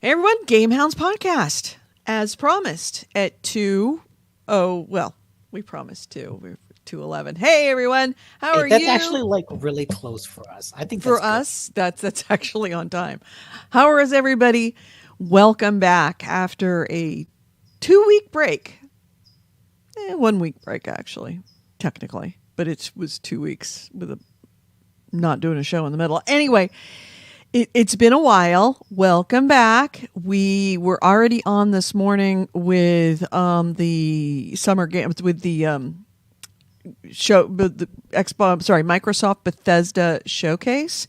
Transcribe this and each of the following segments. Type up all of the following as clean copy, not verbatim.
Hey everyone, GameHounds podcast. As promised at 2, we promised 2. We're 2:11. Hey everyone, how are That's you? actually like really close for us. I think For that's us, that's actually on time. How is everybody? Welcome back after a 2-week break. 1 week break actually, technically, but it was 2 weeks with not doing a show in the middle. Anyway, it's been a while. Welcome back. We were already on this morning with the summer games with the Microsoft Bethesda showcase.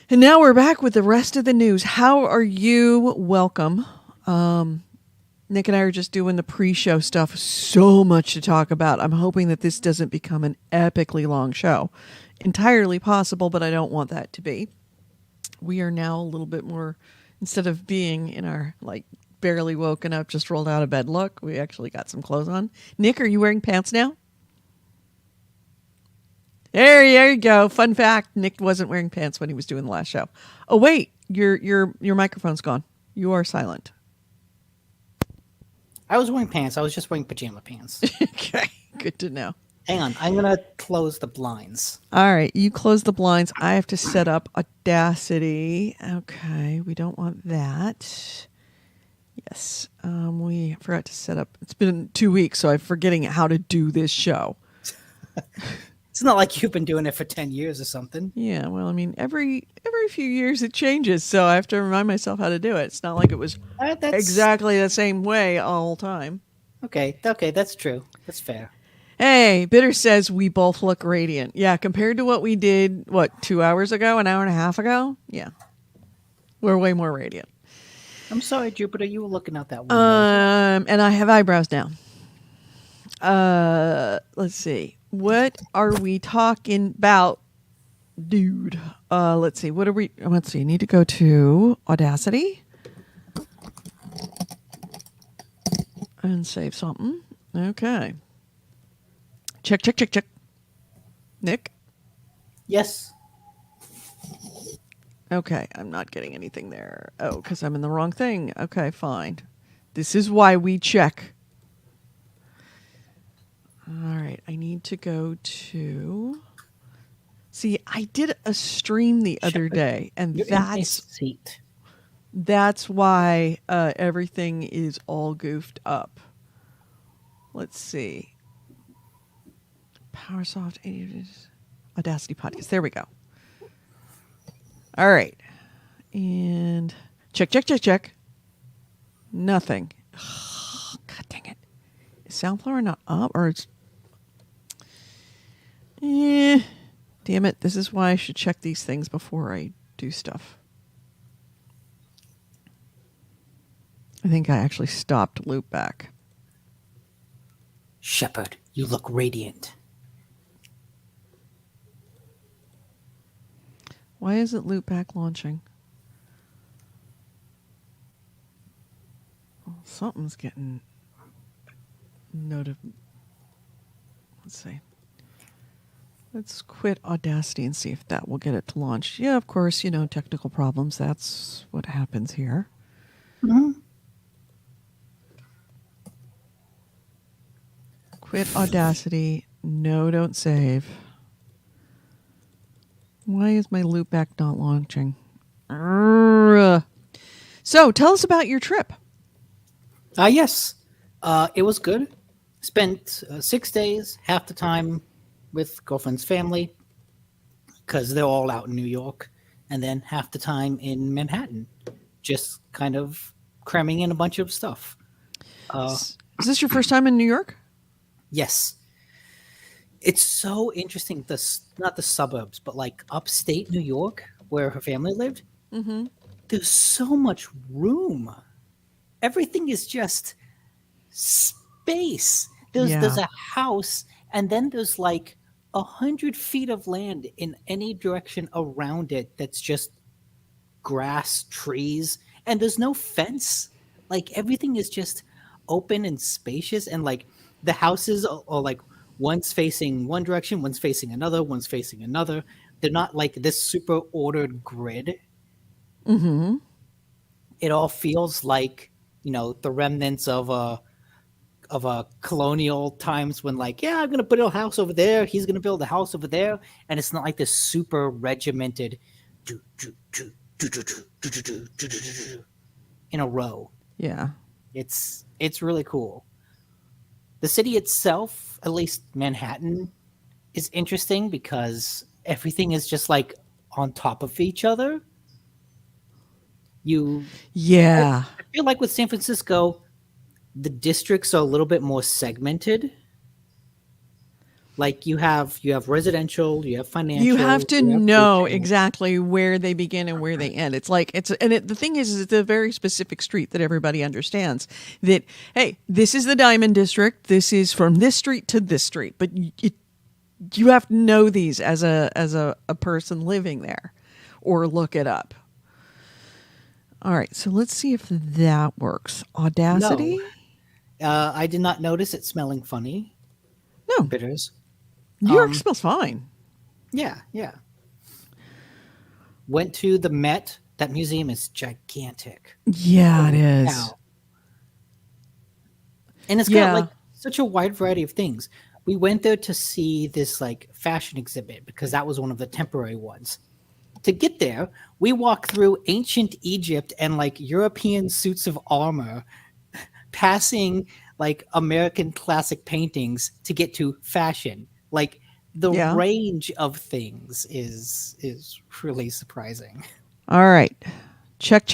And now we're back with the rest of the news. How are you? Welcome. Nick and I are just doing the pre-show stuff. So much to talk about. I'm hoping that this doesn't become an epically long show. Entirely possible, but I don't want that to be. We are now a little bit more, instead of being in our barely woken up, just rolled out of bed look, we actually got some clothes on. Nick, are you wearing pants now? There you go. Fun fact: Nick wasn't wearing pants when he was doing the last show. Oh wait, your microphone's gone. You are silent. I was wearing pants. I was just wearing pajama pants. Okay, good to know. Hang on, I'm gonna close the blinds. All right, you close the blinds. I have to set up Audacity. Okay, we don't want that. Yes, we forgot to set up. It's been 2 weeks, so I'm forgetting how to do this show. It's not like you've been doing it for 10 years or something. Yeah, well, I mean, every few years it changes, so I have to remind myself how to do it. It's not like it was exactly the same way all the time. Okay, that's true. That's fair. Hey, Bitter says we both look radiant. Yeah, compared to what we did, 2 hours ago, an hour and a half ago? Yeah, we're way more radiant. I'm sorry, Jupiter, you were looking out that window. And I have eyebrows now. Let's see. What are we talking about, dude? Let's see. Let's see. I need to go to Audacity and save something. Okay. Check. Nick? Yes. Okay, I'm not getting anything there. Oh, because I'm in the wrong thing. Okay, fine. This is why we check. All right, I need to go to... See, I did a stream the other day, and that's why everything is all goofed up. Let's see. PowerSoft, Audacity Podcast. There we go. All right. And check. Nothing. Oh, God dang it. Is Soundflower not up? Or it's... Damn it. This is why I should check these things before I do stuff. I think I actually stopped loopback. Shepard, you look radiant. Why isn't loopback launching? Well, something's getting Let's see. Let's quit Audacity and see if that will get it to launch. Yeah, of course, technical problems. That's what happens here. Mm-hmm. Quit Audacity. No, don't save. Why is my loopback not launching? So, tell us about your trip. Yes. It was good. Spent 6 days, half the time with girlfriend's family, because they're all out in New York, and then half the time in Manhattan, just kind of cramming in a bunch of stuff. Is this your first time in New York? Yes. It's so interesting, not the suburbs, but like upstate New York, where her family lived. Mm-hmm. There's so much room. Everything is just space. There's a house, and then there's like 100 feet of land in any direction around it that's just grass, trees, and there's no fence. Like everything is just open and spacious, and like the houses are like one's facing one direction, one's facing another, one's facing another. They're not like this super ordered grid. Mm-hmm. it all feels like, the remnants of a colonial times when, like, yeah, I'm gonna put a house over there, he's gonna build a house over there, and it's not like this super regimented in a row. Yeah. It's really cool. The city itself, at least Manhattan, is interesting because everything is just like on top of each other. Yeah. I feel like with San Francisco, the districts are a little bit more segmented. Like you have residential, you have financial, You have to you have know retail. exactly where they begin and where they end. It's like the thing is it's a very specific street that everybody understands. That hey, this is the Diamond District. This is from this street to this street. But you have to know these as a person living there, or look it up. All right, so let's see if that works. Audacity? No, I did not notice it smelling funny. No, Bitters. New York smells fine. Yeah. Went to the Met. That museum is gigantic. Yeah, it is. Wow. And it's got like such a wide variety of things. We went there to see this like fashion exhibit because that was one of the temporary ones. To get there, we walked through ancient Egypt and like European suits of armor, passing like American classic paintings to get to fashion. Like the range of things is really surprising. All right. Check.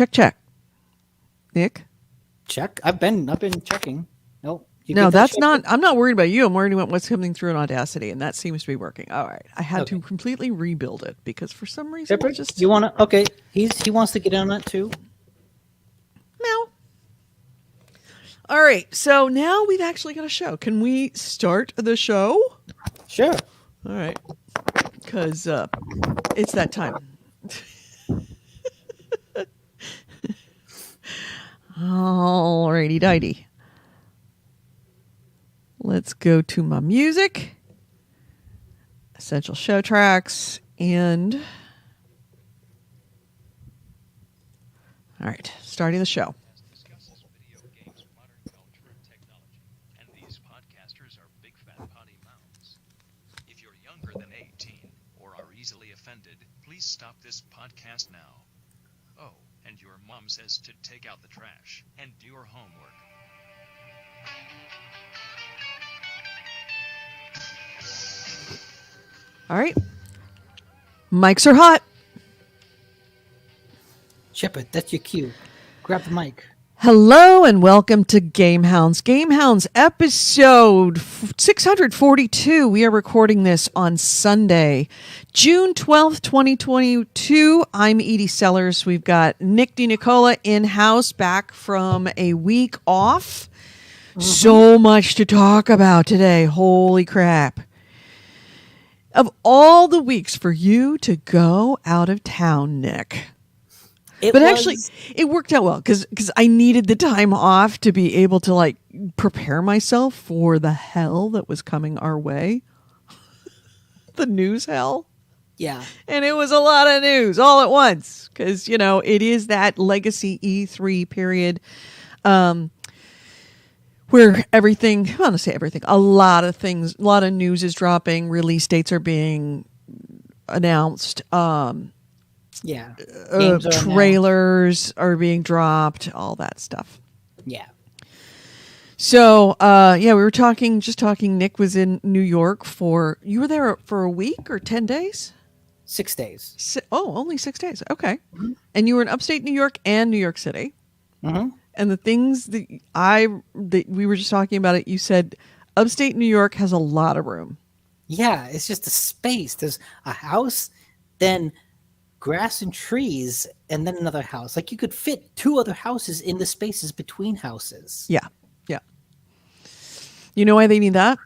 Nick? Check. I've been checking. Nope. No, that's not. I'm not worried about you. I'm worried about what's coming through in Audacity, and that seems to be working. All right. I had to completely rebuild it because for some reason Pepper, you want to? Okay. He wants to get on that too. No. All right. So now we've actually got a show. Can we start the show? Sure. All right. Because it's that time. Alrighty, dighty. Let's go to my music, essential show tracks, and all right, starting the show. Discusses video games, modern culture, and technology, and these podcasters are big fat potty mouths. If you're younger than 18 or are easily offended, please stop this podcast now. Oh, and your mom says to take out the trash and do your homework. All right. Mics are hot. Shepard, that's your cue. Grab the mic. Hello and welcome to GameHounds. GameHounds episode 642. We are recording this on Sunday, June 12th, 2022. I'm Edie Sellers. We've got Nick DiNicola in-house, back from a week off. So much to talk about today. Holy crap. Of all the weeks for you to go out of town, Nick. Actually, it worked out well because I needed the time off to be able to like prepare myself for the hell that was coming our way. The news hell. Yeah. And it was a lot of news all at once because, it is that legacy E3 period where everything, I want to say everything, a lot of news is dropping, release dates are being announced. Trailers are being dropped, all that stuff. Yeah. So, we were talking. Nick was in New York you were there for a week or 10 days? 6 days. Only 6 days. Okay. Mm-hmm. And you were in upstate New York and New York City. Mm-hmm. And the things that we were just talking about it, you said upstate New York has a lot of room. Yeah, it's just a space. There's a house, then grass and trees, and then another house. Like you could fit 2 other houses in the spaces between houses. Yeah. You know why they need that?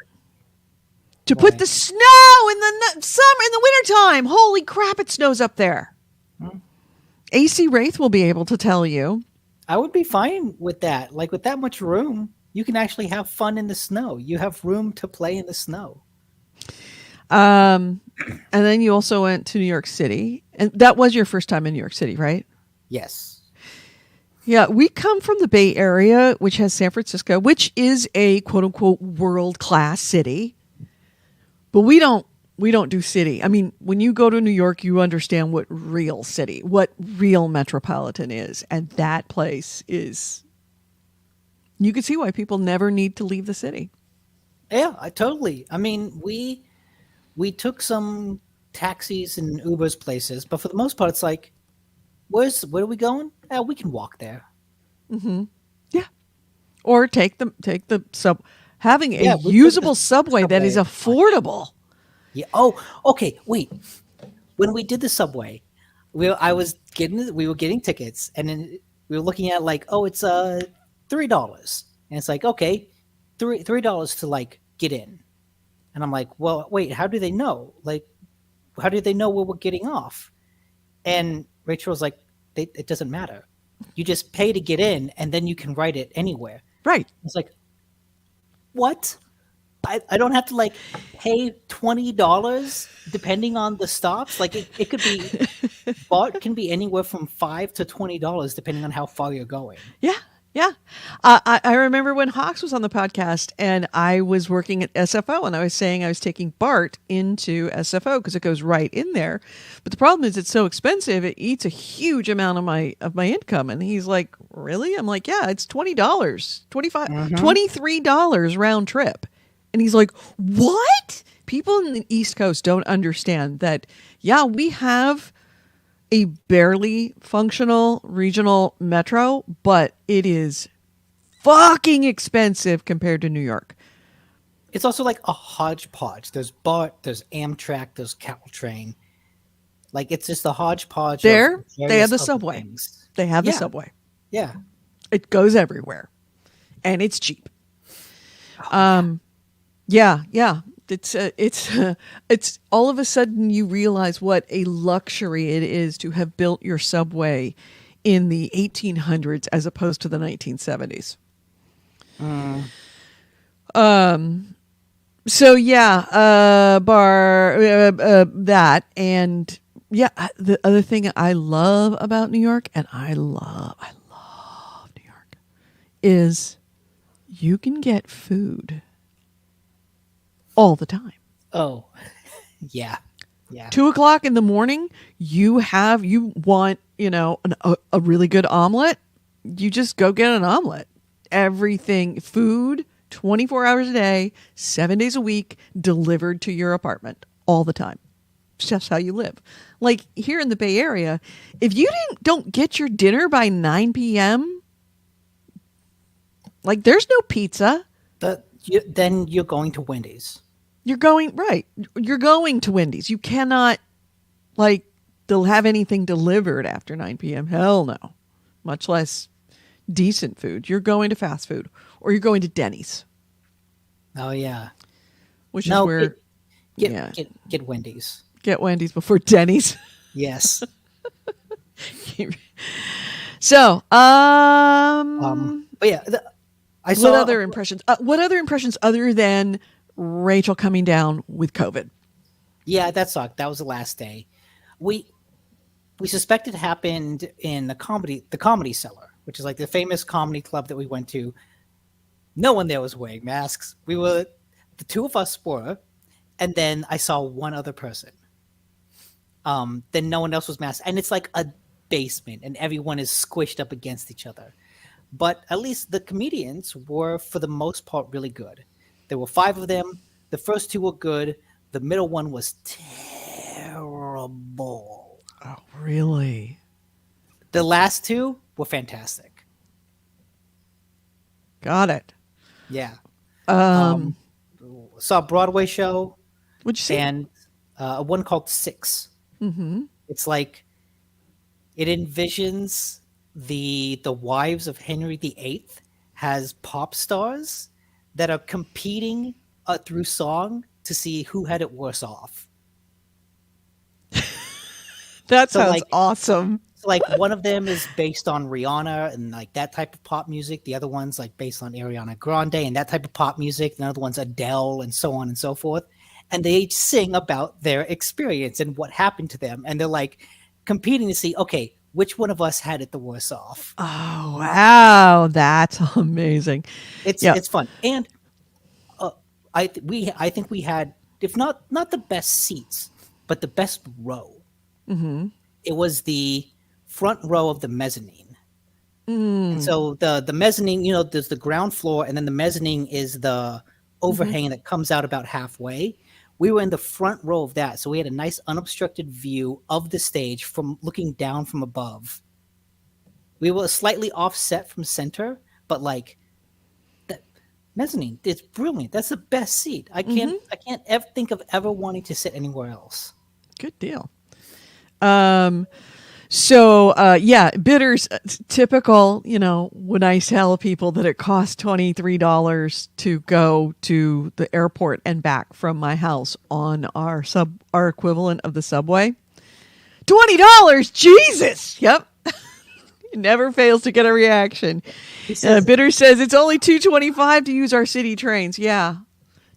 To put the snow in the summer, in the wintertime. Holy crap, it snows up there. AC Wraith will be able to tell you. I would be fine with that. Like with that much room, you can actually have fun in the snow. You have room to play in the snow. And then you also went to New York City. And that was your first time in New York City, right? Yes. Yeah, we come from the Bay Area, which has San Francisco, which is a quote unquote world class city. But we don't do city. I mean, when you go to New York, you understand what real city, what real metropolitan is, and that place is. You can see why people never need to leave the city. Yeah, I totally. I mean, we took some taxis and Ubers places, but for the most part, it's like, where are we going? We can walk there. Yeah, or take the sub. Having a Yeah, we took usable the subway that is subway. affordable. Yeah. Oh, okay. Wait. When we did the subway, we were getting tickets, and then we were looking at like, oh, it's $3, and it's like, okay, $3 to like get in, and I'm like, well, wait, how do they know? Like, how do they know where we're getting off? And Rachel was like, it doesn't matter. You just pay to get in, and then you can write it anywhere. Right. It's like, what? I don't have to like pay $20 depending on the stops. Like it could be bought can be anywhere from $5 to $20 depending on how far you're going. Yeah. Yeah. I remember when Hawks was on the podcast and I was working at SFO and I was saying I was taking BART into SFO because it goes right in there. But the problem is it's so expensive. It eats a huge amount of my income. And he's like, really? I'm like, yeah, it's $20, $23 round trip. And he's like, what? People in the East Coast don't understand that, yeah, we have a barely functional regional metro, but it is fucking expensive compared to New York. It's also like a hodgepodge. There's BART, there's Amtrak, there's Caltrain. Like it's just a hodgepodge. There, of they have the various other subway. things. They have the Yeah. subway. Yeah. It goes everywhere, and it's cheap. Yeah. It's all of a sudden you realize what a luxury it is to have built your subway in the 1800s as opposed to the 1970s. So yeah, that, and yeah, the other thing I love about New York, and I love New York, is you can get food all the time. Oh. Yeah. Yeah. 2:00 in the morning, you want, a really good omelet. You just go get an omelet. Everything, food, 24 hours a day, 7 days a week, delivered to your apartment all the time. It's just how you live. Like here in the Bay Area, if you don't get your dinner by 9 p.m., like there's no pizza. Then you're going to Wendy's. You're going to Wendy's. You cannot, they'll have anything delivered after 9 p.m. Hell no. Much less decent food. You're going to fast food, or you're going to Denny's. Oh yeah. Which is where get Wendy's. Get Wendy's before Denny's. Yes. So, but yeah, I saw what other impressions? What other impressions other than Rachel coming down with COVID? Yeah, that sucked. That was the last day. We suspect it happened in the Comedy Cellar, which is like the famous comedy club that we went to. No one there was wearing masks. The two of us were, and then I saw one other person. Then no one else was masked, and it's like a basement, and everyone is squished up against each other. But at least the comedians were, for the most part, really good. There were 5 of them. The first 2 were good. The middle one was terrible. Oh, really? The last 2 were fantastic. Got it. Yeah. Um, Saw a Broadway show. What'd you see? And one called Six. Mm-hmm. It's like it envisions the wives of Henry VIII has pop stars that are competing through song to see who had it worse off. That sounds awesome. So like one of them is based on Rihanna and like that type of pop music. The other one's like based on Ariana Grande and that type of pop music. The other one's Adele and so on and so forth. And they each sing about their experience and what happened to them. And they're like competing to see, okay, which one of us had it the worst off. Oh, wow. That's amazing. It's fun. And I think we had, if not the best seats, but the best row. Mm-hmm. It was the front row of the mezzanine. And so the mezzanine, there's the ground floor, and then the mezzanine is the overhang that comes out about halfway. We were in the front row of that, so we had a nice unobstructed view of the stage from looking down from above. We were slightly offset from center, but like that mezzanine, it's brilliant. That's the best seat. I can't ever think of ever wanting to sit anywhere else. Good deal. So bidders, typical, when I tell people that it costs $23 to go to the airport and back from my house on our equivalent of the subway. $20, Jesus. Yep. It never fails to get a reaction. Bidder says it's only $2.25 to use our city trains. Yeah.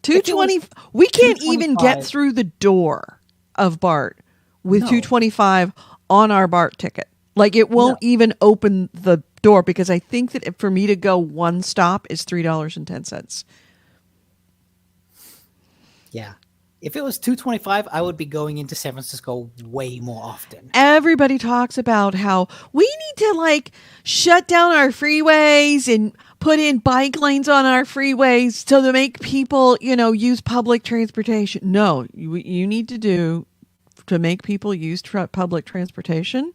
$2.20. We can't even get through the door of BART with $2.25 on our BART ticket. Like, it won't even open the door, because I think that for me to go one stop is $3.10. Yeah. If it was $2.25, I would be going into San Francisco way more often. Everybody talks about how we need to shut down our freeways and put in bike lanes on our freeways to make people, use public transportation. No, you need to make people use public transportation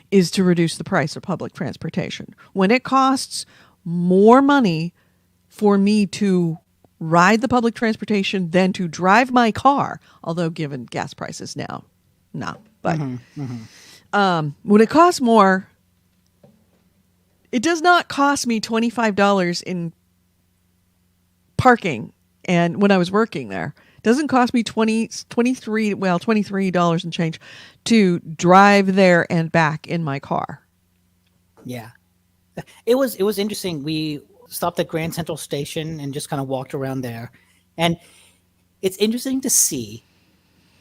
is to reduce the price of public transportation. When it costs more money for me to ride the public transportation than to drive my car, although given gas prices now, no. But when it costs more, it does not cost me $25 in parking. And when I was working there, it doesn't cost me $23 and change to drive there and back in my car. Yeah. It was interesting. We stopped at Grand Central Station and just kind of walked around there. And it's interesting to see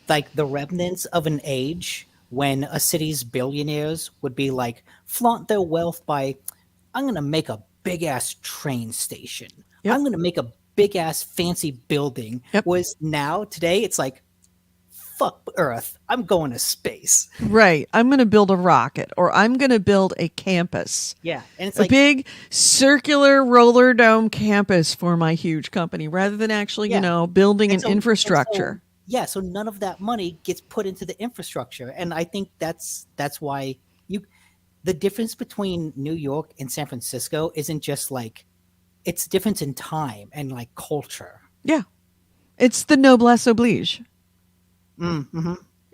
the remnants of an age when a city's billionaires would be flaunt their wealth by, I'm going to make a big ass train station. Yep. I'm going to make a big ass fancy building. Yep. Was now today it's fuck Earth, I'm going to space. Right. I'm going to build a rocket, or I'm going to build a campus. Yeah. And it's a big circular roller dome campus for my huge company, rather than actually, building an infrastructure. So none of that money gets put into the infrastructure. And I think that's why the difference between New York and San Francisco isn't just it's difference in time and culture. Yeah. It's the noblesse oblige.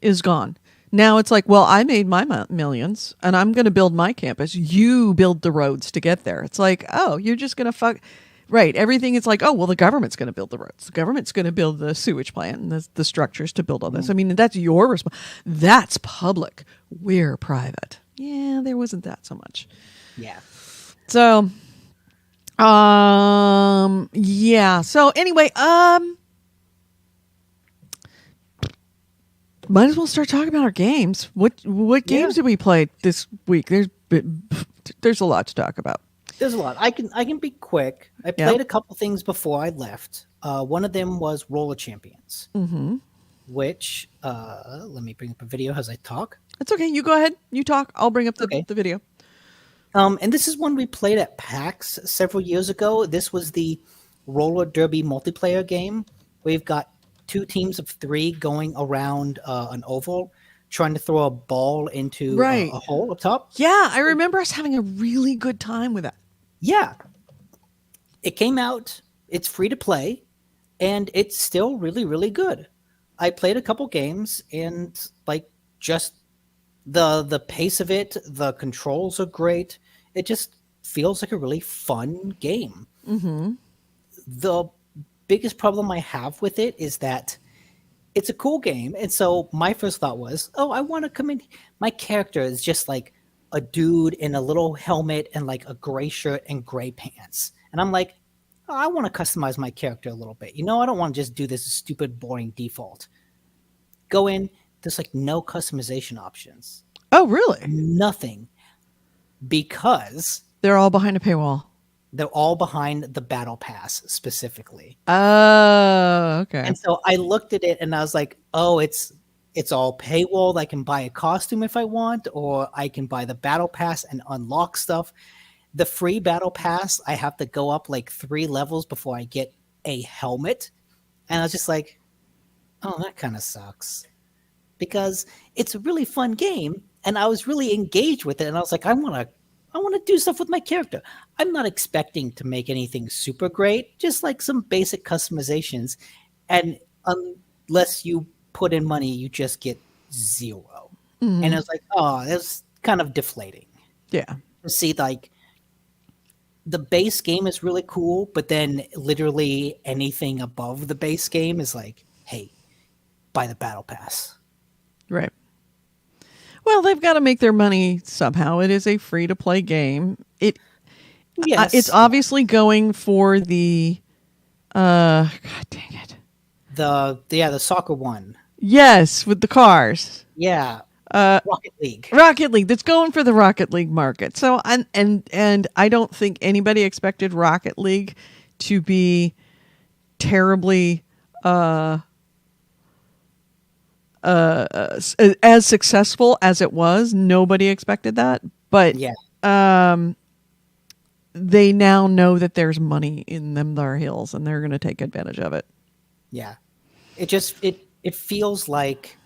Is gone. Now it's I made my millions and I'm going to build my campus. You build the roads to get there. It's you're just going to fuck. Right. Everything is the government's going to build the roads. The government's going to build the sewage plant and the structures to build all this. I mean, that's your responsibility. That's public. We're private. Yeah, there wasn't that so much. Yeah. So, yeah. So anyway, might as well start talking about our games. What games did we play this week? There's a lot to talk about. There's a lot. I can be quick. I played a couple things before I left. One of them was Roller Champions, which let me bring up a video as I talk. That's okay. You go ahead. You talk. I'll bring up the video. And this is one we played at PAX several years ago. This was the roller derby multiplayer game. We've got 2 teams of 3 going around an oval, trying to throw a ball into a hole up top. Yeah, I remember us having a really good time with that. Yeah. It came out. It's free to play, and it's still really, really good. I played a couple games, and just the pace of it, the controls are great. It just feels like a really fun game. The biggest problem I have with it is that it's a cool game. And so my first thought was, I want to come in. My character is just a dude in a little helmet and a gray shirt and gray pants. And I'm I want to customize my character a little bit. I don't want to just do this stupid, boring default. Go in, there's no customization options. Oh, really? Nothing, because They're all behind a paywall. they're all behind the battle pass specifically. Oh, okay. And so I looked at it and I was like, oh, it's all paywall. I can buy a costume if I want, or I can buy the battle pass and unlock stuff. The free battle pass, I have to go up like 3 levels before I get a helmet. And I was just like, oh, that kind of sucks. Because it's a really fun game and I was really engaged with it. And I was like, I want to do stuff with my character. I'm not expecting to make anything super great, just like some basic customizations. And unless you put in money, you just get 0. And I was like, oh, that's kind of deflating. Yeah. To see like the base game is really cool, but then literally anything above the base game is like, hey, buy the battle pass. Right. Well, they've got to make their money somehow. It is a free-to-play game. Yes. It's obviously going for the God dang it. The soccer one. Yes, with the cars. Yeah. Rocket League. Rocket League. That's going for the Rocket League market. So and I don't think anybody expected Rocket League to be terribly as successful as it was. Nobody expected that. But Yeah. they now know that there's money in them there hills and they're going to take advantage of it. Yeah. It feels like,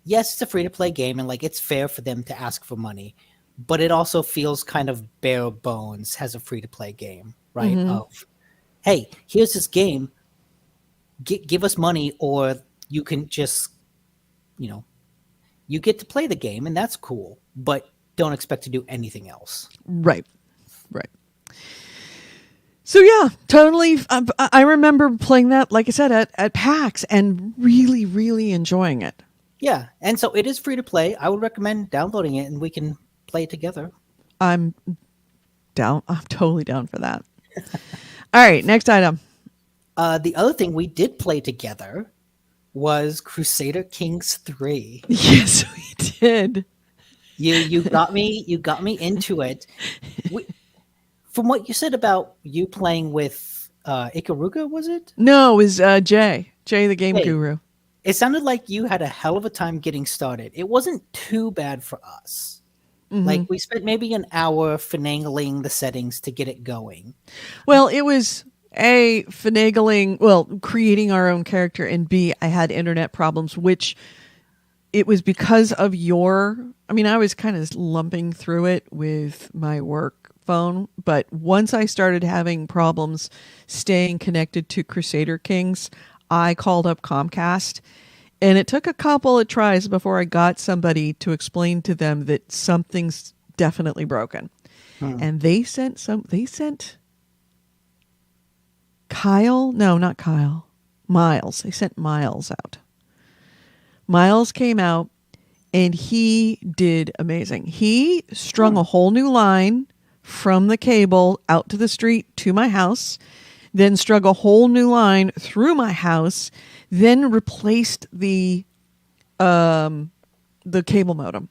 yes, it's a free to play game and like it's fair for them to ask for money, but it also feels kind of bare bones as a free to play game, right? Of, hey, here's this game, give us money, or you can just, you get to play the game and that's cool, but don't expect to do anything else. Right. So yeah, totally. I remember playing that, like I said, at PAX and really, really enjoying it. Yeah, and so it is free to play. I would recommend downloading it and we can play it together. I'm down. I'm totally down for that. All right, next item. The other thing we did play together was Crusader Kings 3. Yes, we did. You got me into it. From what you said about you playing with Ikaruga, was it? No, it was Jay the game guru. It sounded like you had a hell of a time getting started. It wasn't too bad for us. Like we spent maybe an hour finagling the settings to get it going. Well, it was A, finagling, creating our own character, and B, I had internet problems, which it was because of I was kind of lumping through it with my work phone, but once I started having problems staying connected to Crusader Kings, I called up Comcast, and it took a couple of tries before I got somebody to explain to them that something's definitely broken. And they sent Kyle. No, not Kyle. Miles. They sent Miles out. Miles came out and he did amazing. He strung a whole new line from the cable out to the street to my house, then strung a whole new line through my house, then replaced the cable modem.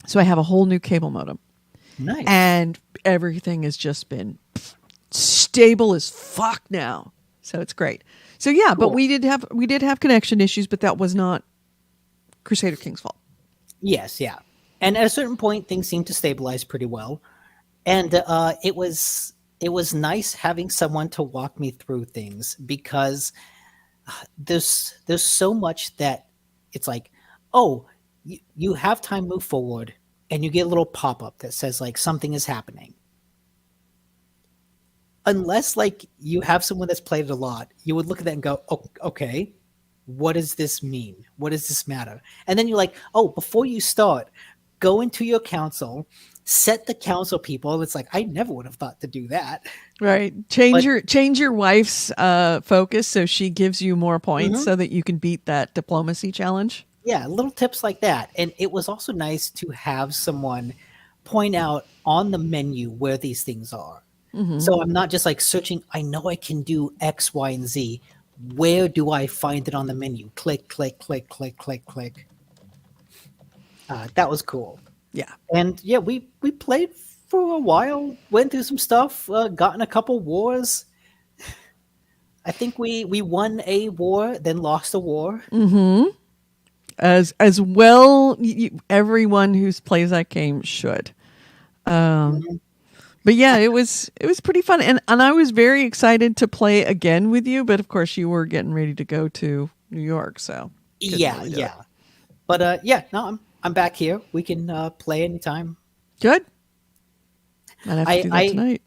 So I have a whole new cable modem. Nice. And everything has just been stable as fuck now. So it's great. So yeah, cool. But we did have connection issues, but that was not Crusader King's fault. Yes, yeah. And at a certain point things seemed to stabilize pretty well. And it was nice having someone to walk me through things, because there's so much that it's like, oh, you have time, move forward, and you get a little pop-up that says like something is happening. Unless like you have someone that's played it a lot, you would look at that and go, oh, okay, what does this mean? What does this matter? And then you're like, oh, before you start, go into your council, set the council people. It's like, I never would have thought to do that. Right. Change your wife's focus so she gives you more points so that you can beat that diplomacy challenge. Yeah, little tips like that. And it was also nice to have someone point out on the menu where these things are. So I'm not just like searching, I know I can do X, Y, and Z. Where do I find it on the menu? Click, click, click, click, click, click. That was cool. Yeah. And yeah, we played for a while, went through some stuff, got in a couple wars. I think we won a war, then lost a war. As well, everyone who plays that game should. Mhm. But yeah, it was pretty fun, and I was very excited to play again with you. But of course, you were getting ready to go to New York, so couldn't Yeah, really do it. yeah. But yeah, no, I'm back here. We can play anytime. Good. Might have to I do that I tonight.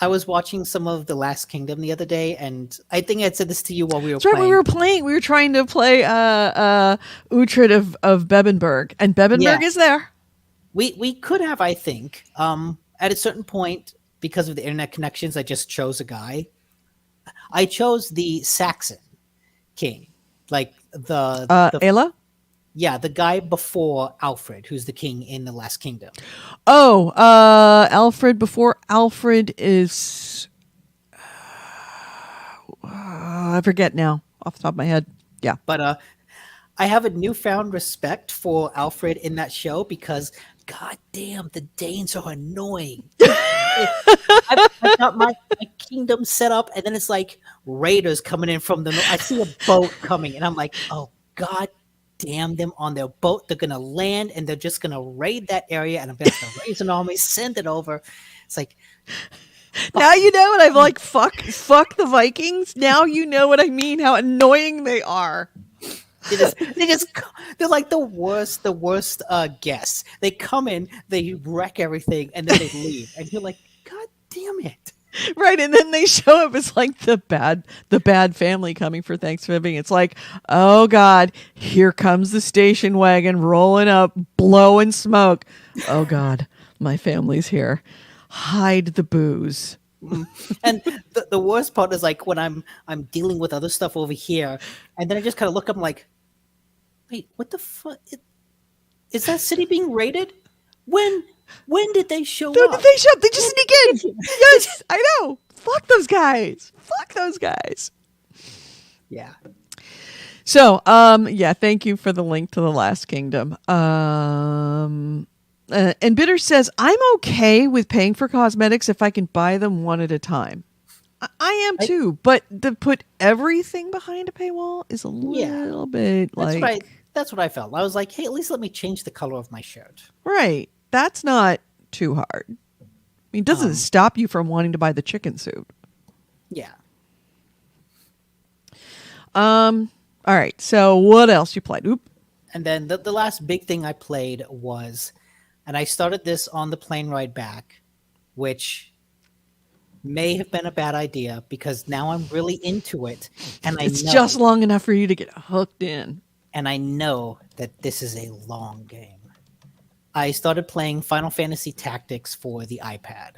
I was watching some of The Last Kingdom the other day, and I think I said this to you while we were That's right. We playing. were playing. We were trying to play Uhtred of Bebenberg, and Yeah, Bebenberg is there. we could have, I think, at a certain point because of the internet connections. I just chose a guy. I chose the Saxon king, like the Ayla. yeah, the guy before Alfred, who's the king in The Last Kingdom. Oh, Alfred before Alfred is. I forget now off the top of my head. Yeah. But I have a newfound respect for Alfred in that show because, god damn, the Danes are annoying. I've got my kingdom set up, and then it's like raiders coming in from the north. I see a boat coming, and I'm like, oh, god damn them on their boat. They're going to land, and they're just going to raid that area, and I'm going to have to raise an army, send it over. It's like, Now you know what I'm like. Fuck the Vikings. Now you know what I mean. How annoying they are. they're like the worst guests. They come in, they wreck everything, and then they leave, and you're like, god damn it. Right, and then they show up as like the bad family coming for Thanksgiving. It's like, oh God, here comes the station wagon rolling up, blowing smoke. Oh God, my family's here. Hide the booze. And the worst part is like when I'm dealing with other stuff over here, and then I just kind of look up, I'm like, wait, what the fuck is that city being raided? When did they show No, up? did they show up? They just sneak in. Yes, I know. Fuck those guys. Fuck those guys. Yeah. So, yeah, thank you for the link to The Last Kingdom. And Bitter says, I'm okay with paying for cosmetics if I can buy them one at a time. I am too, but to put everything behind a paywall is a little bit That's what I felt. I was like, hey, at least let me change the color of my shirt. right. That's not too hard. I mean, it doesn't stop you from wanting to buy the chicken suit. Yeah. All right. So what else you played? Oop. And then the last big thing I played was, and I started this on the plane ride back, which may have been a bad idea because now I'm really into it, and It's just long enough for you to get hooked in. and I know that this is a long game. I started playing Final Fantasy Tactics for the iPad,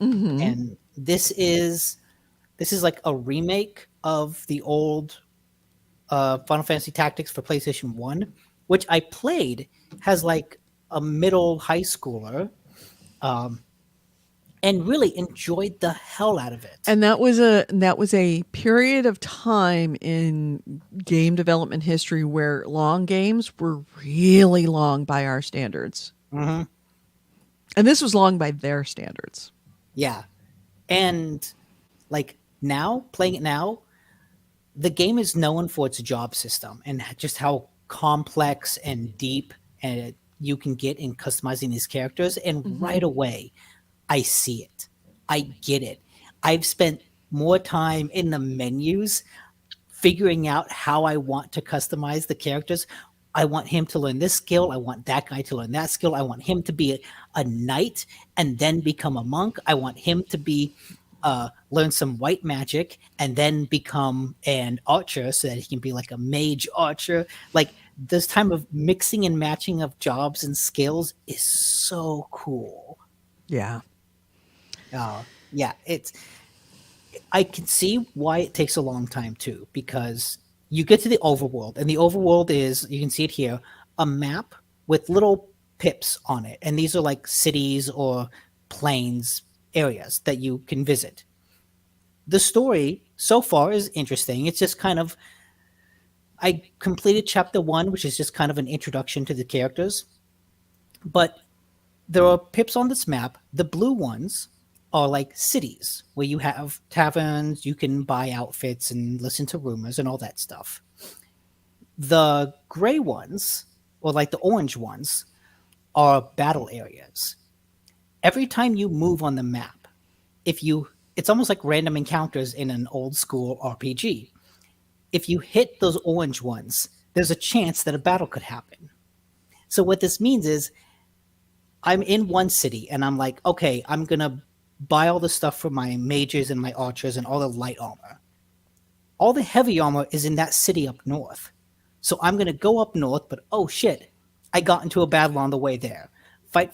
and this is like a remake of the old Final Fantasy Tactics for PlayStation 1, which I played as like a middle high schooler, and really enjoyed the hell out of it. And that was a period of time in game development history where long games were really long by our standards. Mhm. And this was long by their standards. Yeah. And like now, playing it now, the game is known for its job system and just how complex and deep and you can get in customizing these characters. And right away, I see it. I get it. I've spent more time in the menus figuring out how I want to customize the characters. I want him to learn this skill. I want that guy to learn that skill. I want him to be a knight and then become a monk. I want him to be learn some white magic and then become an archer so that he can be like a mage archer. Like this time of mixing and matching of jobs and skills is so cool. Yeah. Yeah, I can see why it takes a long time too, because you get to the overworld, and the overworld is, you can see it here, a map with little pips on it, and these are like cities or plains areas that you can visit. The story so far is interesting. It's just kind of, I completed chapter 1, which is just kind of an introduction to the characters. But there are pips on this map. The blue ones are like cities where you have taverns, you can buy outfits and listen to rumors and all that stuff. The gray ones, or like the orange ones, are battle areas. Every time you move on the map, it's almost like random encounters in an old school RPG. If you hit those orange ones, there's a chance that a battle could happen. So what this means is I'm in one city and I'm like, okay, I'm going to buy all the stuff for my mages and my archers and all the light armor. All the heavy armor is in that city up north. So I'm going to go up north, but oh shit, I got into a battle on the way there. Fight,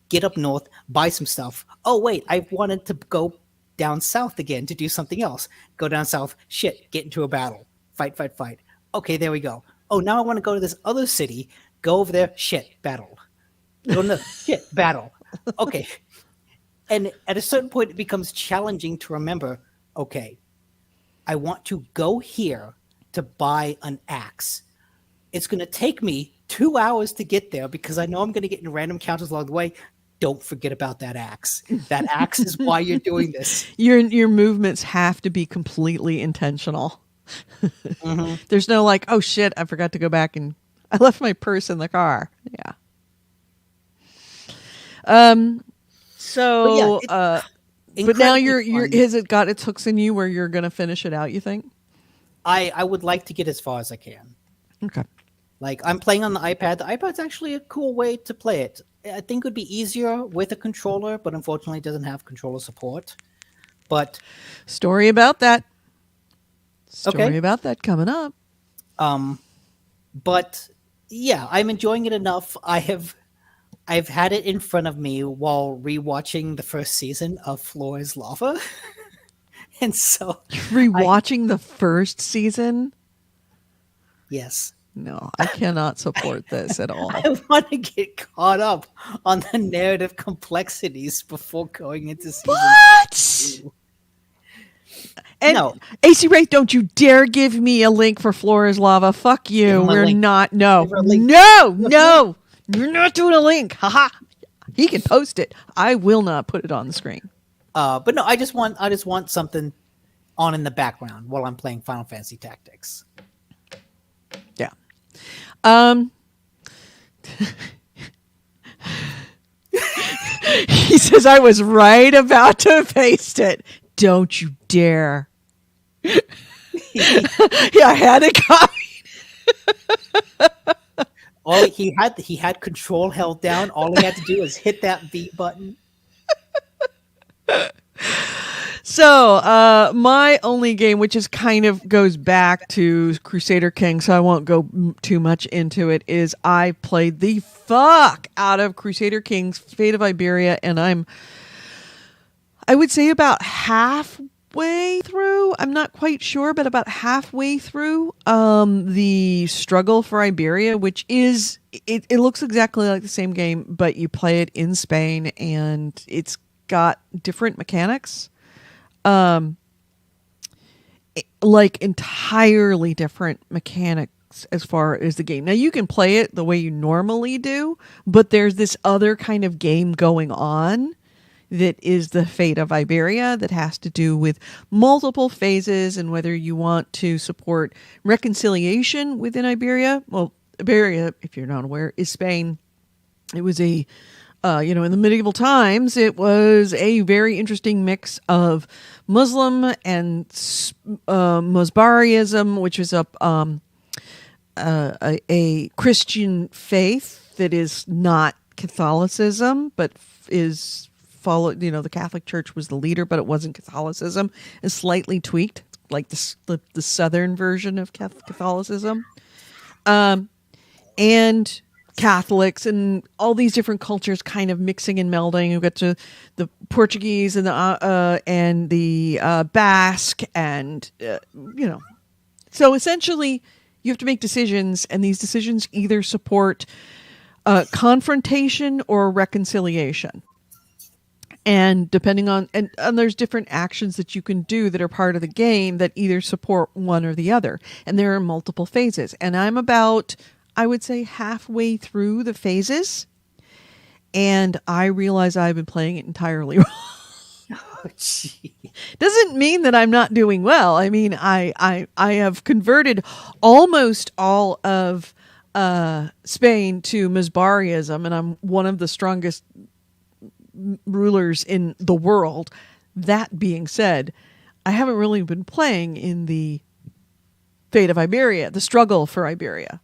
get up north, buy some stuff. Oh wait, I wanted to go down south again to do something else. Go down south, shit, get into a battle. Fight. Okay, there we go. Oh, now I want to go to this other city. Go over there, shit, battle. Go to shit, battle. Okay. And at a certain point, it becomes challenging to remember, okay, I want to go here to buy an axe. It's going to take me 2 hours to get there because I know I'm going to get in random encounters along the way. Don't forget about that axe. That axe is why you're doing this. Your movements have to be completely intentional. Mm-hmm. There's no like, oh shit, I forgot to go back and I left my purse in the car. Yeah. So, but now you're has it got its hooks in you where you're going to finish it out, you think? I would like to get as far as I can. Okay. Like, I'm playing on the iPad. The iPad's actually a cool way to play it. I think it would be easier with a controller, but unfortunately it doesn't have controller support. But story about that coming up. But yeah, I'm enjoying it enough. I've had it in front of me while rewatching the first season of Floor is Lava. And so rewatching the first season? Yes. No, I cannot support this at all. I want to get caught up on the narrative complexities before going into season two. And no. AC Wraith, don't you dare give me a link for Floor is Lava. Fuck you. We're not. No. No. You're not doing a link. Haha. He can post it. I will not put it on the screen. But no, I just want something on in the background while I'm playing Final Fantasy Tactics. Yeah. He says I was right about to paste it. Don't you dare. Yeah, I had it copied. He had control held down. All he had to do was hit that V button. So, my only game, which is kind of goes back to Crusader King, so I won't go too much into it, is I played the fuck out of Crusader King's Fate of Iberia, and I would say about halfway through. I'm not quite sure, but about halfway through the struggle for Iberia, which is, it looks exactly like the same game, but you play it in Spain, and it's got different mechanics. Like entirely different mechanics as far as the game. Now you can play it the way you normally do, but there's this other kind of game going on that is the Fate of Iberia that has to do with multiple phases and whether you want to support reconciliation within Iberia. Well, Iberia, if you're not aware, is Spain. It was in the medieval times, it was a very interesting mix of Muslim and Mosbarianism, which is a Christian faith that is not Catholicism, but is followed. The Catholic Church was the leader, but it wasn't Catholicism. It's slightly tweaked, like the southern version of Catholicism, and Catholics and all these different cultures kind of mixing and melding. You've got to the Portuguese and the Basque and So essentially, you have to make decisions, and these decisions either support confrontation or reconciliation. And depending on and there's different actions that you can do that are part of the game that either support one or the other. And there are multiple phases. And I'm about, I would say, halfway through the phases. and I realize I've been playing it entirely wrong. Oh, gee. Doesn't mean that I'm not doing well. I mean, I have converted almost all of Spain to Mizbariism, and I'm one of the strongest rulers in the world. That being said, I haven't really been playing in the Fate of Iberia, the struggle for Iberia.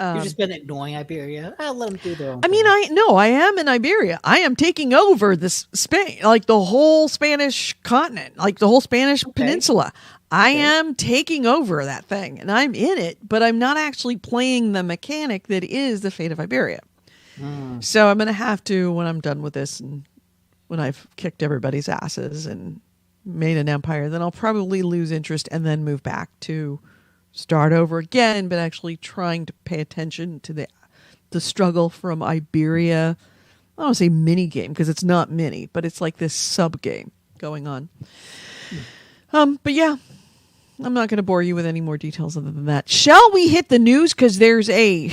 You've just been ignoring Iberia. I'll let them do their own I mean, thing. I am in Iberia. I am taking over this Spain, like the whole Spanish continent, like the whole Spanish peninsula. I am taking over that thing, and I'm in it, but I'm not actually playing the mechanic that is the Fate of Iberia. So I'm going to have to, when I'm done with this and when I've kicked everybody's asses and made an empire, then I'll probably lose interest and then move back to start over again, but actually trying to pay attention to the struggle from Iberia. I don't want to say mini game because it's not mini, but it's like this sub game going on. But yeah, I'm not going to bore you with any more details other than that. Shall we hit the news? Because there's a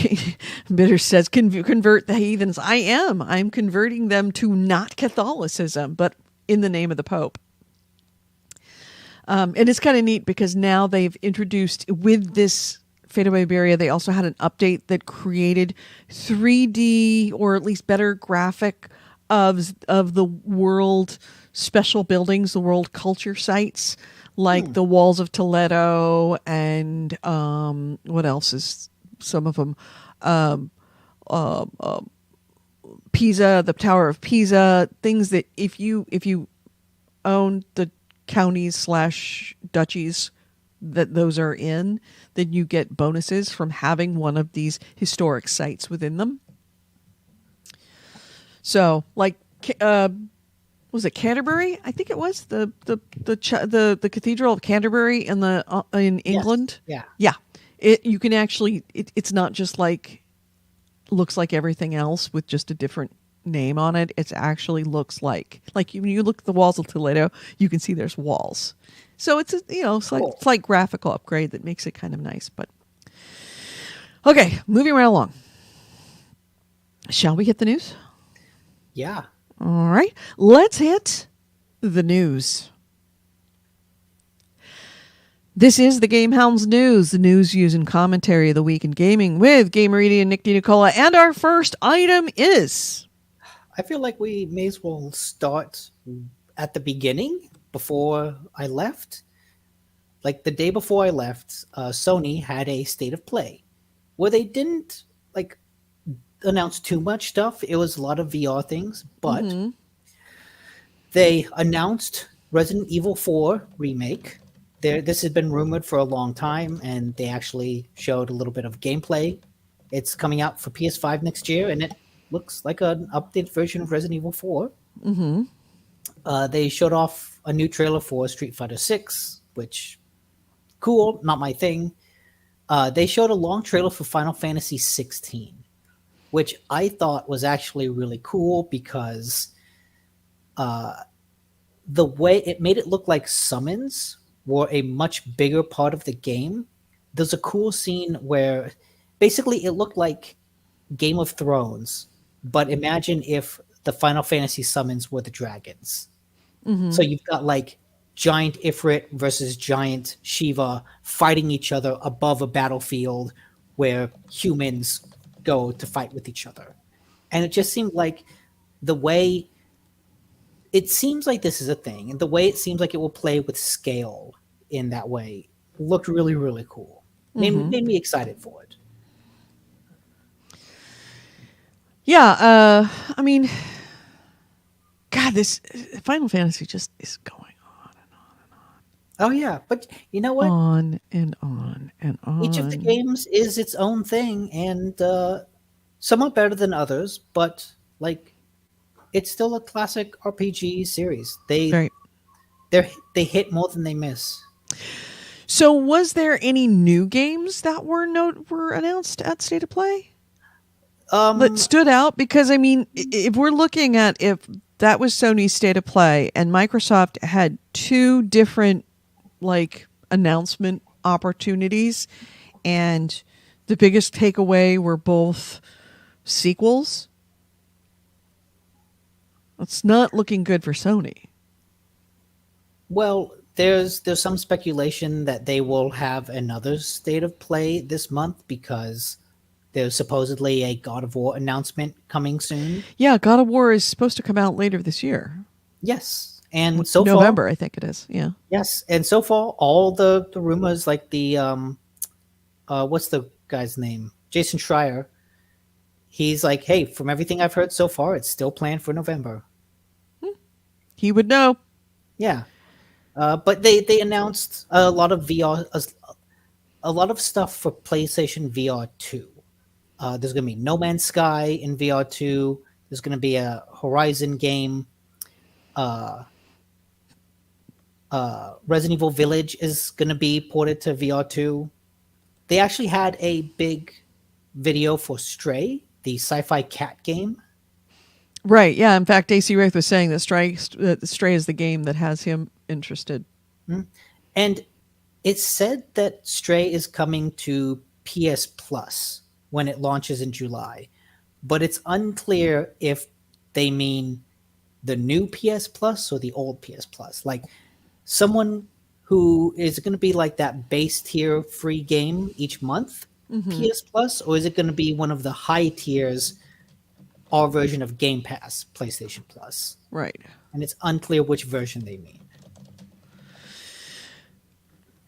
Bitter says convert the heathens. I'm converting them to not Catholicism, but in the name of the Pope. And it's kind of neat because now they've introduced with this Fate of Iberia, they also had an update that created 3D or at least better graphic of the world special buildings, the world culture sites, like the walls of Toledo and what else is some of them? Pisa, the Tower of Pisa, things that if you own the counties / duchies that those are in, then you get bonuses from having one of these historic sites within them. So, like, was it Canterbury? I think it was the Cathedral of Canterbury in England. Yes. Yeah. You can actually. It's not just like looks like everything else with just a different name on it. It actually looks like when you look at the walls of Toledo, you can see there's walls. So it's it's like graphical upgrade that makes it kind of nice. But okay, moving right along. Shall we hit the news? Yeah. All right, let's hit the news. This is the GameHounds news, the news, views, and commentary of the week in gaming with Gamer Edie and Nick DiNicola. And our first item is... I feel like we may as well start at the beginning before I left. Like the day before I left, Sony had a state of play where they didn't announce too much stuff. It was a lot of VR things, but they announced Resident Evil 4 Remake. This has been rumored for a long time, and they actually showed a little bit of gameplay. It's coming out for PS5 next year, and it looks like an updated version of Resident Evil 4. They showed off a new trailer for Street Fighter 6, which, cool, not my thing. They showed a long trailer for Final Fantasy 16, which I thought was actually really cool because the way it made it look like summons were a much bigger part of the game. There's a cool scene where basically it looked like Game of Thrones, but imagine if the Final Fantasy summons were the dragons. So you've got like giant Ifrit versus giant Shiva fighting each other above a battlefield where humans go to fight with each other. And it just seemed like the way it seems like this is a thing, and the way it seems like it will play with scale in that way looked really, really cool. Made me excited for it. Yeah, I mean, God, this Final Fantasy just is going on and on and on. Oh yeah, but you know what? On and on and on. Each of the games is its own thing, and somewhat better than others, but it's still a classic RPG series. They hit more than they miss. So, was there any new games that were announced at State of Play that stood out? Because I mean, if we're looking at if that was Sony's State of Play and Microsoft had two different announcement opportunities, and the biggest takeaway were both sequels. It's not looking good for Sony. Well, there's some speculation that they will have another state of play this month because there's supposedly a God of War announcement coming soon. Yeah, God of War is supposed to come out later this year. Yes, and so November, far, I think it is. Yeah. yes, and so far, all the rumors, like the what's the guy's name? Jason Schreier. He's like, hey, from everything I've heard so far, it's still planned for November. He would know. Yeah, but they announced a lot of VR, a lot of stuff for PlayStation VR 2. There's going to be No Man's Sky in VR 2. There's going to be a Horizon game. Resident Evil Village is going to be ported to VR 2. They actually had a big video for Stray, the sci-fi cat game. Right. Yeah. In fact, AC Wraith was saying that Stray is the game that has him interested. And it's said that Stray is coming to PS Plus when it launches in July, but it's unclear if they mean the new PS Plus or the old PS Plus. Like someone who is going to be like that base tier free game each month, PS Plus, or is it going to be one of the high tiers, our version of Game Pass, PlayStation Plus? Right. And it's unclear which version they mean.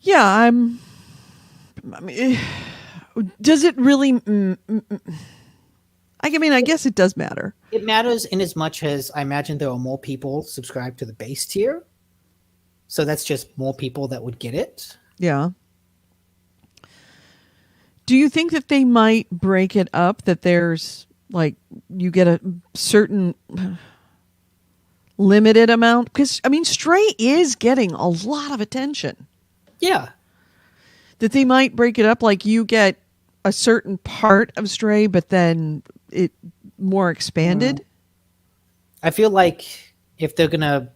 Yeah, I mean, does it really? I mean, I guess it does matter. It matters in as much as I imagine there are more people subscribed to the base tier. So that's just more people that would get it. Yeah. Do you think that they might break it up, that there's like you get a certain limited amount? Because, I mean, Stray is getting a lot of attention. Yeah. That they might break it up like you get a certain part of Stray, but then it more expanded. I feel like if they're going to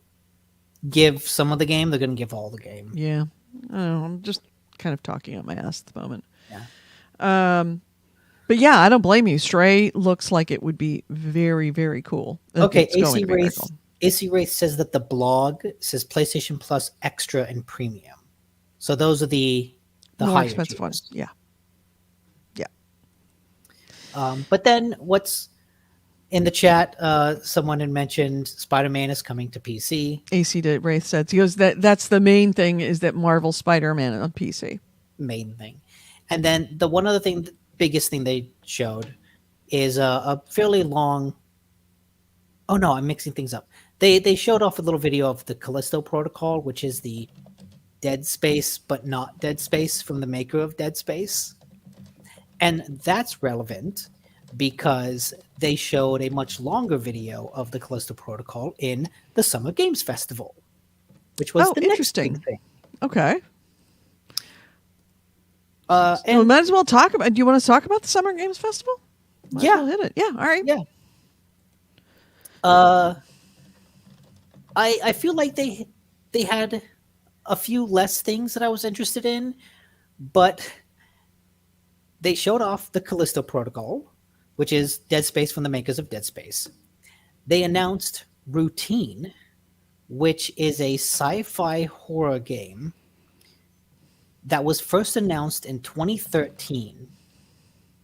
give some of the game, they're going to give all the game. Yeah. I don't know, I'm just kind of talking on my ass at the moment. Yeah. But yeah, I don't blame you. Stray looks like it would be very, very cool. Okay, It's going to be very cool. AC Wraith says that the blog says PlayStation Plus Extra and Premium. So those are the More higher expensive tiers. ones. Yeah. Yeah. But then what's in the chat, someone had mentioned Spider-Man is coming to PC. AC to Wraith said, he goes, that's the main thing, is that Marvel Spider-Man on PC. Main thing. And then the one other thing, the biggest thing they showed is a fairly long... Oh no, I'm mixing things up. They showed off a little video of the Callisto Protocol, which is the Dead Space, but not Dead Space from the maker of Dead Space. And that's relevant because they showed a much longer video of the Callisto Protocol in the Summer Games Festival, which was the interesting. next big thing. Okay. And we might as well talk about. Do you want to talk about the Summer Games Festival? Might as well hit it. Yeah. All right. Yeah. I feel like they had a few less things that I was interested in, but they showed off the Callisto Protocol, which is Dead Space from the makers of Dead Space. They announced Routine, which is a sci-fi horror game that was first announced in 2013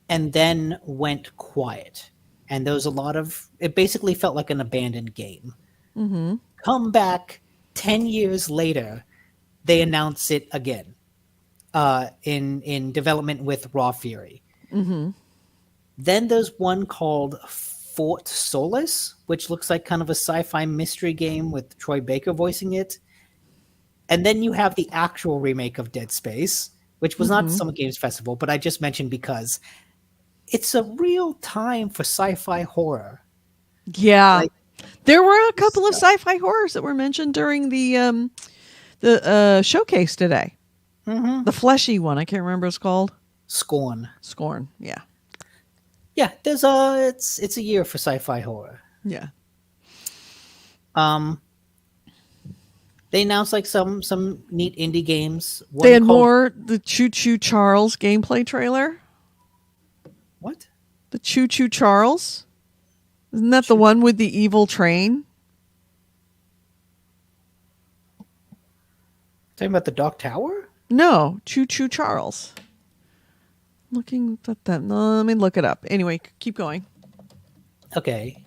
and then went quiet. And there was a lot of... It basically felt like an abandoned game. Mm-hmm. Come back 10 years later, they announce it again in development with Raw Fury. Mm-hmm. Then there's one called Fort Solis, which looks like kind of a sci-fi mystery game with Troy Baker voicing it. And then you have the actual remake of Dead Space, which was not Summer Games Festival, but I just mentioned because it's a real time for sci-fi horror. Yeah. Like, there were a couple of sci-fi horrors that were mentioned during the showcase today. Mm-hmm. The fleshy one, I can't remember what it's called. Scorn. Yeah. Yeah, there's it's a year for sci-fi horror. Yeah. They announced like some neat indie games. They had more the Choo Choo Charles gameplay trailer. What? The Choo Choo Charles? Isn't that the one with the evil train? Talking about the Dark Tower? No, Choo Choo Charles. Looking at that. No, let me look it up. Anyway, keep going. Okay.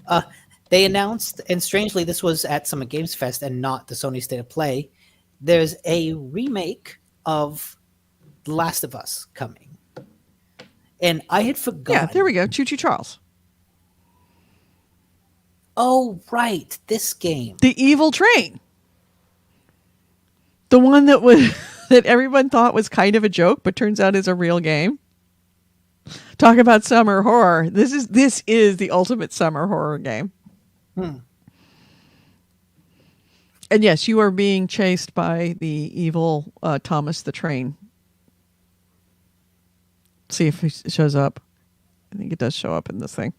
Uh, they announced, and strangely, this was at Summer Games Fest and not the Sony State of Play. There's a remake of The Last of Us coming, and I had forgotten. Yeah, there we go. Choo Choo Charles. Oh, right, this game. The Evil Train. The one that was that everyone thought was kind of a joke, but turns out is a real game. Talk about summer horror. This is the ultimate summer horror game. And yes, you are being chased by the evil Thomas the Train. See if he shows up. I think it does show up in this thing.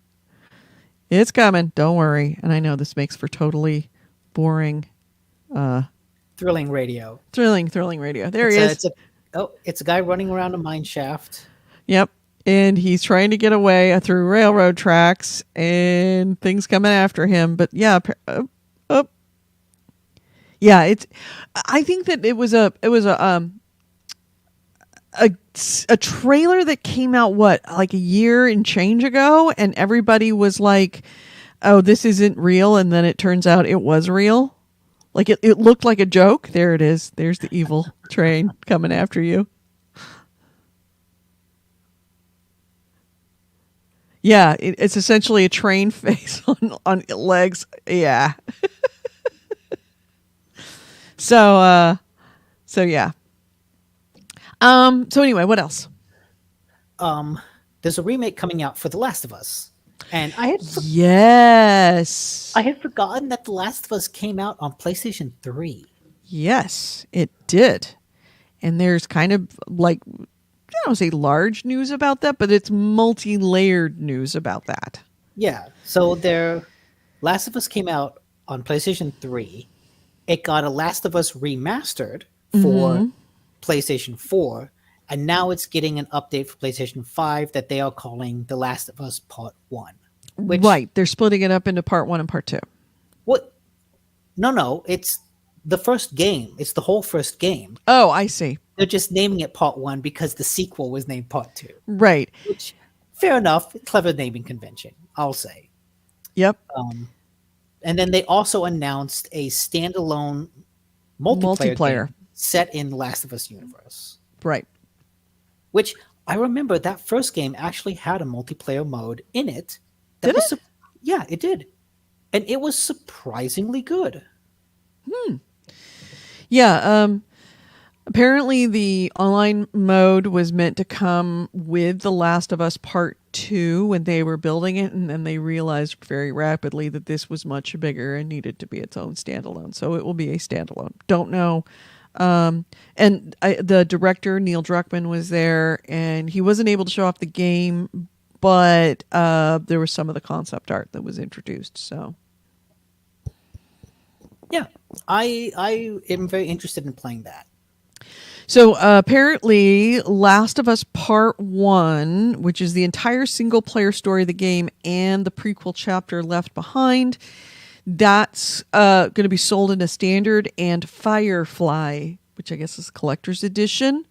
It's coming. Don't worry. And I know this makes for totally boring, Thrilling radio. thrilling radio. There he is. It's a guy running around a mine shaft. Yep. And he's trying to get away through railroad tracks and things coming after him. But yeah, yeah, I think that it was a trailer that came out like a year and change ago, and everybody was like, "Oh, this isn't real," and then it turns out it was real. Like it looked like a joke. There it is. There's the evil train coming after you. Yeah, it's essentially a train face on legs. Yeah. So yeah. So anyway, what else? There's a remake coming out for The Last of Us. And Yes. I had forgotten that The Last of Us came out on PlayStation 3. Yes, it did. And there's kind of like, I don't say large news about that, but it's multi-layered news about that. Yeah. So Last of Us came out on PlayStation 3. It got a Last of Us remastered for PlayStation 4. And now it's getting an update for PlayStation 5 that they are calling The Last of Us Part 1. Right. They're splitting it up into part 1 and part 2. What? No. It's the first game. It's the whole first game. Oh, I see. They're just naming it Part 1 because the sequel was named Part 2. Right. Which, fair enough. Clever naming convention, I'll say. Yep. And then they also announced a standalone multiplayer game set in the Last of Us universe. Right. Which I remember that first game actually had a multiplayer mode in it. Did it? Yeah, it did. And it was surprisingly good. Yeah. Apparently the online mode was meant to come with The Last of Us Part 2 when they were building it, and then they realized very rapidly that this was much bigger and needed to be its own standalone. So it will be a standalone. Don't know. The director, Neil Druckmann, was there, and he wasn't able to show off the game, but there was some of the concept art that was introduced. So yeah, I am very interested in playing that. So apparently Last of Us Part 1, which is the entire single player story of the game and the prequel chapter Left Behind, that's going to be sold in a standard and Firefly, which I guess is a collector's edition.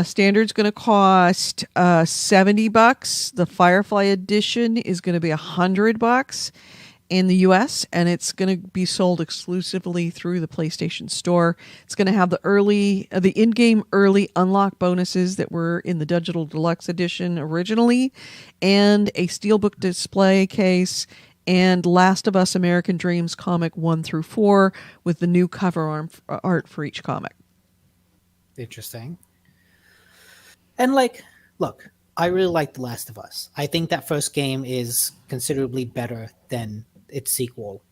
Standard's going to cost $70. The Firefly edition is going to be $100 in the US, and it's going to be sold exclusively through the PlayStation Store. It's going to have the in-game early unlock bonuses that were in the Digital Deluxe Edition originally, and a steelbook display case, and Last of Us American Dreams comic 1 through 4 with the new cover art for each comic. Interesting. And look, I really like The Last of Us. I think that first game is considerably better than its sequel.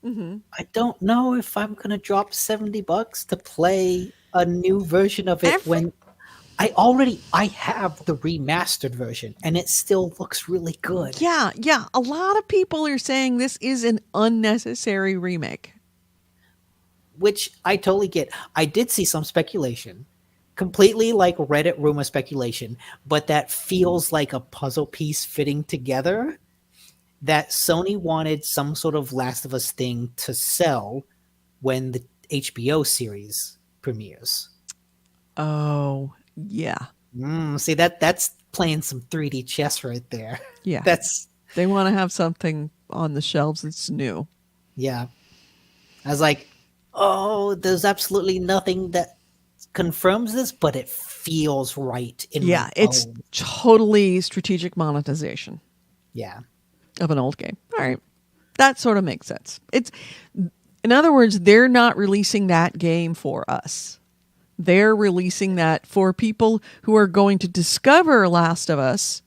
Mm-hmm. I don't know if I'm going to drop $70 to play a new version of it when I have the remastered version and it still looks really good. Yeah. A lot of people are saying this is an unnecessary remake. Which I totally get. I did see some speculation, completely like Reddit rumor speculation, but that feels like a puzzle piece fitting together, that Sony wanted some sort of Last of Us thing to sell when the HBO series premieres. Oh, yeah. See, that's playing some 3D chess right there. Yeah. That's They want to have something on the shelves that's new. yeah. I was like, oh, there's absolutely nothing that confirms this, but it feels right in Yeah, my it's bones. totally strategic monetization Yeah. of an old game. All right. That sort of makes sense. It's, in other words, they're not releasing that game for us. They're releasing that for people who are going to discover Last of Us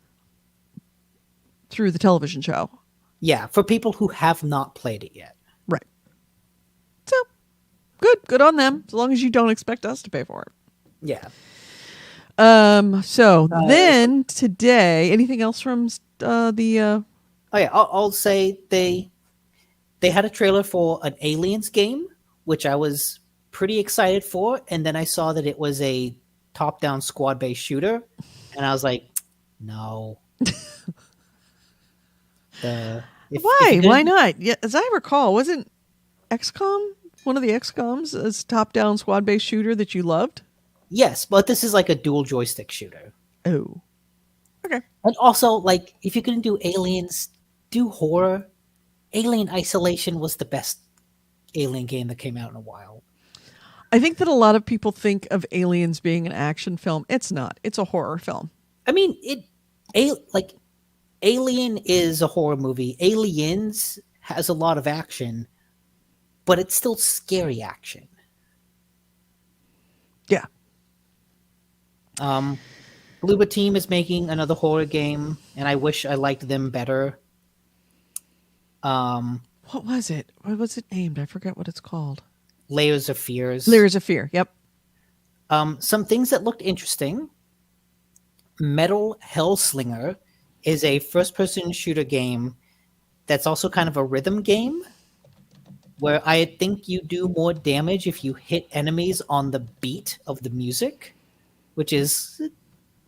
through the television show. Yeah, for people who have not played it yet. Right. So, good on them, as long as you don't expect us to pay for it. Yeah. So then today, anything else from the Oh yeah, I'll say they had a trailer for an Aliens game, which I was pretty excited for, and then I saw that it was a top-down squad-based shooter, and I was like, no. Why? Why not? Yeah, as I recall, wasn't XCOM one of the XCOMs a top-down squad-based shooter that you loved? Yes, but this is like a dual joystick shooter. Oh. Okay. And also, like, if you're going to do aliens, do horror. Alien Isolation was the best alien game that came out in a while. I think that a lot of people think of Aliens being an action film. It's not. It's a horror film. I mean, Alien is a horror movie. Aliens has a lot of action, but it's still scary action. Yeah. Bloober Team is making another horror game, and I wish I liked them better. What was it? What was it named? I forget what it's called. Layers of Fears. Layers of Fear. Yep. Some things that looked interesting. Metal Hellslinger is a first-person shooter game that's also kind of a rhythm game, where I think you do more damage if you hit enemies on the beat of the music, which is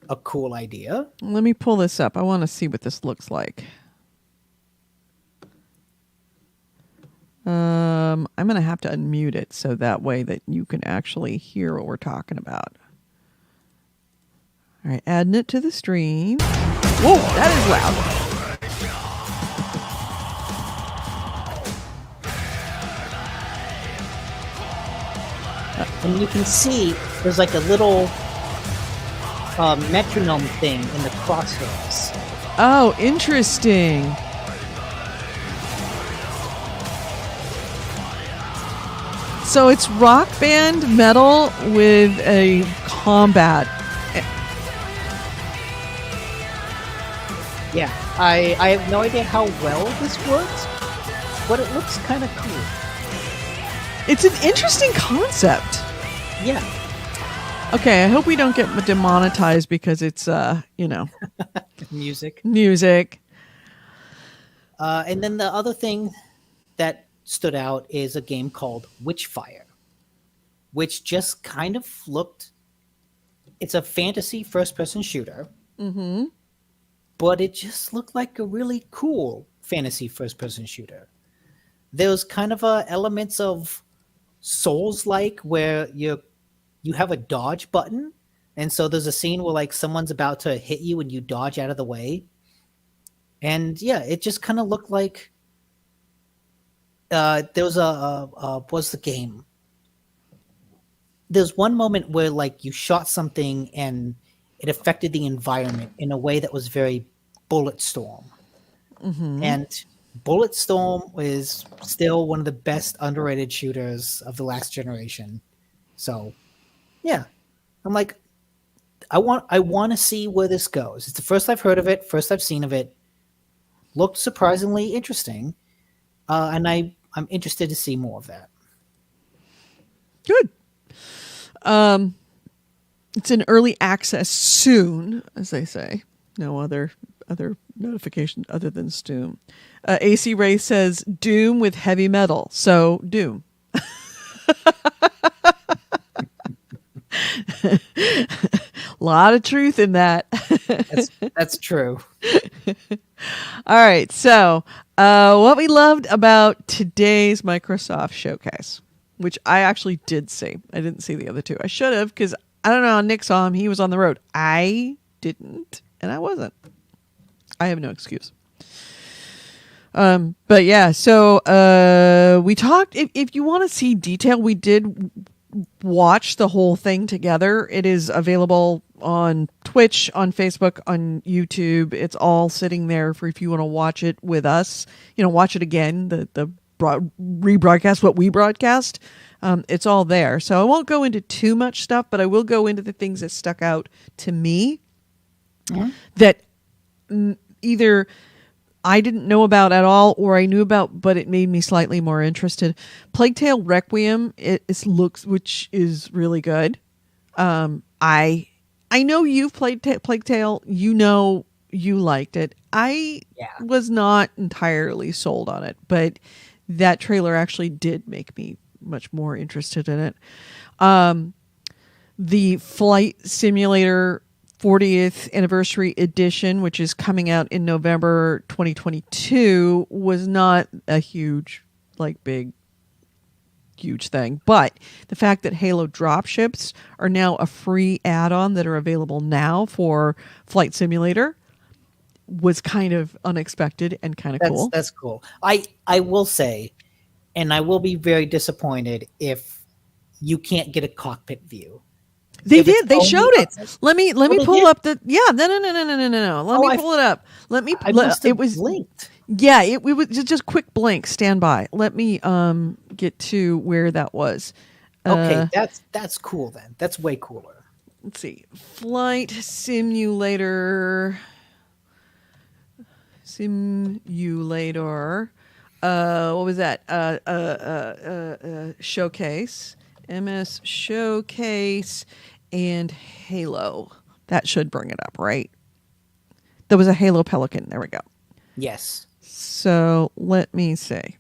a cool idea. Let me pull this up. I want to see what this looks like. I'm going to have to unmute it so that way that you can actually hear what we're talking about. All right, adding it to the stream. Whoa, that is loud. And you can see there's like a little metronome thing in the crosshairs. Oh, interesting. So it's rock band metal with a combat. Yeah, I have no idea how well this works, but it looks kind of cool. It's an interesting concept. Yeah. Okay, I hope we don't get demonetized because it's, Music. music. And then the other thing that stood out is a game called Witchfire, which just kind of looked... It's a fantasy first-person shooter. Mm-hmm. But it just looked like a really cool fantasy first-person shooter. There was kind of elements of Souls-like where you have a dodge button, and so there's a scene where like someone's about to hit you and you dodge out of the way. And yeah, it just kind of looked like there was what's the game? There's one moment where like you shot something and it affected the environment in a way that was very Bulletstorm. Mm-hmm. And Bulletstorm is still one of the best underrated shooters of the last generation. So, yeah, I'm like, I want to see where this goes. It's the first I've heard of it, first I've seen of it. Looked surprisingly interesting, and I'm interested to see more of that. Good. It's in early access soon, as they say. No other notification other than Doom. AC Ray says Doom with heavy metal, so Doom. Lot of truth in that. That's true. All right, so what we loved about today's Microsoft showcase. which I actually did see. I didn't see the other two. I should have, because I don't know how Nick saw him. He was on the road. I didn't, and I wasn't. I have no excuse. But yeah, so we talked. If you want to see detail, we did watch the whole thing together. It is available on Twitch, on Facebook, on YouTube. It's all sitting there for if you want to watch it with us. Watch it again. The rebroadcast, what we broadcast. It's all there. So I won't go into too much stuff, but I will go into the things that stuck out to me that either I didn't know about at all, or I knew about, but it made me slightly more interested. Plague Tale Requiem, looks, which is really good. I know you've played Plague Tale. You liked it. I was not entirely sold on it, but that trailer actually did make me much more interested in it. The Flight Simulator 40th anniversary edition, which is coming out in November 2022, was not a huge thing. But the fact that Halo dropships are now a free add-on that are available now for Flight Simulator was kind of unexpected and kind of cool. That's cool. I will say, and I will be very disappointed if you can't get a cockpit view. They did. They showed it. Let me pull up the. Yeah. No. Let me pull it up. It was linked. Yeah. It was just quick blink. Stand by. Let me get to where that was. Okay, that's cool then. That's way cooler. Let's see. Flight Simulator. What was that? Showcase. MS Showcase and Halo. That should bring it up, right? There was a Halo Pelican. There we go. Yes. So let me see.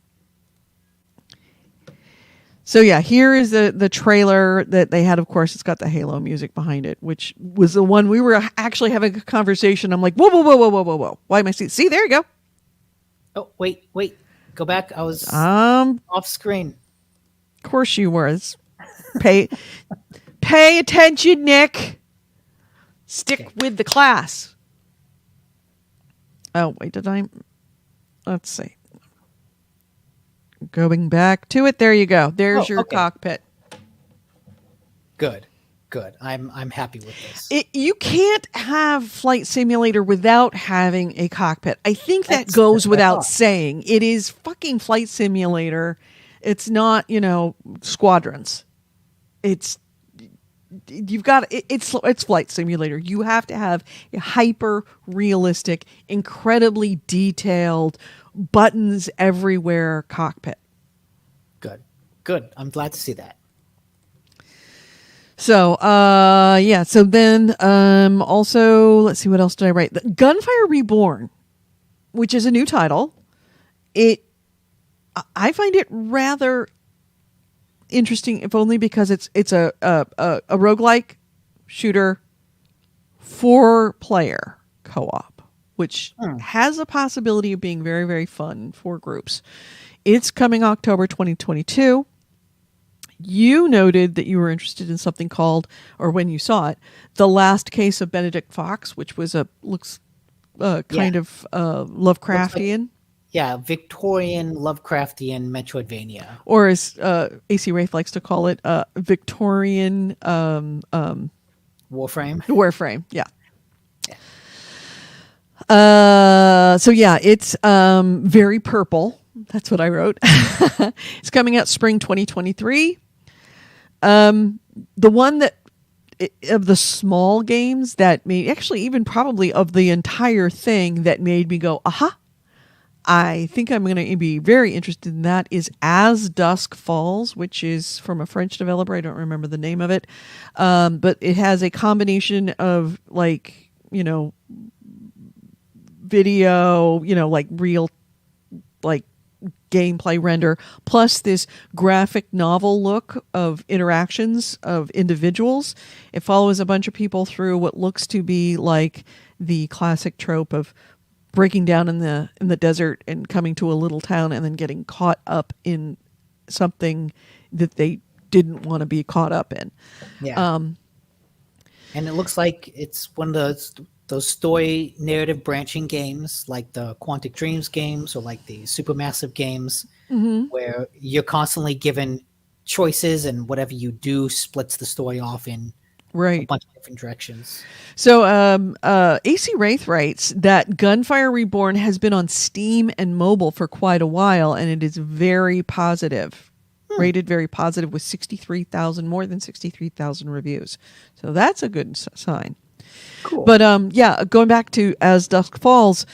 So yeah, here is the trailer that they had. Of course, it's got the Halo music behind it, which was the one we were actually having a conversation. I'm like, whoa. Why am I see? See, there you go. Oh, wait. Go back. I was off screen. Of course you were. Pay attention, Nick. Stick with the class. Oh, wait, let's see. Going back to it. There you go. There's your cockpit. Good. I'm happy with this. You can't have Flight Simulator without having a cockpit. I think that goes without saying. It is fucking Flight Simulator. It's not, Squadrons. It's Flight Simulator. You have to have a hyper realistic, incredibly detailed, buttons everywhere cockpit. Good. I'm glad to see that. So, So then, also, let's see, what else did I write? The Gunfire Reborn, which is a new title. I find it rather interesting, if only because it's a roguelike shooter 4-player co-op, which has a possibility of being very, very fun for groups. It's coming October 2022. You noted that you were interested in something called, or when you saw it, The Last Case of Benedict Fox, which was looks kind of Lovecraftian. Victorian Lovecraftian Metroidvania. Or as AC Wraith likes to call it, Victorian Warframe. Warframe, yeah. It's very purple. That's what I wrote. It's coming out spring 2023. The one that of the small games that made, actually even probably of the entire thing that made me go, aha, I think I'm going to be very interested in that, is As Dusk Falls, which is from a French developer. I don't remember the name of it. But it has a combination of video, real, gameplay render, plus this graphic novel look of interactions of individuals. It follows a bunch of people through what looks to be like the classic trope of breaking down in the desert and coming to a little town and then getting caught up in something that they didn't want to be caught up in. Yeah. And it looks like it's one of those story narrative branching games, like the Quantic Dreams games or like the Supermassive games, where you're constantly given choices, and whatever you do splits the story off in a Right. bunch of different directions. So AC Wraith writes that Gunfire Reborn has been on Steam and mobile for quite a while, and it is very positive. Rated very positive with 63,000, more than 63,000 reviews. So that's a good sign. Cool. But yeah, going back to As Dusk Falls,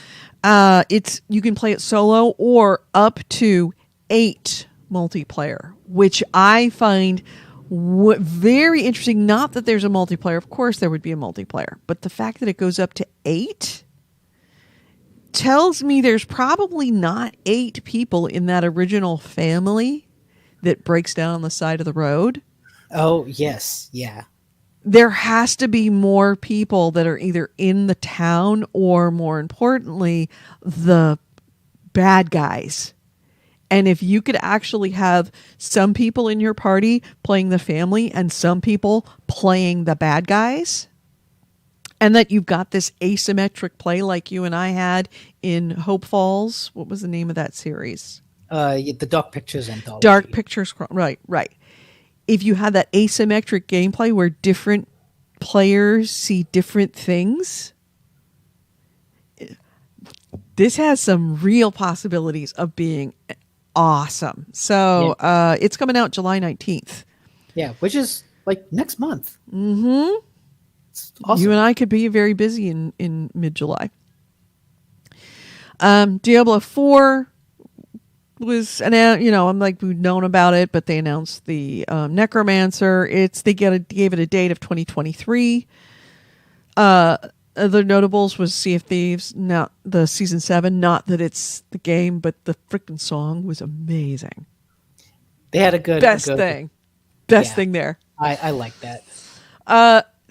you can play it solo or up to 8 multiplayer, which I find very interesting. Not that there's a multiplayer, of course there would be a multiplayer, but the fact that it goes up to 8 tells me there's probably not 8 people in that original family that breaks down on the side of the road. Oh, yes. Yeah. There has to be more people that are either in the town or, more importantly, the bad guys. And if you could actually have some people in your party playing the family and some people playing the bad guys, and that you've got this asymmetric play like you and I had in Hope Falls. What was the name of that series? The Dark Pictures anthology. Dark Pictures. Right. If you had that asymmetric gameplay where different players see different things, this has some real possibilities of being awesome. So it's coming out July 19th. Yeah, which is like next month. Mm-hmm. It's awesome. You and I could be very busy in mid-July. Diablo 4 was I'm like, we've known about it, but they announced the Necromancer. They gave it a date of 2023. Other notables was Sea of Thieves, not the season 7. Not that it's the game, but the freaking song was amazing. They had a good best thing there. I like that.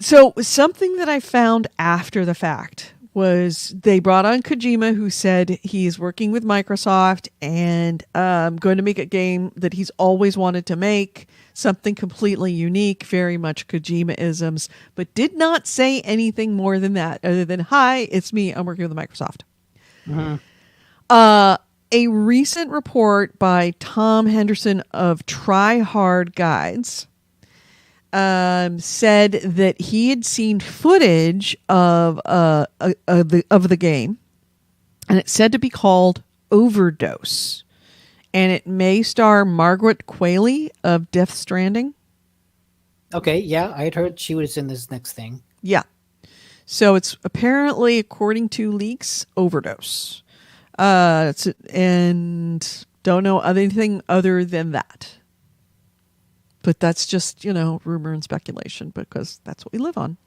So something that I found after the fact was they brought on Kojima, who said he's working with Microsoft and going to make a game that he's always wanted to make, something completely unique, very much Kojima-isms, but did not say anything more than that, other than, hi, it's me, I'm working with Microsoft. Mm-hmm. A recent report by Tom Henderson of Try Hard Guides said that he had seen footage of the game, and it's said to be called Overdose, and it may star Margaret Qualley of Death Stranding. Okay, yeah, I had heard she was in this next thing. Yeah, so it's apparently, according to leaks, Overdose, and don't know anything other than that. But that's just, rumor and speculation, because that's what we live on.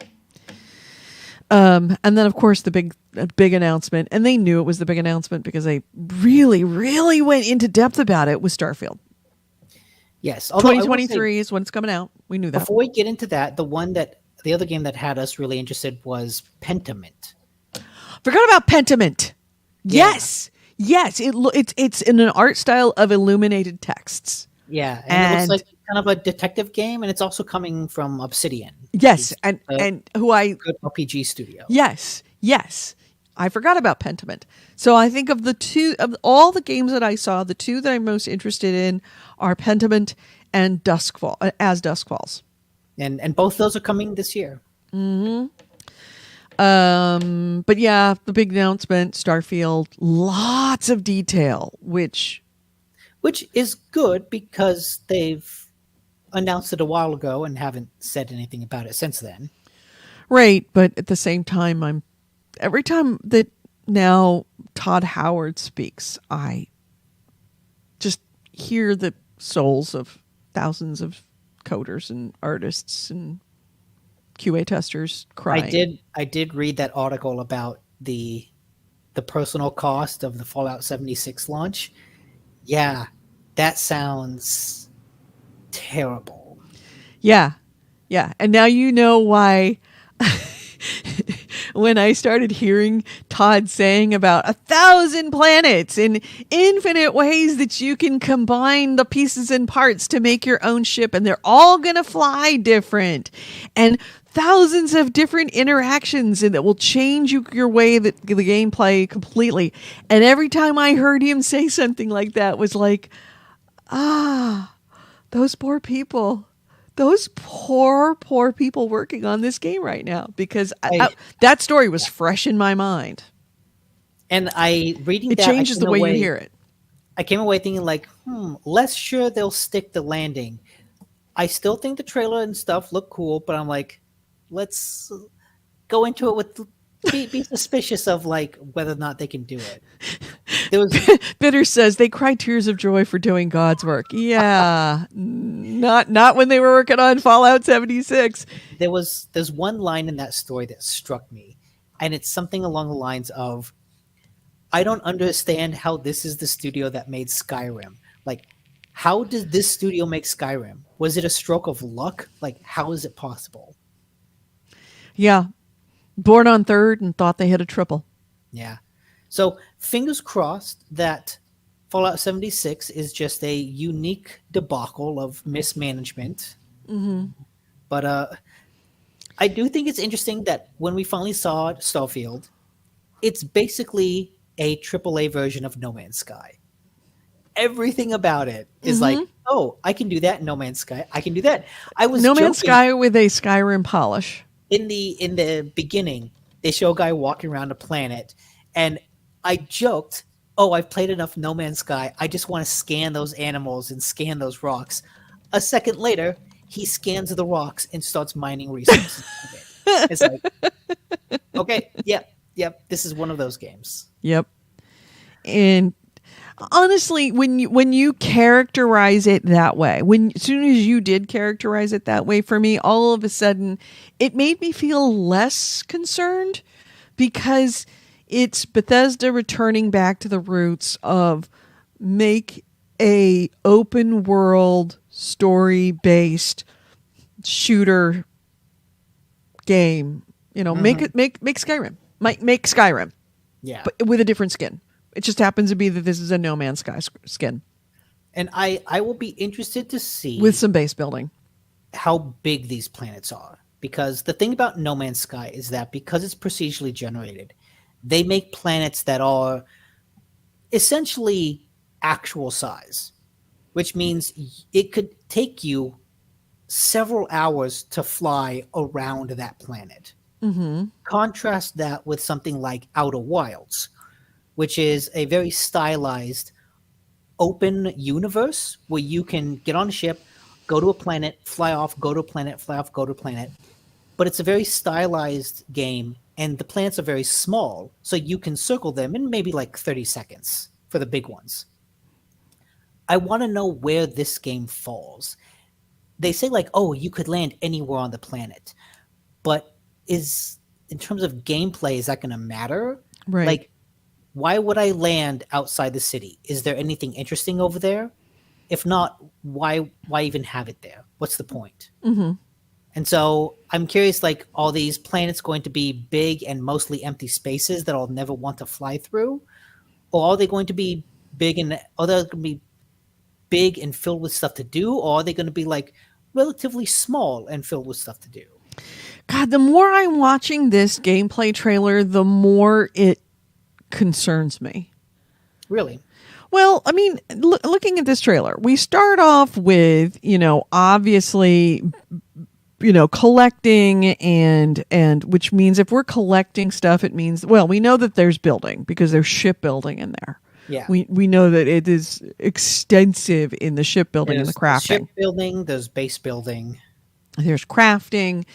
And then, of course, the big announcement, and they knew it was the big announcement because they really, really went into depth about it, was Starfield. Yes. 2023 is when it's coming out. We knew that. Before we get into that, the other game that had us really interested was Pentiment. Forgot about Pentiment. Yeah. Yes. It's in an art style of illuminated texts. Yeah, and it looks like kind of a detective game, and it's also coming from Obsidian. Yes, and who I good RPG studio. Yes. I forgot about Pentiment. So I think of all the games that I saw, the 2 that I'm most interested in are Pentiment and As Dusk Falls. And both those are coming this year. Mm-hmm. But yeah, the big announcement, Starfield, lots of detail, which is good because they've announced it a while ago and haven't said anything about it since then. Right, but at the same time, every time that now Todd Howard speaks, I just hear the souls of thousands of coders and artists and QA testers crying. I did read that article about the personal cost of the Fallout 76 launch. Yeah, that sounds terrible. Yeah. And now you know why when I started hearing Todd saying about 1,000 planets and infinite ways that you can combine the pieces and parts to make your own ship, and they're all going to fly different, and thousands of different interactions, and that will change your way that the gameplay completely. And every time I heard him say something like that, was like, those poor people. Those poor people working on this game right now, because that story was fresh in my mind. And reading it that, changes the way you hear it. I came away thinking like, less sure they'll stick the landing. I still think the trailer and stuff look cool, but I'm like, let's go into it with be suspicious of like whether or not they can do it. Bitter says they cry tears of joy for doing God's work. Yeah, not when they were working on Fallout 76. There's one line in that story that struck me, and it's something along the lines of, I don't understand how this is the studio that made Skyrim. Like, how did this studio make Skyrim? Was it a stroke of luck? Like, how is it possible? Yeah. Born on third and thought they hit a triple. Yeah. So fingers crossed that Fallout 76 is just a unique debacle of mismanagement. Mm-hmm. But I do think it's interesting that when we finally saw Starfield, it's basically a AAA version of No Man's Sky. Everything about it is like, oh, I can do that in No Man's Sky. I can do that. I was No Man's Sky with a Skyrim polish. In the beginning, they show a guy walking around a planet, and I joked, oh, I've played enough No Man's Sky. I just want to scan those animals and scan those rocks. A second later, he scans the rocks and starts mining resources. It's like, okay, yep, this is one of those games. Yep. And honestly, when you characterize it that way, as soon as you did characterize it that way for me, all of a sudden it made me feel less concerned, because it's Bethesda returning back to the roots of make a open world story based shooter game. You know, make Skyrim. Make Skyrim. Yeah. But with a different skin. It just happens to be that this is a No Man's Sky skin. And I will be interested to see with some base building how big these planets are. Because the thing about No Man's Sky is that because it's procedurally generated, they make planets that are essentially actual size, which means it could take you several hours to fly around that planet. Mm-hmm. Contrast that with something like Outer Wilds, which is a very stylized open universe where you can get on a ship, go to a planet, fly off, go to a planet, fly off, go to a planet. But it's a very stylized game, and the planets are very small, so you can circle them in maybe like 30 seconds for the big ones. I want to know where this game falls. They say like, oh, you could land anywhere on the planet. But in terms of gameplay, is that going to matter? Right. Like, why would I land outside the city? Is there anything interesting over there? If not, why even have it there? What's the point? Mm-hmm. And so I'm curious, like, are these planets going to be big and mostly empty spaces that I'll never want to fly through? Or are they going to be big and filled with stuff to do? Or are they going to be like relatively small and filled with stuff to do? God, the more I'm watching this gameplay trailer, the more it concerns me. Really? Well, I mean, looking at this trailer, we start off with, obviously, collecting and which means if we're collecting stuff, it means, well, we know that there's building because there's shipbuilding in there. Yeah. We know that it is extensive in the shipbuilding and the crafting. Shipbuilding, there's base building. There's crafting.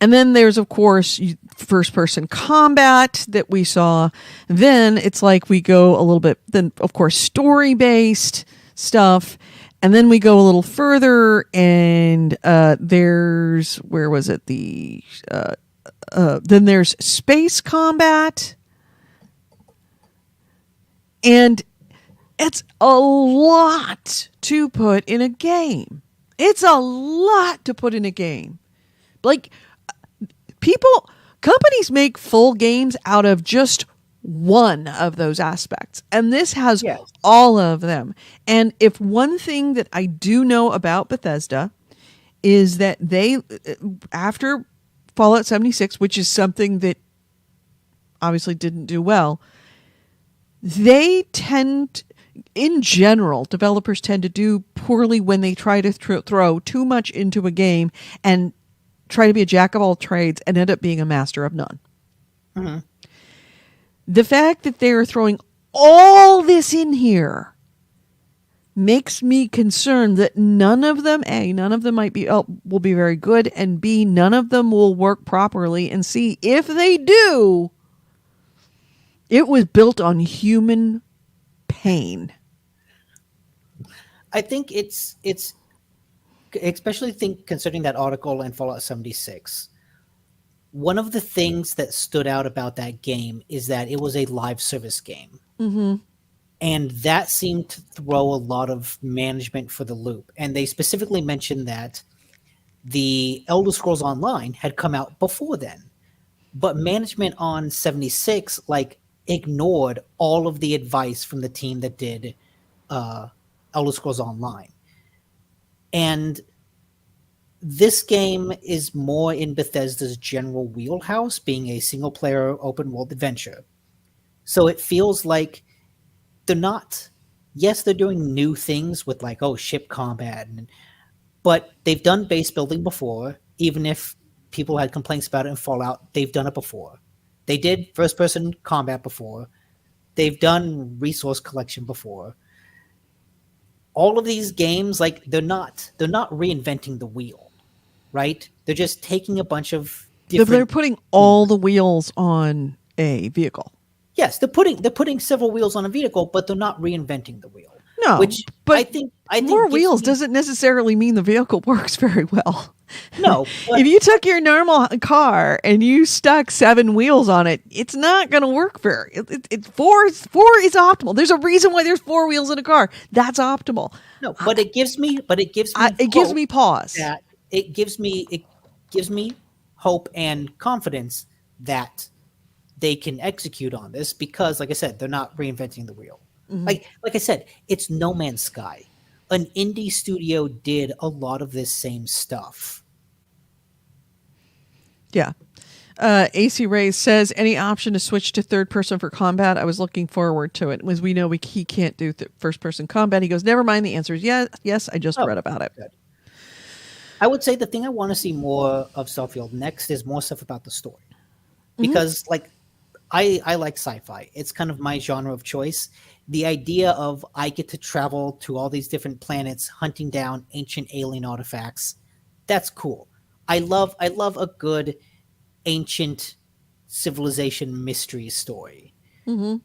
And then there's, of course, first-person combat that we saw. Then it's like we go a little bit, then, of course, story-based stuff. And then we go a little further, and there's, where was it? Then there's space combat. And it's a lot to put in a game. It's a lot to put in a game. Like, companies make full games out of just one of those aspects. And this has Yes. all of them. And if one thing that I do know about Bethesda is that they, after Fallout 76, which is something that obviously didn't do well, they tend, in general, developers tend to do poorly when they try to throw too much into a game and try to be a jack of all trades and end up being a master of none. Mm-hmm. The fact that they're throwing all this in here makes me concerned that none of them will be very good, and B, none of them will work properly, and C, if they do, it was built on human pain. I think it's especially considering that article in Fallout 76. One of the things that stood out about that game is that it was a live service game. Mm-hmm. And that seemed to throw a lot of management for the loop. And they specifically mentioned that the Elder Scrolls Online had come out before then. But management on 76 ignored all of the advice from the team that did Elder Scrolls Online. And this game is more in Bethesda's general wheelhouse, being a single-player open-world adventure. So it feels like they're not... Yes, they're doing new things with ship combat, but they've done base building before. Even if people had complaints about it in Fallout, they've done it before. They did first-person combat before. They've done resource collection before. All of these games, they're not reinventing the wheel. Right? They're just taking a bunch of different... They're putting all the wheels on a vehicle. Yes, they're putting several wheels on a vehicle, but they're not reinventing the wheel. No, which but I think more wheels doesn't necessarily mean the vehicle works very well. No. If you took your normal car and you stuck 7 wheels on it, it's not going to work very. Four is optimal. There's a reason why there's 4 wheels in a car. That's optimal. No, but it gives me pause. It gives me hope and confidence that they can execute on this because, like I said, they're not reinventing the wheel. Mm-hmm. Like I said, it's No Man's Sky. An indie studio did a lot of this same stuff. Yeah. AC Rays says, any option to switch to third person for combat? I was looking forward to it. As we know, he can't do first person combat. He goes, never mind. The answer is yes. I just read about it. Good. I would say the thing I want to see more of Starfield next is more stuff about the story. Because I like sci-fi. It's kind of my genre of choice. The idea of I get to travel to all these different planets, hunting down ancient alien artifacts, that's cool. I love a good ancient civilization mystery story. Mm-hmm.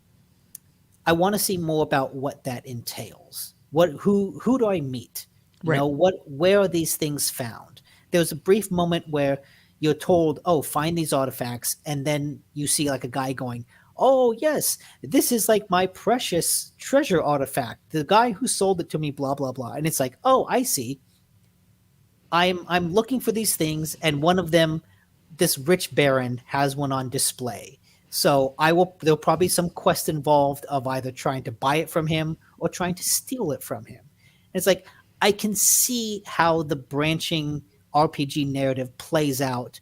I want to see more about what that entails. Who do I meet? You know, where are these things found? There was a brief moment where you're told, oh, find these artifacts, and then you see a guy going, oh, yes, this is my precious treasure artifact. The guy who sold it to me, blah, blah, blah. And it's oh, I see. I'm looking for these things, and one of them, this rich baron, has one on display. So there'll probably be some quest involved of either trying to buy it from him or trying to steal it from him. And it's I can see how the branching RPG narrative plays out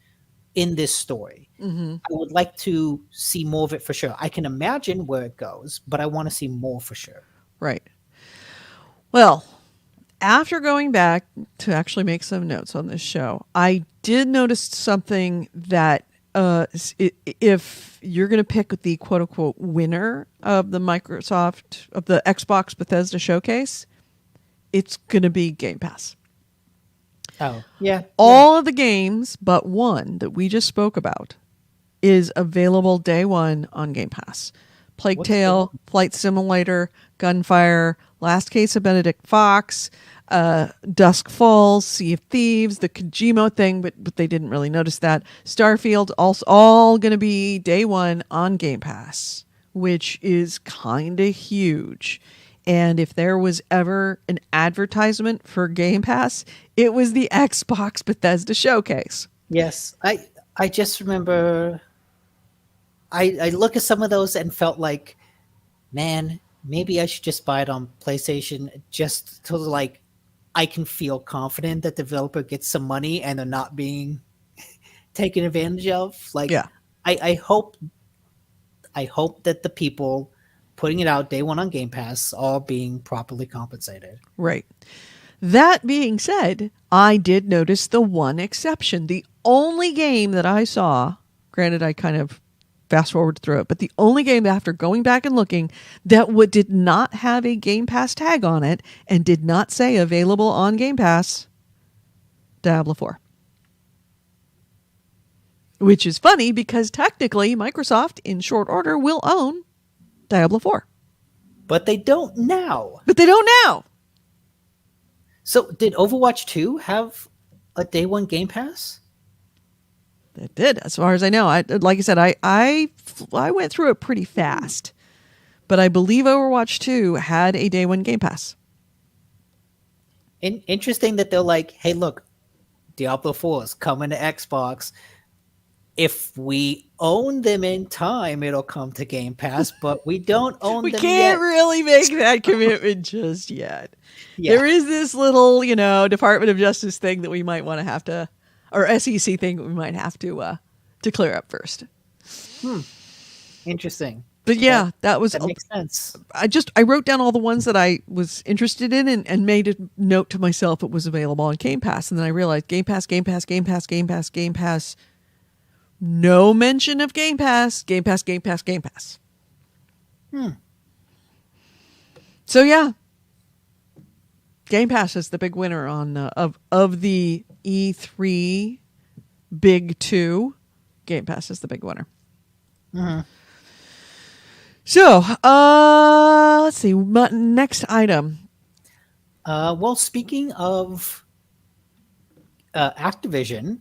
in this story. Mm-hmm. I would like to see more of it for sure. I can imagine where it goes, but I want to see more for sure. Right. Well, after going back to actually make some notes on this show, I did notice something that if you're going to pick the quote unquote winner of the Xbox Bethesda showcase, it's going to be Game Pass. Oh, yeah. All of the games but one that we just spoke about is available day one on Game Pass. Plague Tale, Flight Simulator, Gunfire, Last Case of Benedict Fox, Dusk Falls, Sea of Thieves, the Kojima thing, but they didn't really notice that. Starfield, also all going to be day one on Game Pass, which is kind of huge. And if there was ever an advertisement for Game Pass, it was the Xbox Bethesda Showcase. Yes. I just remember I look at some of those and felt like, man, maybe I should just buy it on PlayStation just to like I can feel confident that the developer gets some money and they're not being taken advantage of. Like Yeah. I hope that the people putting it out day one on Game Pass are being properly compensated. Right. That being said, I did notice the one exception. The only game that I saw, granted, I kind of fast forward through it, but the only game after going back and looking that did not have a Game Pass tag on it and did not say available on Game Pass, Diablo 4. Which is funny because technically Microsoft, in short order, will own Diablo 4. But they don't now. But they don't now. So did Overwatch 2 have a day one Game Pass? It did, as far as I know. Like I said, I went through it pretty fast, but I believe Overwatch 2 had a day one Game Pass. Interesting that they're like, hey, look, Diablo 4 is coming to Xbox. If we own them in time, it'll come to Game Pass, but we don't own We them can't yet. really make that commitment just yet. Yeah. There is this little, Department of Justice thing that we might want to have to, or SEC thing that we might have to clear up first. Interesting. But yeah, that makes sense. I wrote down all the ones that I was interested in and made a note to myself it was available on Game Pass. And then I realized Game Pass, Game Pass, Game Pass, Game Pass, Game Pass. No mention of Game Pass, Game Pass, Game Pass, Game Pass. So yeah, Game Pass is the big winner on of the E3 Big Two. Game Pass is the big winner. So, let's see. Next item. Well, speaking of Activision,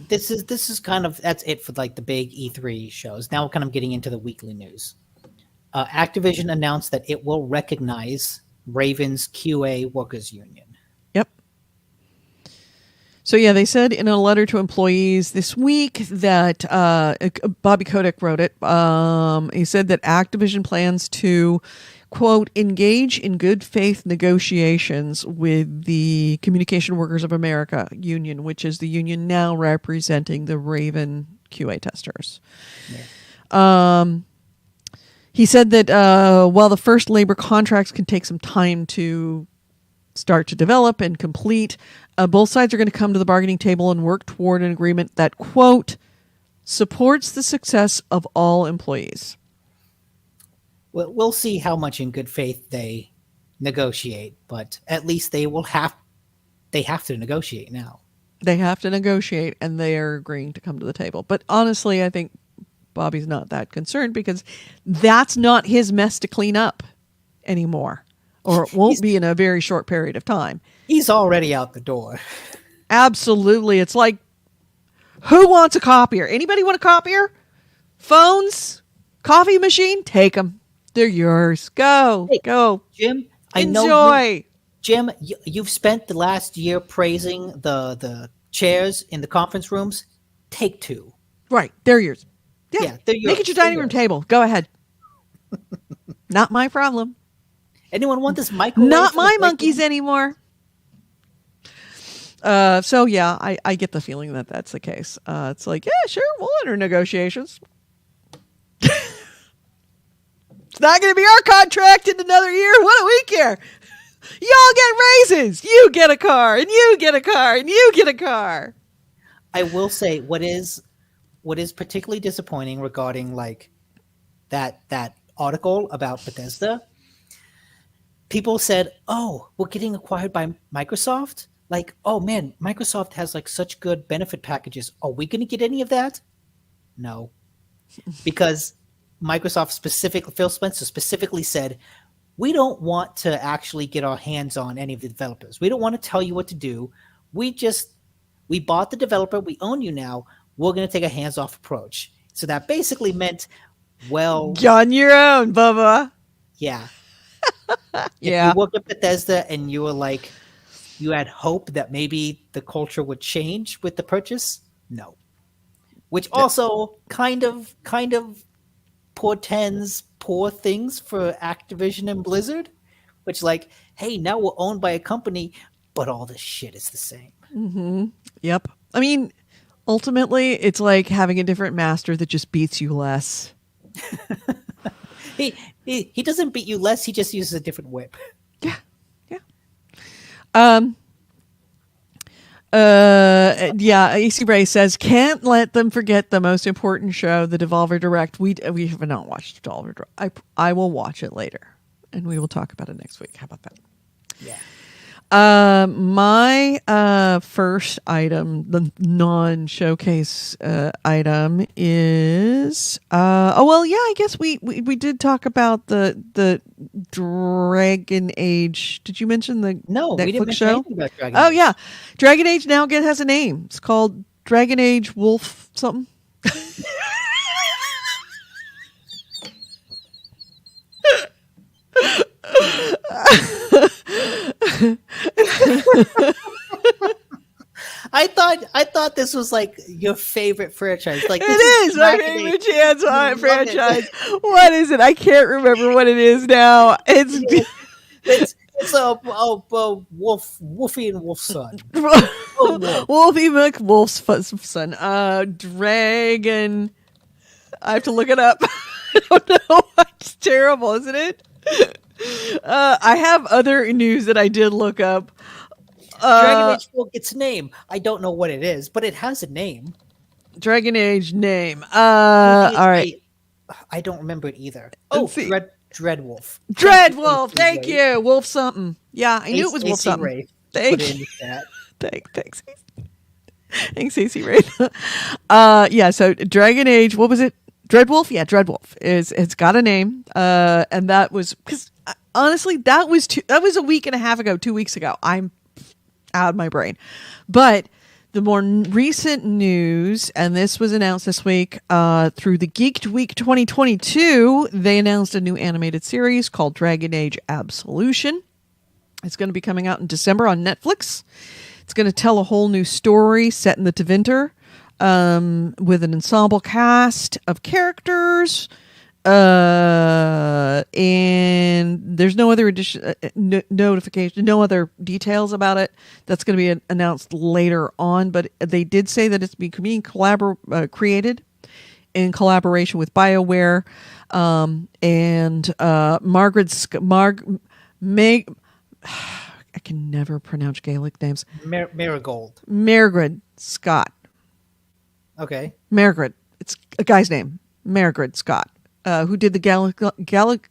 this is kind of that's it for like the big E3 shows. Now we're kind of getting into the weekly news. Activision announced that it will recognize Raven's QA workers union. Yep. So yeah, they said in a letter to employees this week that Bobby Kotick wrote it. He said that Activision plans to, quote, engage in good faith negotiations with the Communication Workers of America union, which is the union now representing the Raven QA testers. Yeah. He said that while the first labor contracts can take some time to start to develop and complete, both sides are going to come to the bargaining table and work toward an agreement that, quote, supports the success of all employees. Well, we'll see how much in good faith they negotiate, but at least they have to negotiate now. They have to negotiate, and they are agreeing to come to the table. But honestly, I think Bobby's not that concerned because that's not his mess to clean up anymore, or it won't be in a very short period of time. He's already out the door. Absolutely. It's like, who wants a copier? Anybody want a copier? Phones? Coffee machine? Take them. They're yours. Go. Hey, go. Jim, Enjoy. Jim, you've spent the last year praising the chairs in the conference rooms. Take two. Right. They're yours. Yeah. They're yours. Make it your dining room table. Go ahead. Not my problem. Anyone want this microwave? Not my monkeys anymore. So yeah, I get the feeling that that's the case. It's like, yeah, sure, we'll enter negotiations. It's not going to be our contract in another year. What do we care? Y'all get raises. You get a car, and you get a car, and you get a car. I will say what is particularly disappointing regarding like that article about Bethesda. People said, "Oh, we're getting acquired by Microsoft." Like, oh man, Microsoft has like such good benefit packages. Are we going to get any of that? No, because Microsoft Phil Spencer specifically said, we don't want to actually get our hands on any of the developers. We don't want to tell you what to do. We bought the developer. We own you now. We're going to take a hands-off approach. So that basically meant, well, You're on your own, Bubba. Yeah. Yeah. If you worked at Bethesda and you were like, you had hope that maybe the culture would change with the purchase. No. which also kind of portends poor things for Activision and Blizzard, which like, hey, now we're owned by a company, but all the shit is the same. Mm-hmm. Yep. I mean, ultimately, it's like having a different master that just beats you less. He doesn't beat you less. He just uses a different whip. Yeah. Yeah. AC Ray says, can't let them forget the most important show, the Devolver Direct. We have not watched Devolver Direct. I will watch it later, and we will talk about it next week. How about that? Yeah. My first item, the non-showcase item, is I guess we did talk about the Dragon Age. Did you mention the No, Netflix we didn't mention show? anything about Dragon Oh Age. yeah, Dragon Age now has a name. It's called Dragon Age Wolf something. I thought this was like your favorite franchise. Like It is my favorite franchise. What is it? I can't remember what it is now. It's Wolfie and Wolf's son. Wolfie McWolf's son. Dragon. I have to look it up. I don't know. It's terrible, isn't it? I have other news that I did look up. Dragon Age 4 gets a name. I don't know what it is, but it has a name. Dragon Age name. All right. I don't remember it either. Dreadwolf. Dreadwolf. Thank you. Wolf something. Yeah, I knew it was Wolf something. Ray. Thank you. Thanks. Thanks, AC Ray. So Dragon Age, what was it? Dreadwolf? Yeah, Dreadwolf. It's got a name. And that was, because honestly, that was a week and a half ago, 2 weeks ago. I'm out of my brain. But the more recent news, and this was announced this week through the Geeked Week 2022, they announced a new animated series called Dragon Age Absolution. It's going to be coming out in December on Netflix. It's going to tell a whole new story set in the Tevinter with an ensemble cast of characters. And there's no other notification, no other details about it. That's going to be announced later on, but they did say that it's being created in collaboration with BioWare, and I can never pronounce Gaelic names. Marigold. Margaret Scott. Okay. Margaret. It's a guy's name. Margaret Scott. Who did the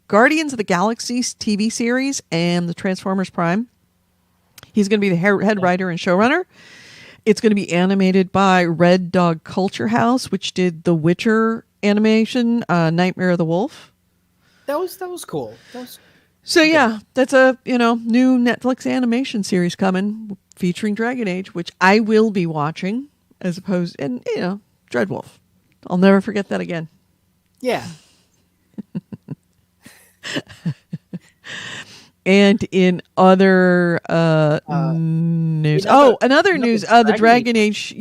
Guardians of the Galaxies TV series and the Transformers Prime. He's going to be the head writer and showrunner. It's going to be animated by Red Dog Culture House, which did the Witcher animation, Nightmare of the Wolf. That was cool. That's a new Netflix animation series coming featuring Dragon Age, which I will be watching as opposed, and Dreadwolf. I'll never forget that again. Yeah. And in other news, the Dragon Age,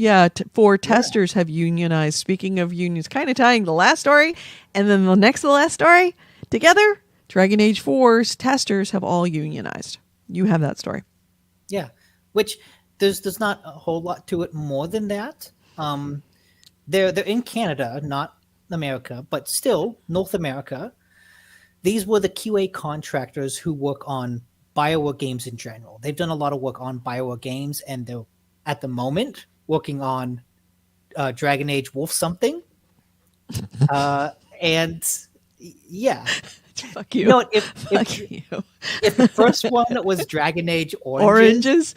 four testers have unionized. Speaking of unions, kind of tying the last story and then the next to the last story together, Dragon Age 4's testers have all unionized. You have that story. Yeah, which there's not a whole lot to it more than that. They're in Canada, not America, but still North America. These were the QA contractors who work on BioWare games in general. They've done a lot of work on BioWare games, and they're at the moment working on Dragon Age Wolf something. And yeah, fuck you. If the first one was Dragon Age Oranges,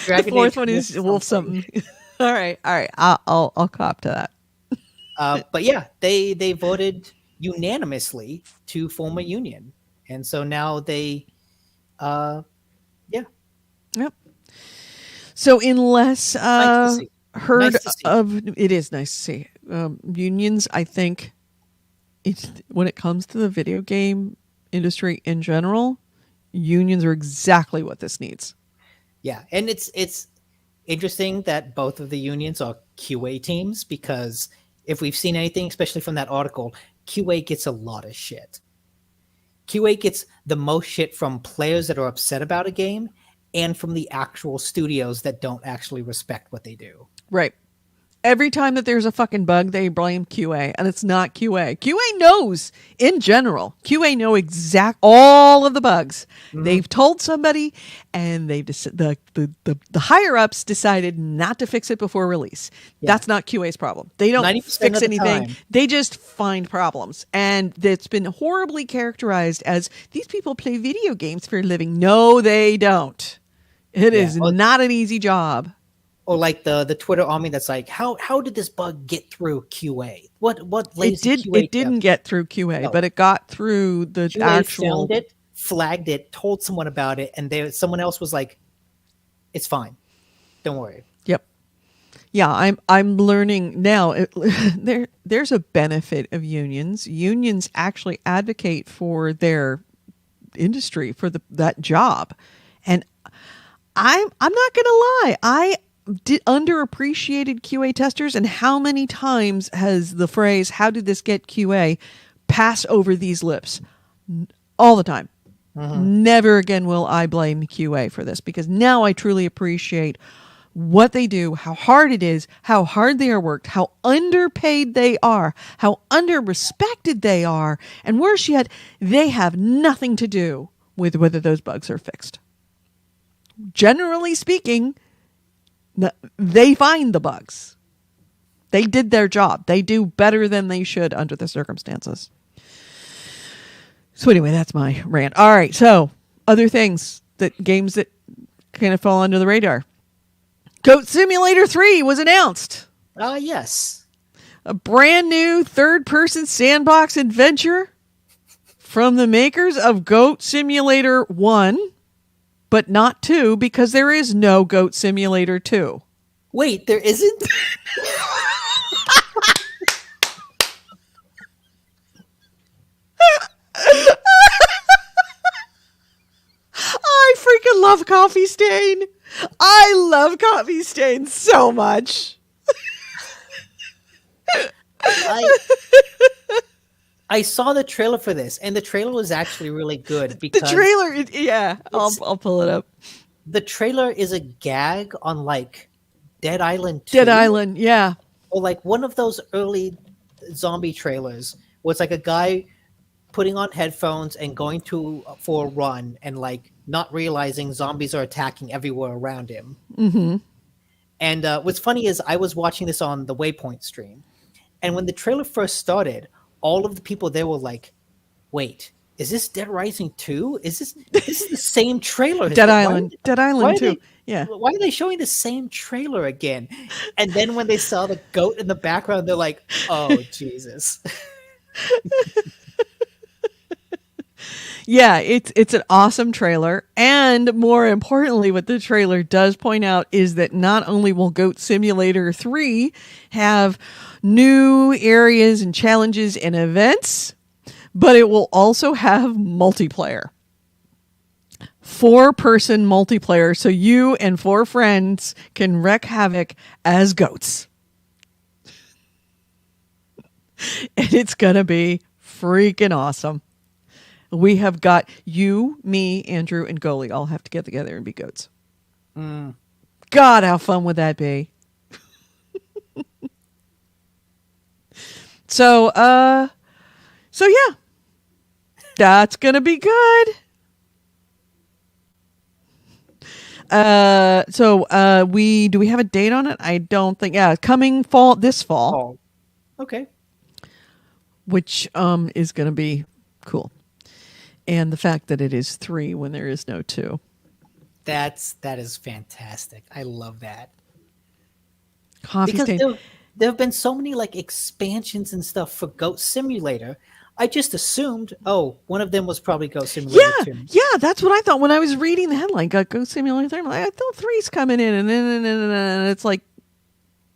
the fourth one is Wolf something. All right, I'll cop to that. But yeah, they voted unanimously to form a union, and so now they Yep. So unless heard of, it is nice to see unions. I think when it comes to the video game industry in general, unions are exactly what this needs. Yeah, and it's interesting that both of the unions are QA teams, because if we've seen anything, especially from that article, QA gets a lot of shit. QA gets the most shit from players that are upset about a game and from the actual studios that don't actually respect what they do. Right. Every time that there's a fucking bug, they blame QA, and it's not QA. QA knows, in general, QA know all of the bugs. Mm-hmm. They've told somebody, and the higher ups decided not to fix it before release. Yeah. That's not QA's problem. They don't fix anything. They just find problems, and it's been horribly characterized as these people play video games for a living. No, they don't. It is not an easy job. Or like the Twitter army that's like, how did this bug get through QA? What lazy QA? It didn't get through QA, but it got through the QA actual. Found it, flagged it, told someone about it, and someone else was like, "It's fine, don't worry." Yep. Yeah, I'm learning now. There's a benefit of unions. Unions actually advocate for their industry, for that job, and I'm not gonna lie. I underappreciated QA testers, and how many times has the phrase "how did this get QA" pass over these lips? All the time. Mm-hmm. Never again will I blame QA for this, because now I truly appreciate what they do, how hard it is, how hard they are worked, how underpaid they are, how under-respected they are, and worse yet, they have nothing to do with whether those bugs are fixed. Generally speaking, they find the bugs. They did their job. They do better than they should under the circumstances. So anyway, that's my rant. All right, so other things, games that kind of fall under the radar. Goat Simulator 3 was announced. Yes. A brand new third-person sandbox adventure from the makers of Goat Simulator 1. But not 2, because there is no Goat Simulator 2. Wait, there isn't? I freaking love Coffee Stain. I love Coffee Stain so much. I saw the trailer for this, and the trailer was actually really good. Because the trailer, yeah, I'll pull it up. The trailer is a gag on like Dead Island 2. Dead Island, yeah. Or like one of those early zombie trailers where it's like a guy putting on headphones and going for a run and like not realizing zombies are attacking everywhere around him. Mm-hmm. And what's funny is I was watching this on the Waypoint stream, and when the trailer first started, all of the people there were like, wait, is this Dead Rising 2? This is the same trailer. Dead Island 2. Yeah. Why are they showing the same trailer again? And then when they saw the goat in the background, they're like, oh, Jesus. Yeah, it's an awesome trailer. And more importantly, what the trailer does point out is that not only will Goat Simulator 3 have new areas and challenges and events, but it will also have multiplayer. 4-person multiplayer, so you and 4 friends can wreak havoc as goats. And it's going to be freaking awesome. We have got you, me, Andrew, and Goalie all have to get together and be goats. Mm. God, how fun would that be? So yeah, that's going to be good. Do we have a date on it? I don't think. Yeah, coming this fall. Oh. Okay. Which is going to be cool. And the fact that it is 3 when there is no 2. That is fantastic. I love that. Coffee because Stain. There have been so many like expansions and stuff for Goat Simulator. I just assumed, one of them was probably Goat Simulator 2. Yeah, that's what I thought when I was reading the headline. Got Goat Simulator 3. I'm like, I thought 3's coming in, and then it's like,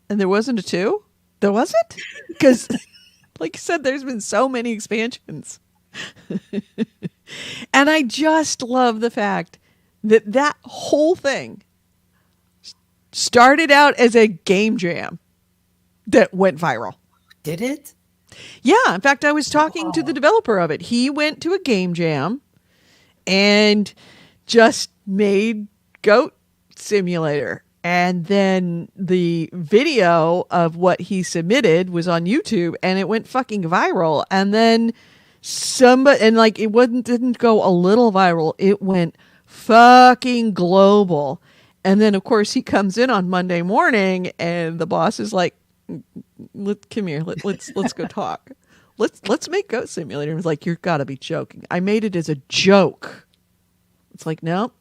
and there wasn't a 2. There wasn't, because, like you said, there's been so many expansions. And I just love the fact that whole thing started out as a game jam that went viral. Did it? Yeah, in fact, I was talking to the developer of it. He went to a game jam and just made Goat Simulator. And then the video of what he submitted was on YouTube and it went fucking viral. And then didn't go a little viral. It went fucking global. And then of course he comes in on Monday morning and the boss is like, come here, let's go talk. Let's make Goat Simulator. And he's like, you've got to be joking. I made it as a joke. It's like, no,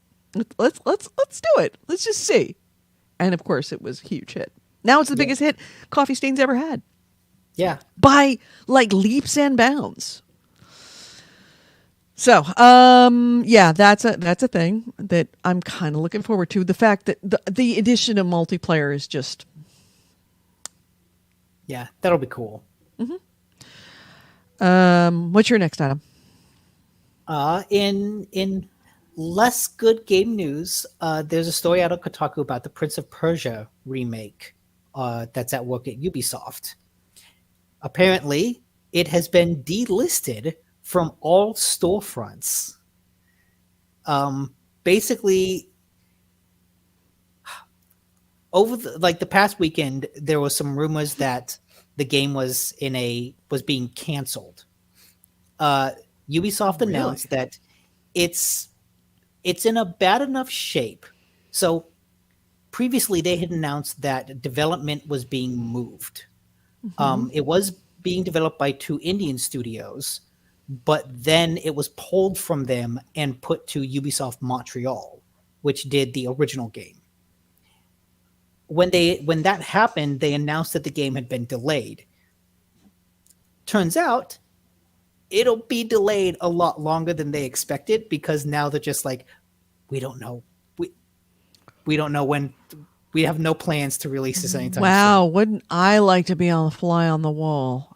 let's do it. Let's just see. And of course, it was a huge hit. Now it's the biggest hit Coffee Stain's ever had. Yeah. By like leaps and bounds. So, that's a thing that I'm kind of looking forward to. The fact that the addition of multiplayer is just, yeah, that'll be cool. What's your next item? In less good game news, there's a story out of Kotaku about the Prince of Persia remake that's at work at Ubisoft. Apparently, it has been delisted from all storefronts. Basically, over the past weekend, there was some rumors that the game was being canceled. Ubisoft announced that it's in a bad enough shape. So previously they had announced that development was being moved. It was being developed by 2 Indian studios, but then it was pulled from them and put to Ubisoft Montreal, which did the original game. When that happened, they announced that the game had been delayed. Turns out it'll be delayed a lot longer than they expected, because now they're just like, we don't know. We don't know when. We have no plans to release this anytime soon. Wouldn't I like to be on the fly on the wall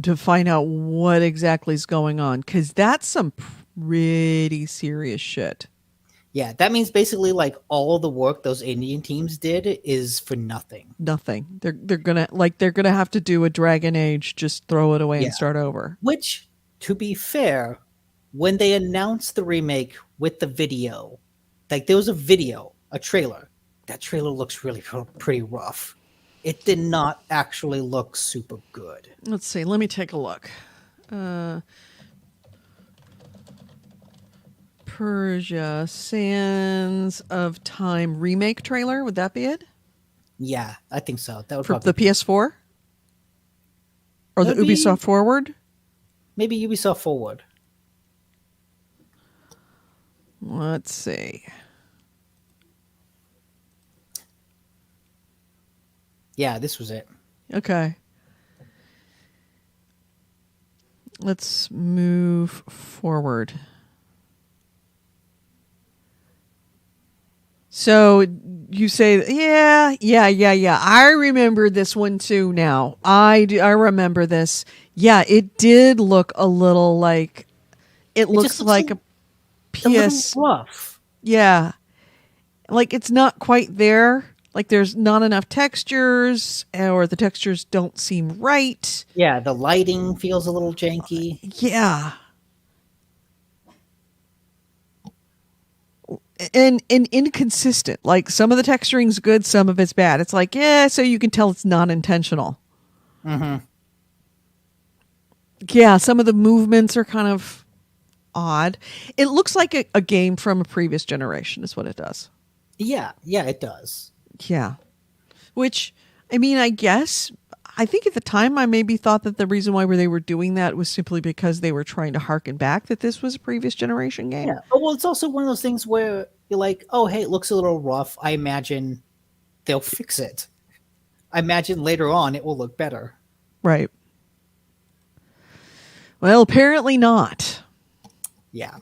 to find out what exactly is going on? Because that's some pretty serious shit. Yeah, that means basically like all the work those Indian teams did is for nothing. Nothing. They're gonna have to do a Dragon Age, just throw it away and start over. Which, to be fair, when they announced the remake with the video, like there was a trailer. That trailer looks really pretty rough. It did not actually look super good. Let's see. Let me take a look. Persia Sands of Time remake trailer. Would that be it? Yeah, I think so. That would For probably the PS4? Or the Ubisoft Forward? Maybe Ubisoft Forward. Let's see. Yeah, this was it. Okay. Let's move forward. So you say, yeah. I remember this one too now. I remember this. Yeah, it did look a little like, it looks like a PS. A little rough. Yeah. Like it's not quite there. Like there's not enough textures, or the textures don't seem right. Yeah, the lighting feels a little janky. Yeah. And inconsistent. Like some of the texturing's good, some of it's bad. It's like, so you can tell it's not intentional. Mm-hmm. Yeah, some of the movements are kind of odd. It looks like a game from a previous generation is what it does. Yeah, it does. Yeah. Which, I mean, I think at the time I maybe thought that the reason why they were doing that was simply because they were trying to harken back that this was a previous generation game. Yeah. Oh, well, it's also one of those things where you're like, oh, hey, it looks a little rough. I imagine they'll fix it. I imagine later on it will look better. Right. Well, apparently not. Yeah.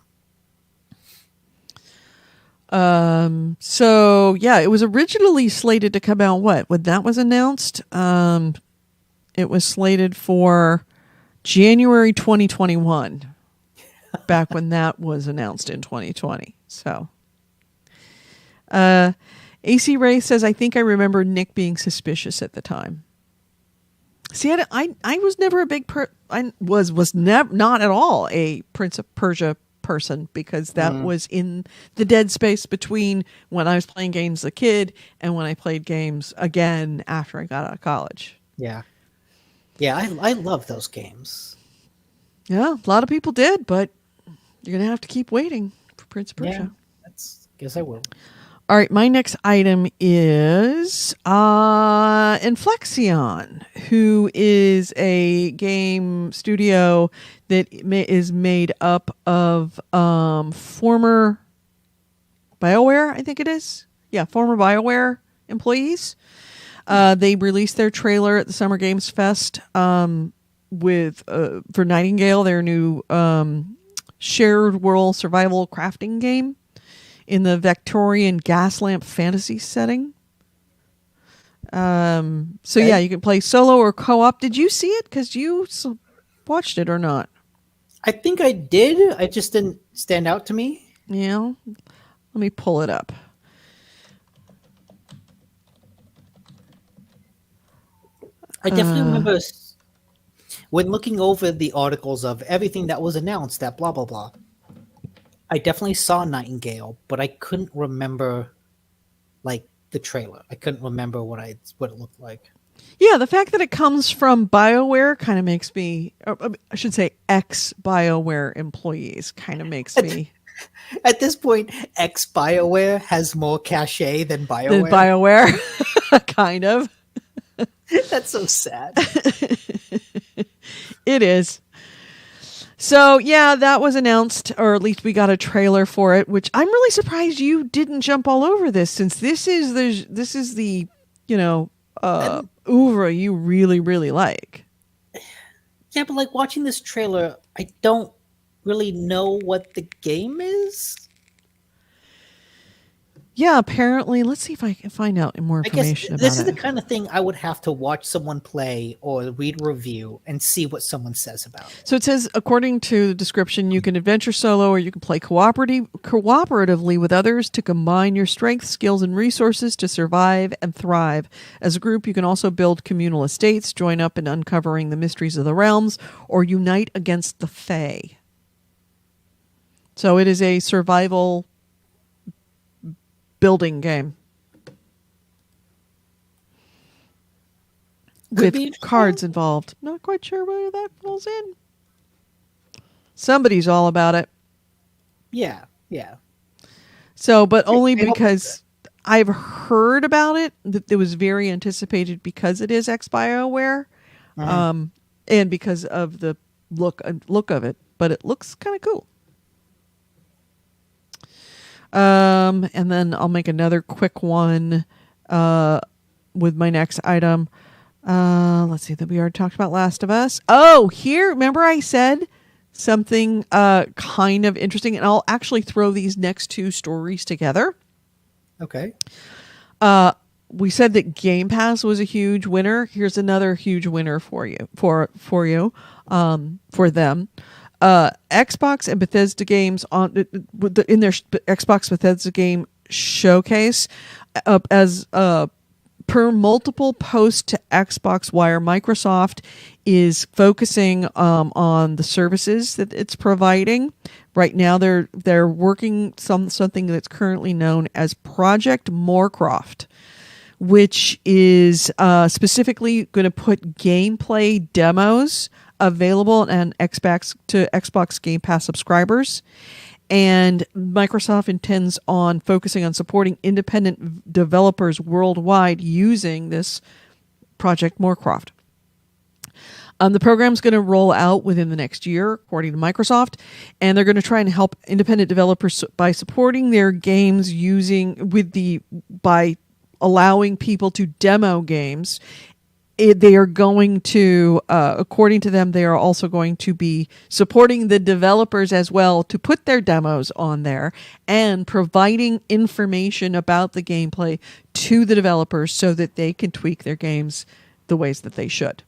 So yeah, it was originally slated to come out when that was announced. It was slated for January 2021, back when that was announced in 2020. So, AC Ray says, I think I remember Nick being suspicious at the time. See, I was never a big I was not at all a Prince of Persia person, because that was in the dead space between when I was playing games as a kid and when I played games again after I got out of college. Yeah. Yeah, I love those games. Yeah, a lot of people did, but you're going to have to keep waiting for Prince of Persia. Yeah, guess I will. All right, my next item is Inflexion, who is a game studio that is made up of former BioWare, I think it is. Yeah, former BioWare employees. They released their trailer at the Summer Games Fest with for Nightingale, their new shared world survival crafting game in the Victorian gas lamp fantasy setting. So yeah, you can play solo or co-op. Did you see it? Because you watched it or not? I think I did. I just didn't stand out to me. Yeah. Let me pull it up. I definitely remember when looking over the articles of everything that was announced, that blah, blah, blah. I definitely saw Nightingale, but I couldn't remember like the trailer. I couldn't remember what it looked like. Yeah, the fact that it comes from BioWare kind of makes me, I should say ex-BioWare employees kind of makes me. At this point, ex-BioWare has more cachet than BioWare. Than BioWare, kind of. That's so sad. It is. So, yeah, that was announced, or at least we got a trailer for it, which I'm really surprised you didn't jump all over this, since this is the oeuvre you really, really like. Yeah, but like watching this trailer, I don't really know what the game is. Yeah, apparently. Let's see if I can find out more information about it. This is the kind of thing I would have to watch someone play or read a review and see what someone says about it. So it says, according to the description, you can adventure solo or you can play cooperatively with others to combine your strengths, skills, and resources to survive and thrive. As a group, you can also build communal estates, join up in uncovering the mysteries of the realms, or unite against the Fae. So it is a survival building game with cards involved. Not quite sure whether that falls in. Somebody's all about it. Yeah. So, but only because I've heard about it, that it was very anticipated because it is ex-BioWare, and because of the look of it. But it looks kind of cool. And then I'll make another quick one with my next item. Let's see, that we already talked about Last of Us. Oh, here, remember I said something kind of interesting, and I'll actually throw these next two stories together. Okay. We said that Game Pass was a huge winner. Here's another huge winner for you, for them. Xbox and Bethesda games in their Xbox Bethesda game showcase, as per multiple posts to Xbox Wire, Microsoft is focusing on the services that it's providing. Right now, they're working something that's currently known as Project Moorcroft, which is specifically going to put gameplay demos available on Xbox Game Pass subscribers. And Microsoft intends on focusing on supporting independent developers worldwide using this Project Moorcroft. The program's going to roll out within the next year, according to Microsoft, and they're going to try and help independent developers by supporting their games by allowing people to demo games. They are going to, according to them, they are also going to be supporting the developers as well to put their demos on there and providing information about the gameplay to the developers so that they can tweak their games the ways that they should,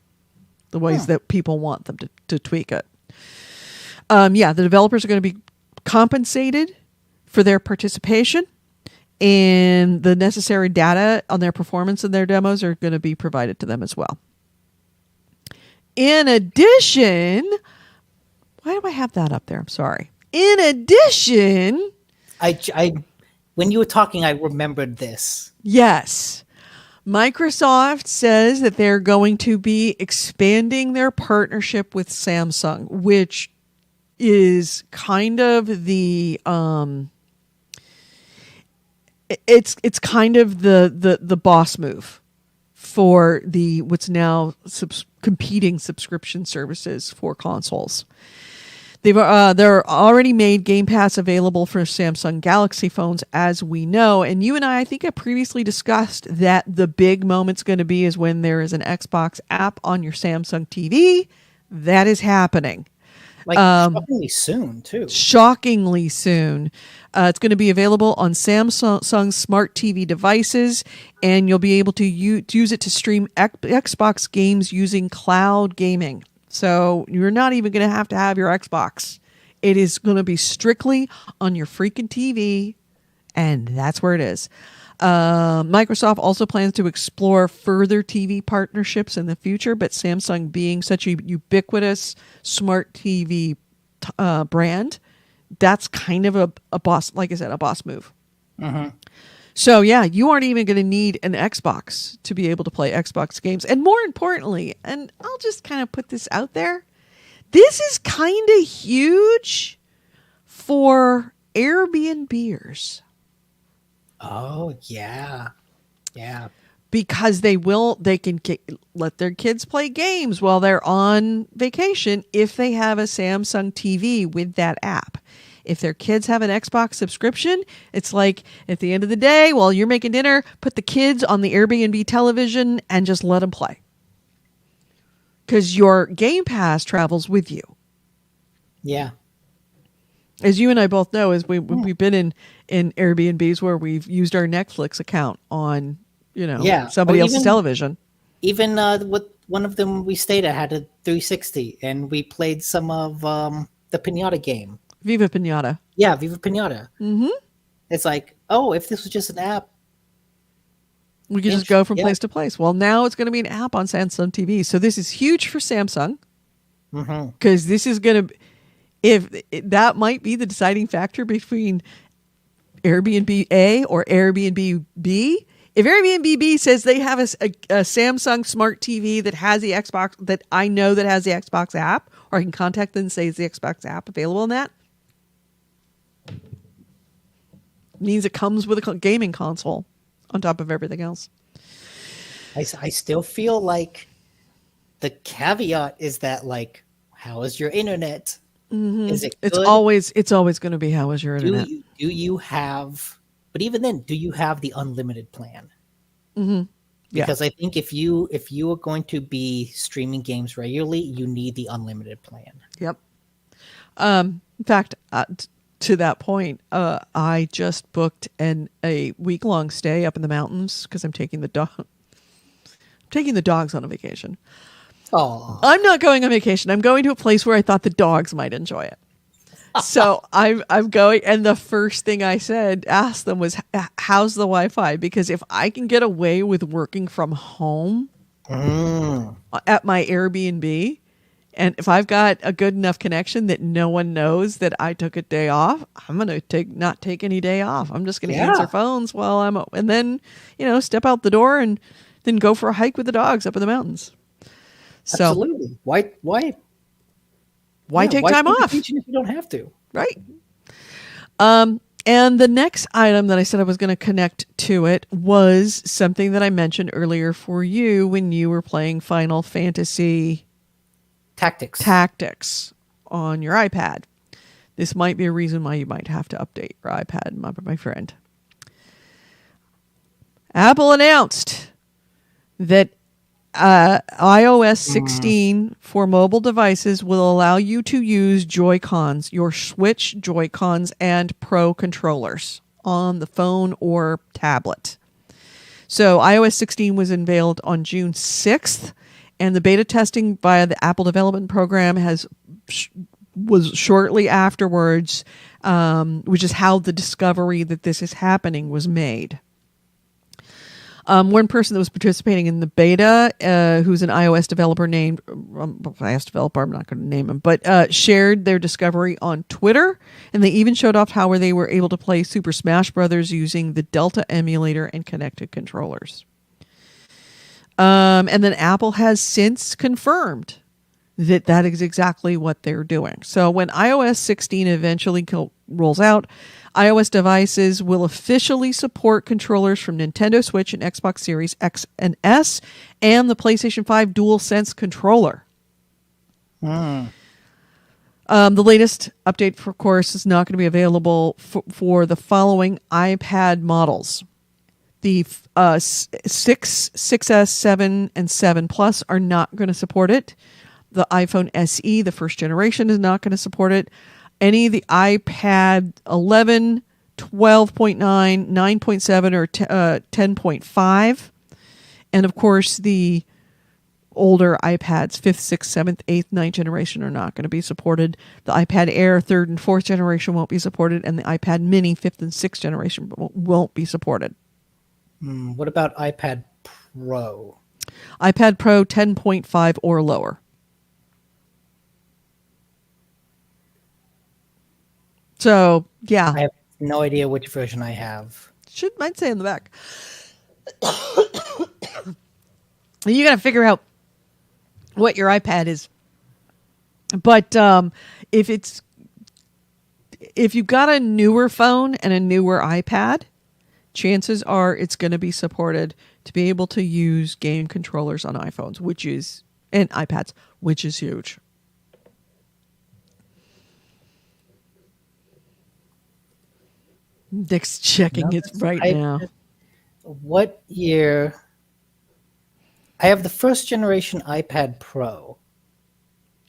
the ways that people want them to tweak it. The developers are going to be compensated for their participation, and the necessary data on their performance and their demos are going to be provided to them as well. In addition, why do I have that up there? I'm sorry. In addition, I when you were talking, I remembered this. yes, Microsoft says that they're going to be expanding their partnership with Samsung, which is kind of the it's kind of the boss move for the what's now competing subscription services for consoles. They're already made Game Pass available for Samsung Galaxy phones, as we know. And you and I think I previously discussed that the big moment's going to be is when there is an Xbox app on your Samsung TV. That is happening. Like shockingly soon, too. Shockingly soon. It's going to be available on Samsung smart TV devices, and you'll be able to use it to stream Xbox games using cloud gaming. So you're not even going to have your Xbox. It is going to be strictly on your freaking TV, and that's where it is. Microsoft also plans to explore further TV partnerships in the future, but Samsung being such a ubiquitous smart TV brand, that's kind of a boss, like I said, a boss move. Mm-hmm. So yeah, you aren't even going to need an Xbox to be able to play Xbox games. And more importantly, and I'll just kind of put this out there, this is kind of huge for Airbnbers. Oh, yeah. Yeah. Because they can let their kids play games while they're on vacation if they have a Samsung TV with that app. If their kids have an Xbox subscription, it's like at the end of the day, while you're making dinner, put the kids on the Airbnb television and just let them play. Because your Game Pass travels with you. Yeah. As you and I both know, as we've been in Airbnbs where we've used our Netflix account on, somebody else's television. Even with one of them we stayed at had a 360, and we played some of the Pinata game. Viva Pinata. Yeah, Viva Pinata. Mm-hmm. It's like, oh, if this was just an app, we could just go from place to place. Well, now it's going to be an app on Samsung TV. So this is huge for Samsung. Because this is going to, that might be the deciding factor between Airbnb A or Airbnb B. If Airbnb B says they have a Samsung smart TV that has the Xbox, that I know that has the Xbox app, or I can contact them and say, is the Xbox app available on that? Means it comes with a gaming console on top of everything else. I still feel like the caveat is that, like, how is your internet? Mm-hmm. Is it good? It's always going to be how is your internet. Do you have? But even then, do you have the unlimited plan? Mm-hmm. Yeah. Because I think if you are going to be streaming games regularly, you need the unlimited plan. Yep. In fact, to that point, I just booked a week-long stay up in the mountains because I'm taking the dogs on a vacation. Oh, I'm not going on vacation. I'm going to a place where I thought the dogs might enjoy it. So I'm going, and the first thing I asked them was, how's the Wi-Fi? Because if I can get away with working from home at my Airbnb, and if I've got a good enough connection that no one knows that I took a day off, I'm going to not take any day off. I'm just going to answer phones while and then, step out the door and then go for a hike with the dogs up in the mountains. So, absolutely. Why take time off if you don't have to? Right. And the next item that I said I was going to connect to it was something that I mentioned earlier for you when you were playing Final Fantasy Tactics on your iPad. This might be a reason why you might have to update your iPad, my friend. Apple announced that iOS 16 for mobile devices will allow you to use Joy-Cons, your Switch Joy-Cons and Pro controllers on the phone or tablet. So iOS 16 was unveiled on June 6th, and the beta testing via the Apple Development Program was shortly afterwards, which is how the discovery that this is happening was made. One person that was participating in the beta, who's an iOS developer named iOS developer, I'm not going to name him, but shared their discovery on Twitter, and they even showed off how they were able to play Super Smash Brothers using the Delta emulator and connected controllers. And then Apple has since confirmed that that is exactly what they're doing. So when iOS 16 eventually rolls out, iOS devices will officially support controllers from Nintendo Switch and Xbox Series X and S and the PlayStation 5 DualSense controller. The latest update, of course, is not going to be available for the following iPad models. The 6, 6S, 7, and 7 Plus are not going to support it. The iPhone SE, the first generation, is not going to support it. Any of the iPad 11, 12.9, 9.7, or 10.5. And of course, the older iPads, 5th, 6th, 7th, 8th, 9th generation are not going to be supported. The iPad Air 3rd and 4th generation won't be supported. And the iPad Mini 5th and 6th generation won't be supported. What about iPad Pro? iPad Pro 10.5 or lower. So, yeah. I have no idea which version I have. Might say in the back. You got to figure out what your iPad is. But if you've got a newer phone and a newer iPad, chances are it's going to be supported to be able to use game controllers on iPhones, and iPads, which is huge. Nick's checking it right now. What year? I have the first generation iPad Pro.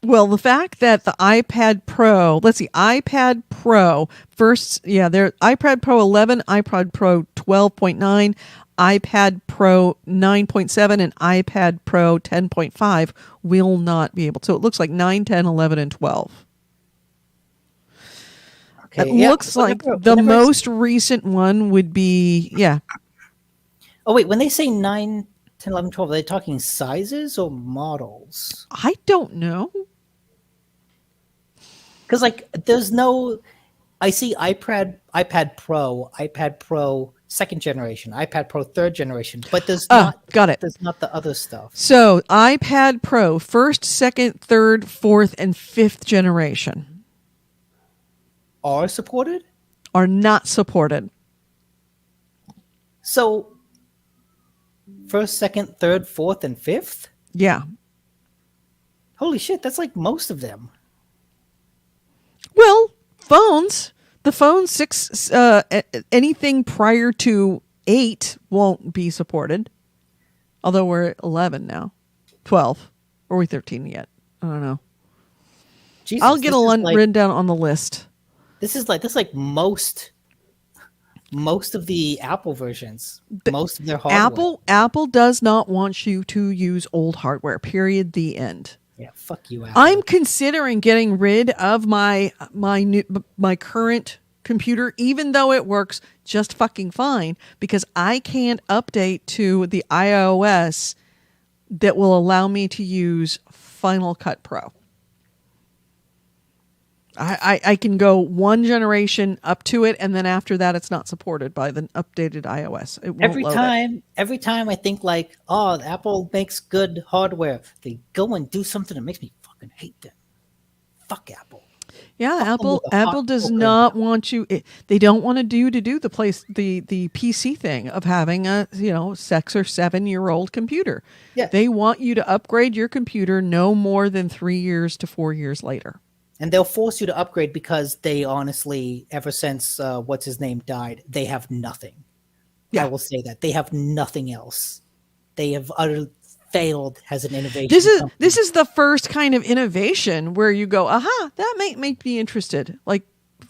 Well, the fact that the iPad Pro, iPad Pro first, they're iPad Pro 11, iPad Pro 12.9, iPad Pro 9.7, and iPad Pro 10.5 will not be able. So it looks like 9, 10, 11, and 12. Okay, it looks like the most recent one would be, Oh, wait, when they say 9, 10, 11, 12, are they talking sizes or models? I don't know. Because, there's no... I see iPad Pro, iPad Pro 2nd generation, iPad Pro 3rd generation, but there's not... Got it. There's not the other stuff. So, iPad Pro, 1st, 2nd, 3rd, 4th, and 5th generation. Are supported? Are not supported. So, 1st, 2nd, 3rd, 4th, and 5th? Yeah. Holy shit, that's like most of them. Well, phones. The phone 6, anything prior to 8 won't be supported. Although we're at 11 now. 12. Or are we 13 yet? I don't know. Jesus, I'll get written down on the list. This is like most of the Apple versions. Most of their hardware. Apple does not want you to use old hardware. Period. The end. Yeah, fuck you, Apple. I'm considering getting rid of my current computer, even though it works just fucking fine, because I can't update to the iOS that will allow me to use Final Cut Pro. I can go one generation up to it, and then after that, it's not supported by the updated iOS. It won't every time I think Apple makes good hardware, they go and do something that makes me fucking hate them. Fuck Apple. Yeah, Apple does not want you. They don't want to do the PC thing of having a 6 or 7 year old computer. Yeah. They want you to upgrade your computer no more than 3 years to 4 years later. And they'll force you to upgrade because they honestly, ever since what's his name died, they have nothing. Yeah. I will say that they have nothing else. They have utterly failed as an innovation. This is the first kind of innovation where you go, aha, that might make me interested.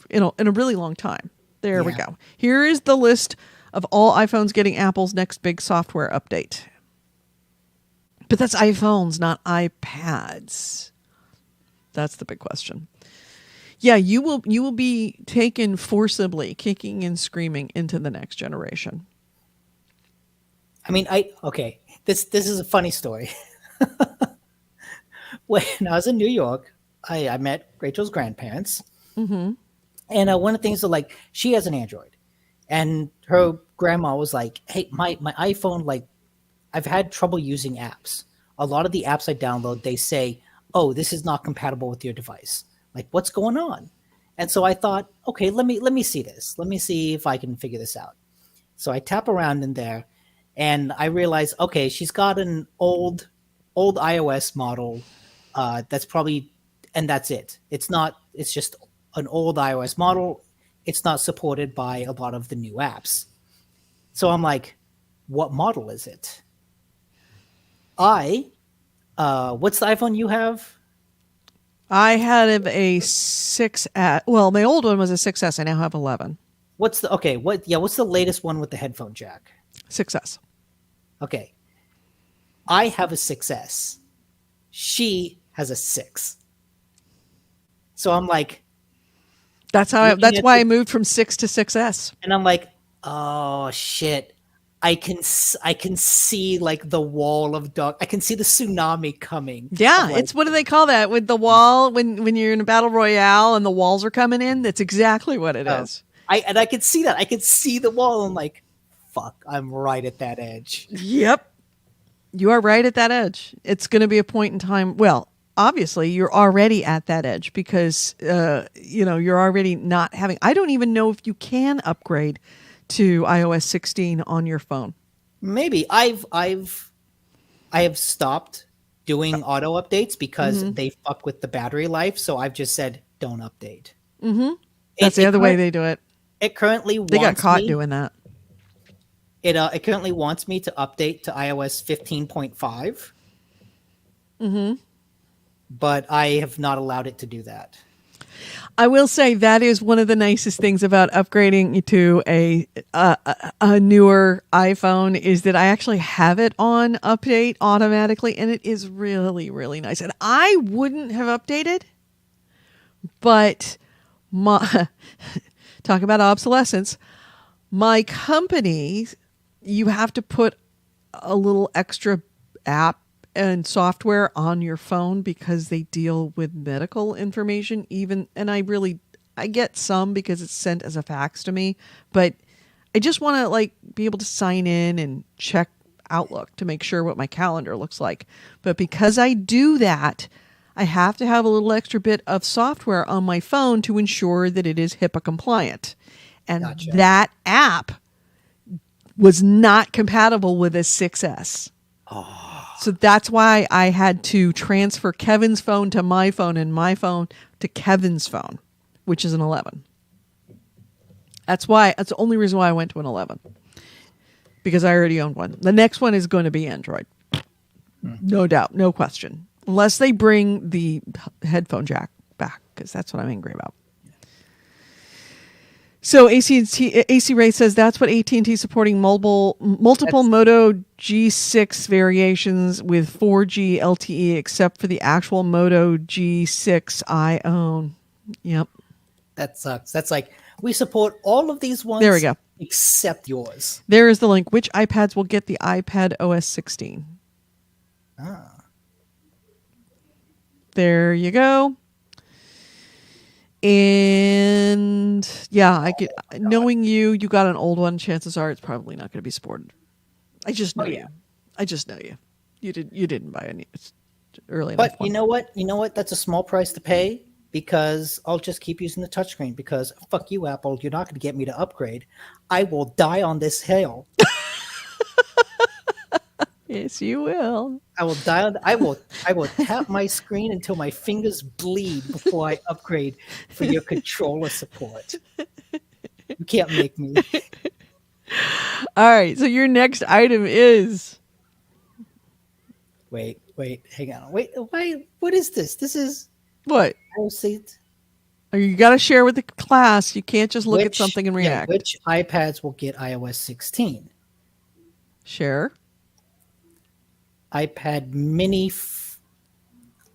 In a really long time. There we go. Here is the list of all iPhones getting Apple's next big software update. But that's iPhones, not iPads. That's the big question. Yeah, you will be taken forcibly, kicking and screaming into the next generation. I mean, this is a funny story. When I was in New York, I met Rachel's grandparents, Mm-hmm. and one of the things that like she has an Android, and her grandma was like, "Hey, my iPhone, like I've had trouble using apps. A lot of the apps I download, they say, oh, this is not compatible with your device. Like, what's going on?" And so I thought, okay, let me see this. Let me see if I can figure this out. So I tap around in there, and I realize, okay, she's got an old iOS model. That's probably, and that's it. It's not. It's just an old iOS model. It's not supported by a lot of the new apps. So I'm like, what model is it? What's the iPhone you have? I had a 6S. Well, my old one was a 6S. I now have 11. What's the latest one with the headphone jack? 6S. Okay. I have a 6S. She has a 6. So I'm like, That's looking that's at why I the, moved from 6 to 6S. and I'm like, oh shit. I can see like the wall of dark. I can see the tsunami coming. Yeah, Of like, it's what do they call that with the wall when you're in a battle royale and the walls are coming in? That's exactly what it oh, is. I could see that. I could see the wall. I'm like, fuck, I'm right at that edge. Yep. You are right at that edge. It's going to be a point in time. Well, obviously, you're already at that edge because you're already not having. I don't even know if you can upgrade to iOS 16 on your phone. Maybe I have stopped doing auto updates because Mm-hmm. they fuck with the battery life. So I've just said don't update. Mm-hmm. It That's the it, other way current, they do it. it currently They got wants caught me. doing that. It currently wants me to update to iOS 15.5, Mm-hmm. but I have not allowed it to do that. I will say that is one of the nicest things about upgrading to a newer iPhone is that I actually have it on update automatically, and it is really really nice. And I wouldn't have updated, but my talk about obsolescence. My company, you have to put a little extra app and software on your phone because they deal with medical information I get some because it's sent as a fax to me, but I just want to like be able to sign in and check Outlook to make sure what my calendar looks like. But because I do that, I have to have a little extra bit of software on my phone to ensure that it is HIPAA compliant. And Gotcha. that app was not compatible with a 6S. So that's why I had to transfer Kevin's phone to my phone and my phone to Kevin's phone, which is an 11. That's the only reason why I went to an 11. Because I already own one. The next one is going to be Android. No doubt, no question. Unless they bring the headphone jack back, because that's what I'm angry about. So AC Ray says that's what AT&T supporting multiple Moto G6 variations with 4G LTE, except for the actual Moto G6 I own. Yep. That sucks. That's like we support all of these ones. There we go. Except yours. There is the link. Which iPads will get the iPad OS 16? There you go. And yeah, knowing you got an old one. Chances are it's probably not going to be supported. I just know you. I just know you. You didn't buy any early enough. But you know what? You know what? That's a small price to pay because I'll just keep using the touchscreen because fuck you, Apple. You're not going to get me to upgrade. I will die on this hill. Yes, you will. I will die on. I will tap my screen until my fingers bleed before I upgrade for your controller support. You can't make me. All right. So your next item is. Wait, hang on. Wait, what is this? This is What? You got to share with the class. You can't just look at something and react. Which iPads will get iOS 16? Share. iPad mini,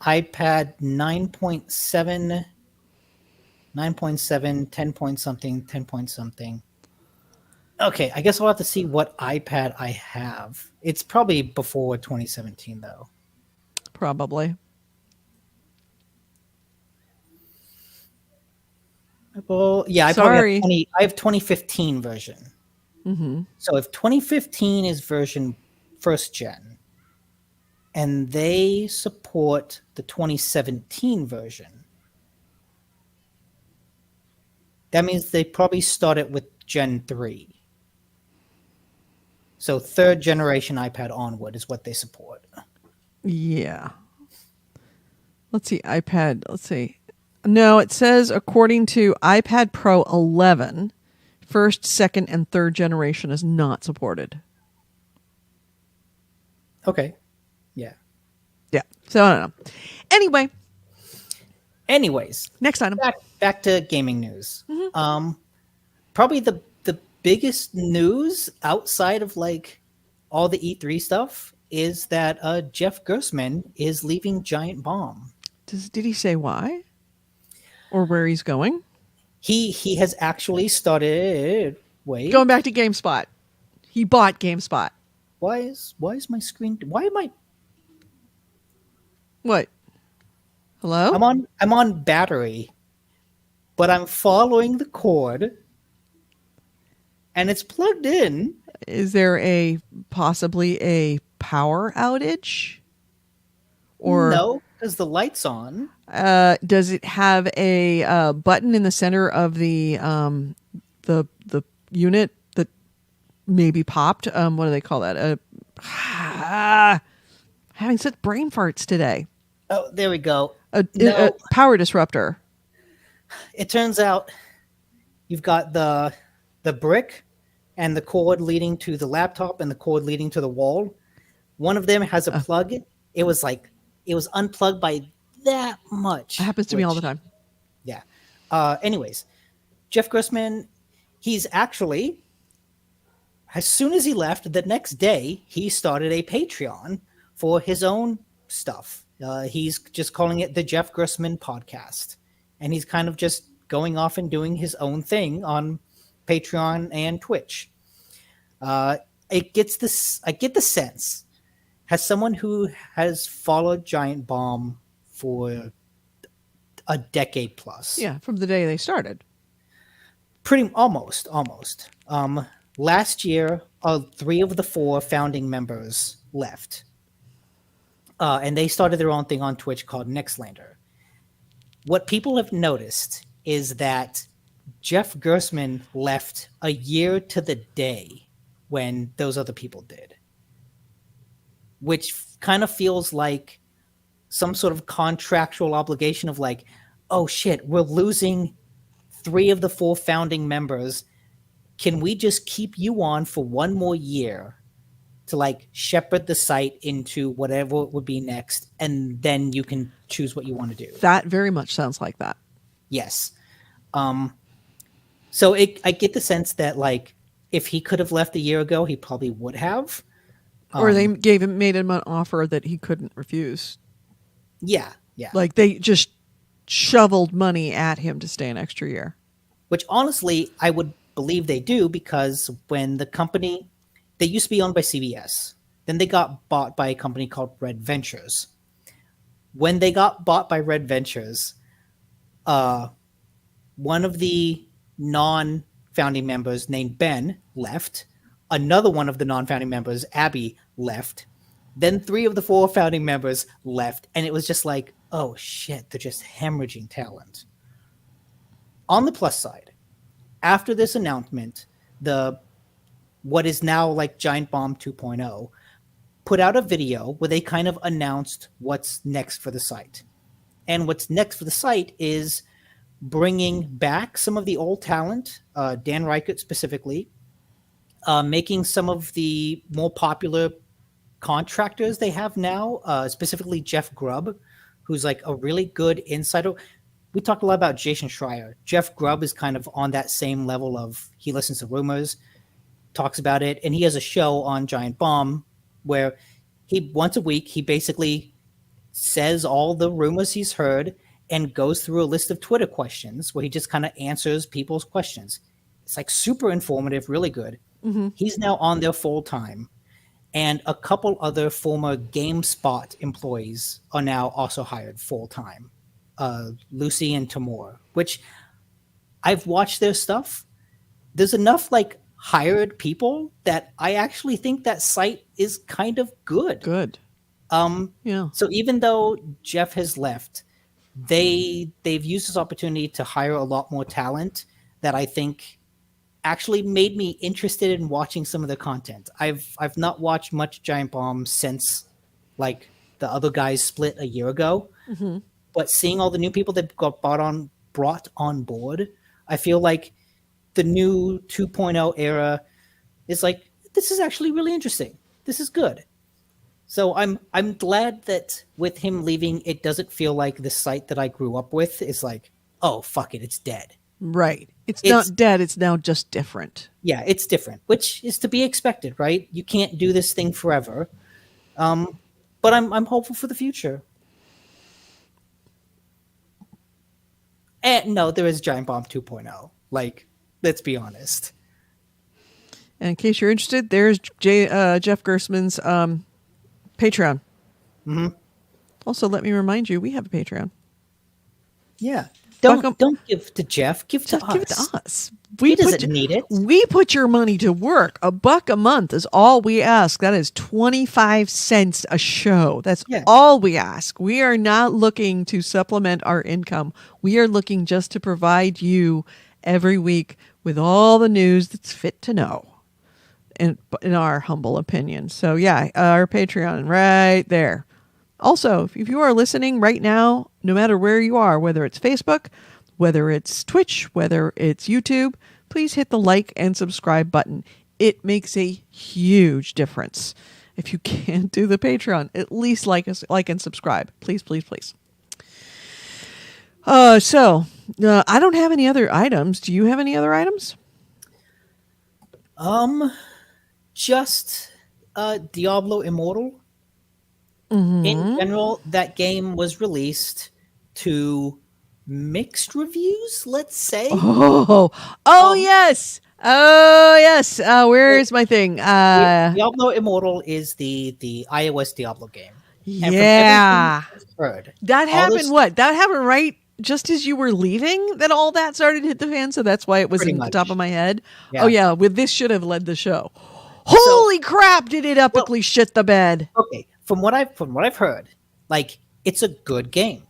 iPad 9.7 9.7, 10 point something, 10 point something. Okay, I guess I'll have to see what iPad I have. It's probably before 2017, though. Probably. Well, yeah, I probably have Sorry. 20. I have 2015 version. Mm-hmm. So if 2015 is version first gen, and they support the 2017 version, that means they probably started with Gen 3. So third generation iPad onward is what they support. Yeah. Let's see. iPad. Let's see. No, it says according to iPad Pro 11, first, second, and third generation is not supported. Okay. Yeah. Yeah. So I don't know. Anyway, Anyways, next item. back to gaming news. Probably the biggest news outside of like all the E3 stuff is that Jeff Grossman is leaving Giant Bomb. Did he say why? Or where he's going? He has actually started. Wait, Going back to GameSpot. He bought GameSpot. why is my screen? Why am I? What? Hello? I'm on battery, but I'm following the cord, and it's plugged in. Is there possibly a power outage? Or No, because the light's on. does it have a button in the center of the unit that maybe popped? What do they call that? Having such brain farts today. Oh, there we go. A No, power disruptor. it turns out you've got the brick and the cord leading to the laptop and the cord leading to the wall. One of them has a plug. It was unplugged by that much. It happens to me all the time. Yeah. Anyways, Jeff Grossman, he's actually, as soon as he left, the next day, he started a Patreon for his own stuff. He's just calling it the Jeff Grossman Podcast. And he's kind of just going off and doing his own thing on Patreon and Twitch. I get the sense, as someone who has followed Giant Bomb for a decade plus. Yeah, from the day they started. Pretty almost. Last year, 3 of the 4 founding members left. And they started their own thing on Twitch called Nextlander. What people have noticed is that Jeff Grossman left a year to the day when those other people did, which kind of feels like some sort of contractual obligation of like, oh shit, we're losing 3 of the 4 founding members. Can we just keep you on for one more year to like shepherd the site into whatever would be next, and then you can choose what you want to do? That very much sounds like that. Yes. So I get the sense that like if he could have left a year ago, he probably would have. Or they made him an offer that he couldn't refuse. Yeah. Like they just shoveled money at him to stay an extra year. Which honestly, I would believe they do, because when the company, they used to be owned by CBS. Then they got bought by a company called Red Ventures. When they got bought by Red Ventures, one of the non-founding members named Ben left. Another one of the non-founding members, Abby, left. Then 3 of the 4 founding members left. And it was just like, oh shit, they're just hemorrhaging talent. On the plus side, after this announcement, what is now like Giant Bomb 2.0 put out a video where they kind of announced what's next for the site. And what's next for the site is bringing back some of the old talent, Dan Reichert specifically, making some of the more popular contractors they have now, specifically Jeff Grubb, who's like a really good insider. We talked a lot about Jason Schreier. Jeff Grubb is kind of on that same level of, he listens to rumors, talks about it, and he has a show on Giant Bomb where he once a week he basically says all the rumors he's heard and goes through a list of Twitter questions where he just kind of answers people's questions. It's like super informative, really good. He's now on there full time. And a couple other former GameSpot employees are now also hired full time. Lucy and Tamor, which I've watched their stuff. There's enough like hired people that I actually think that site is kind of good. Good. Yeah. So even though Jeff has left, they've used this opportunity to hire a lot more talent that I think actually made me interested in watching some of the content. I've not watched much Giant Bomb since like the other guys split a year ago, but seeing all the new people that got brought on board, I feel like the new 2.0 era is like, this is actually really interesting. This is good. So I'm glad that with him leaving, it doesn't feel like the site that I grew up with is like, oh, fuck it, it's dead. Right. It's not dead. It's now just different. Yeah, it's different, which is to be expected, right? You can't do this thing forever. But I'm hopeful for the future. And no, there is Giant Bomb 2.0. Like, let's be honest. And in case you're interested, there's Jeff Gersman's Patreon. Also, let me remind you, we have a Patreon. Yeah. Don't give to Jeff. Give to us. Give it to us. He doesn't need it. We put your money to work. $1 a month is all we ask. That is 25 cents a show. That's all we ask. We are not looking to supplement our income. We are looking just to provide you every week with all the news that's fit to know, in our humble opinion. So yeah, our Patreon right there. Also, if you are listening right now, no matter where you are, whether it's Facebook, whether it's Twitch, whether it's YouTube, please hit the like and subscribe button. It makes a huge difference. If you can't do the Patreon, at least like and subscribe. Please, please, please. So I don't have any other items. Do you have any other items? Just Diablo Immortal. In general, that game was released to mixed reviews, let's say. Yes. Where is my thing? Diablo Immortal is the iOS Diablo game. Yeah. Heard, that happened That happened right just as you were leaving, that all that started to hit the fan, so that's why it was in the top of my head. Yeah. Oh yeah, this should have led the show. Holy crap, did it epically shit the bed. Okay. From what I've heard, like, it's a good game.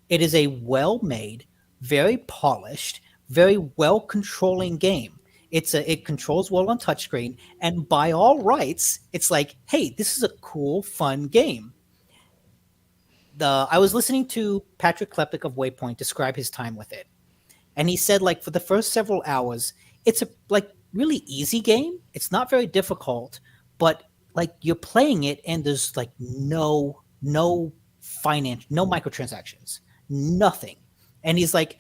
It is a well-made, very polished, very well-controlling game. It controls well on touchscreen, and by all rights, it's like, hey, this is a cool, fun game. I was listening to Patrick Klepek of Waypoint describe his time with it, and he said, like, for the first several hours, it's a really easy game. It's not very difficult, but like, you're playing it and there's like no microtransactions, nothing. And he's like,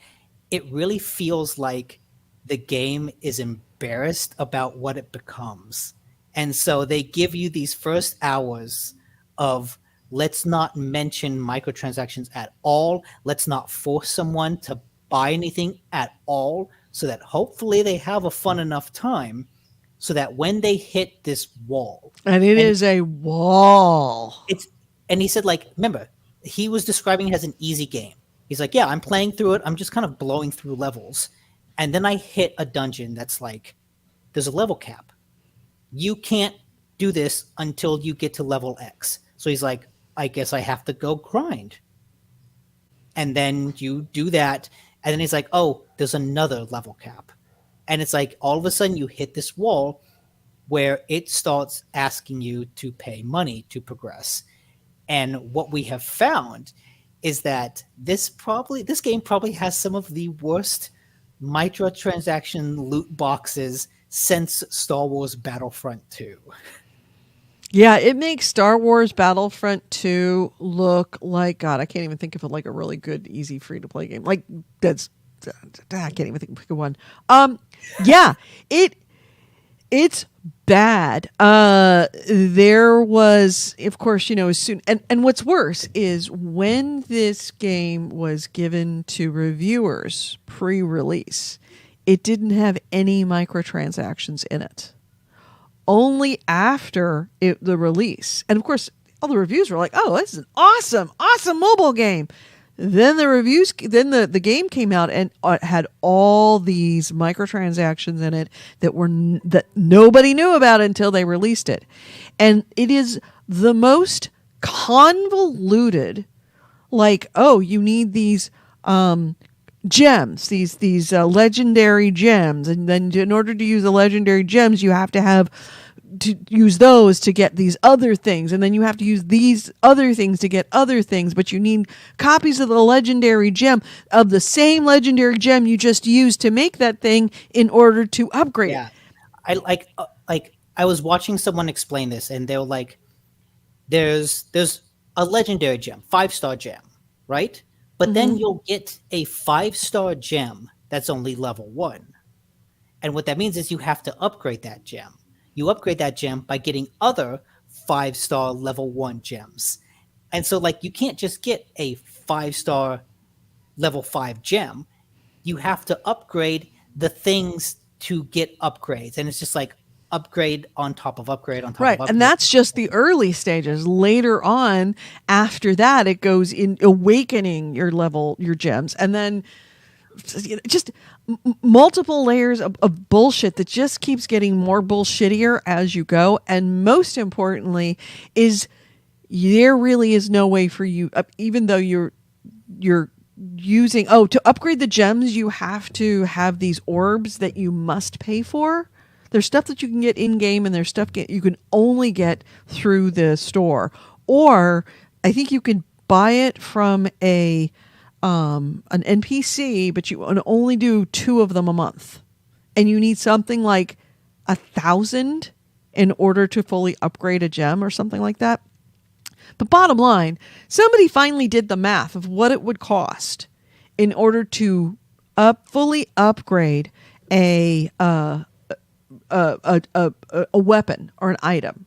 it really feels like the game is embarrassed about what it becomes. And so they give you these first hours of, let's not mention microtransactions at all. Let's not force someone to buy anything at all, so that hopefully they have a fun enough time so that when they hit this wall, and it is a wall, and he said, like, remember, he was describing it as an easy game. He's like, yeah, I'm playing through it. I'm just kind of blowing through levels. And then I hit a dungeon that's like, there's a level cap. You can't do this until you get to level X. So he's like, I guess I have to go grind. And then you do that. And then he's like, oh, there's another level cap. And it's like, all of a sudden you hit this wall where it starts asking you to pay money to progress. And what we have found is that this game probably has some of the worst microtransaction loot boxes since Star Wars Battlefront 2. Yeah, it makes Star Wars Battlefront 2 look like, God, I can't even think of it like a really good, easy, free-to-play game. Like, I can't even think of one. Yeah, It's bad. There was, of course, as soon, and what's worse is when this game was given to reviewers pre-release, it didn't have any microtransactions in it. Only after the release, and of course, all the reviews were like, "Oh, this is an awesome mobile game." Then the game came out and had all these microtransactions in it that nobody knew about until they released it, and it is the most convoluted. Like, oh, you need these gems, these legendary gems, and then in order to use the legendary gems, you have to use those to get these other things, and then you have to use these other things to get other things, but you need copies of the legendary gem of the same legendary gem you just used to make that thing in order to upgrade it. I was watching someone explain this, and they were like, there's a legendary gem, 5-star gem, right? But then you'll get a 5-star gem that's only level 1. And what that means is you have to upgrade that gem. You upgrade that gem by getting other 5-star level 1 gems. And so, like, you can't just get a 5-star level 5 gem. You have to upgrade the things to get upgrades. And it's just like upgrade on top of upgrade on top of upgrade. And that's just the early stages. Later on, after that, it goes in awakening your gems. And then just multiple layers of bullshit that just keeps getting more bullshittier as you go. And most importantly is there really is no way for you, even though you're using, to upgrade the gems, you have to have these orbs that you must pay for. There's stuff that you can get in game, and there's stuff you can only get through the store, or I think you can buy it from an NPC, but you can only do 2 of them a month, and you need something like 1,000 in order to fully upgrade a gem or something like that. But bottom line, somebody finally did the math of what it would cost in order to fully upgrade a weapon or an item.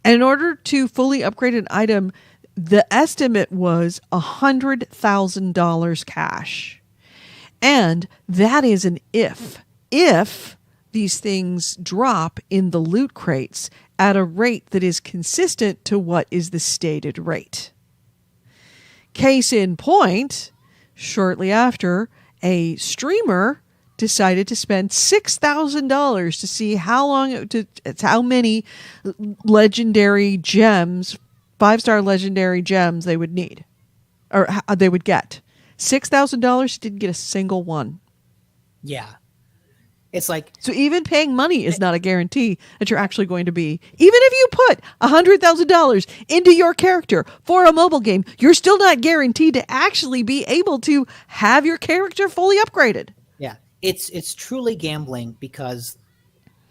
And in order to fully upgrade an item, the estimate was $100,000 cash. And that is an if these things drop in the loot crates at a rate that is consistent to what is the stated rate. Case in point, shortly after, a streamer decided to spend $6,000 to see how many legendary gems, 5-star legendary gems they would need, or they would get. $6,000, didn't get a single one. Yeah. It's like, so even paying money is not a guarantee that you're actually going to be. Even if you put $100,000 into your character for a mobile game, you're still not guaranteed to actually be able to have your character fully upgraded. Yeah, it's truly gambling, because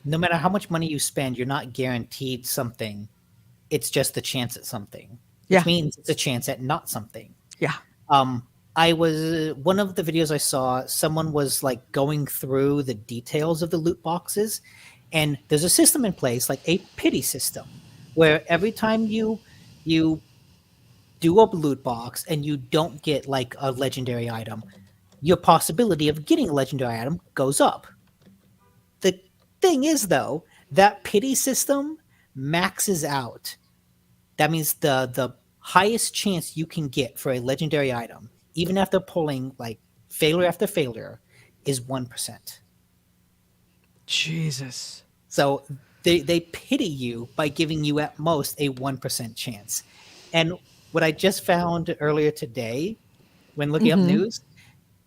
no matter how much money you spend, you're not guaranteed something. It's just the chance at something, which means it's a chance at not something. Yeah. One of the videos I saw, someone was like going through the details of the loot boxes, and there's a system in place, like a pity system, where every time you do a loot box and you don't get like a legendary item, your possibility of getting a legendary item goes up. The thing is, though, that pity system maxes out. That means the highest chance you can get for a legendary item, even after pulling like failure after failure, is 1%. Jesus. So they pity you by giving you at most a 1% chance. And what I just found earlier today, when looking up news,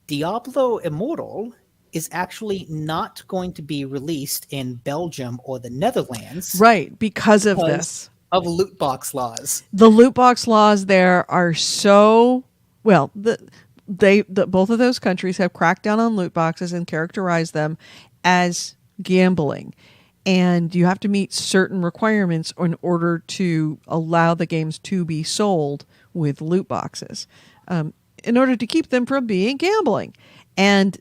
Diablo Immortal is actually not going to be released in Belgium or the Netherlands. Right, because of this. Of loot box laws. The loot box laws there are so... Well, both of those countries have cracked down on loot boxes and characterized them as gambling. And you have to meet certain requirements in order to allow the games to be sold with loot boxes, in order to keep them from being gambling. And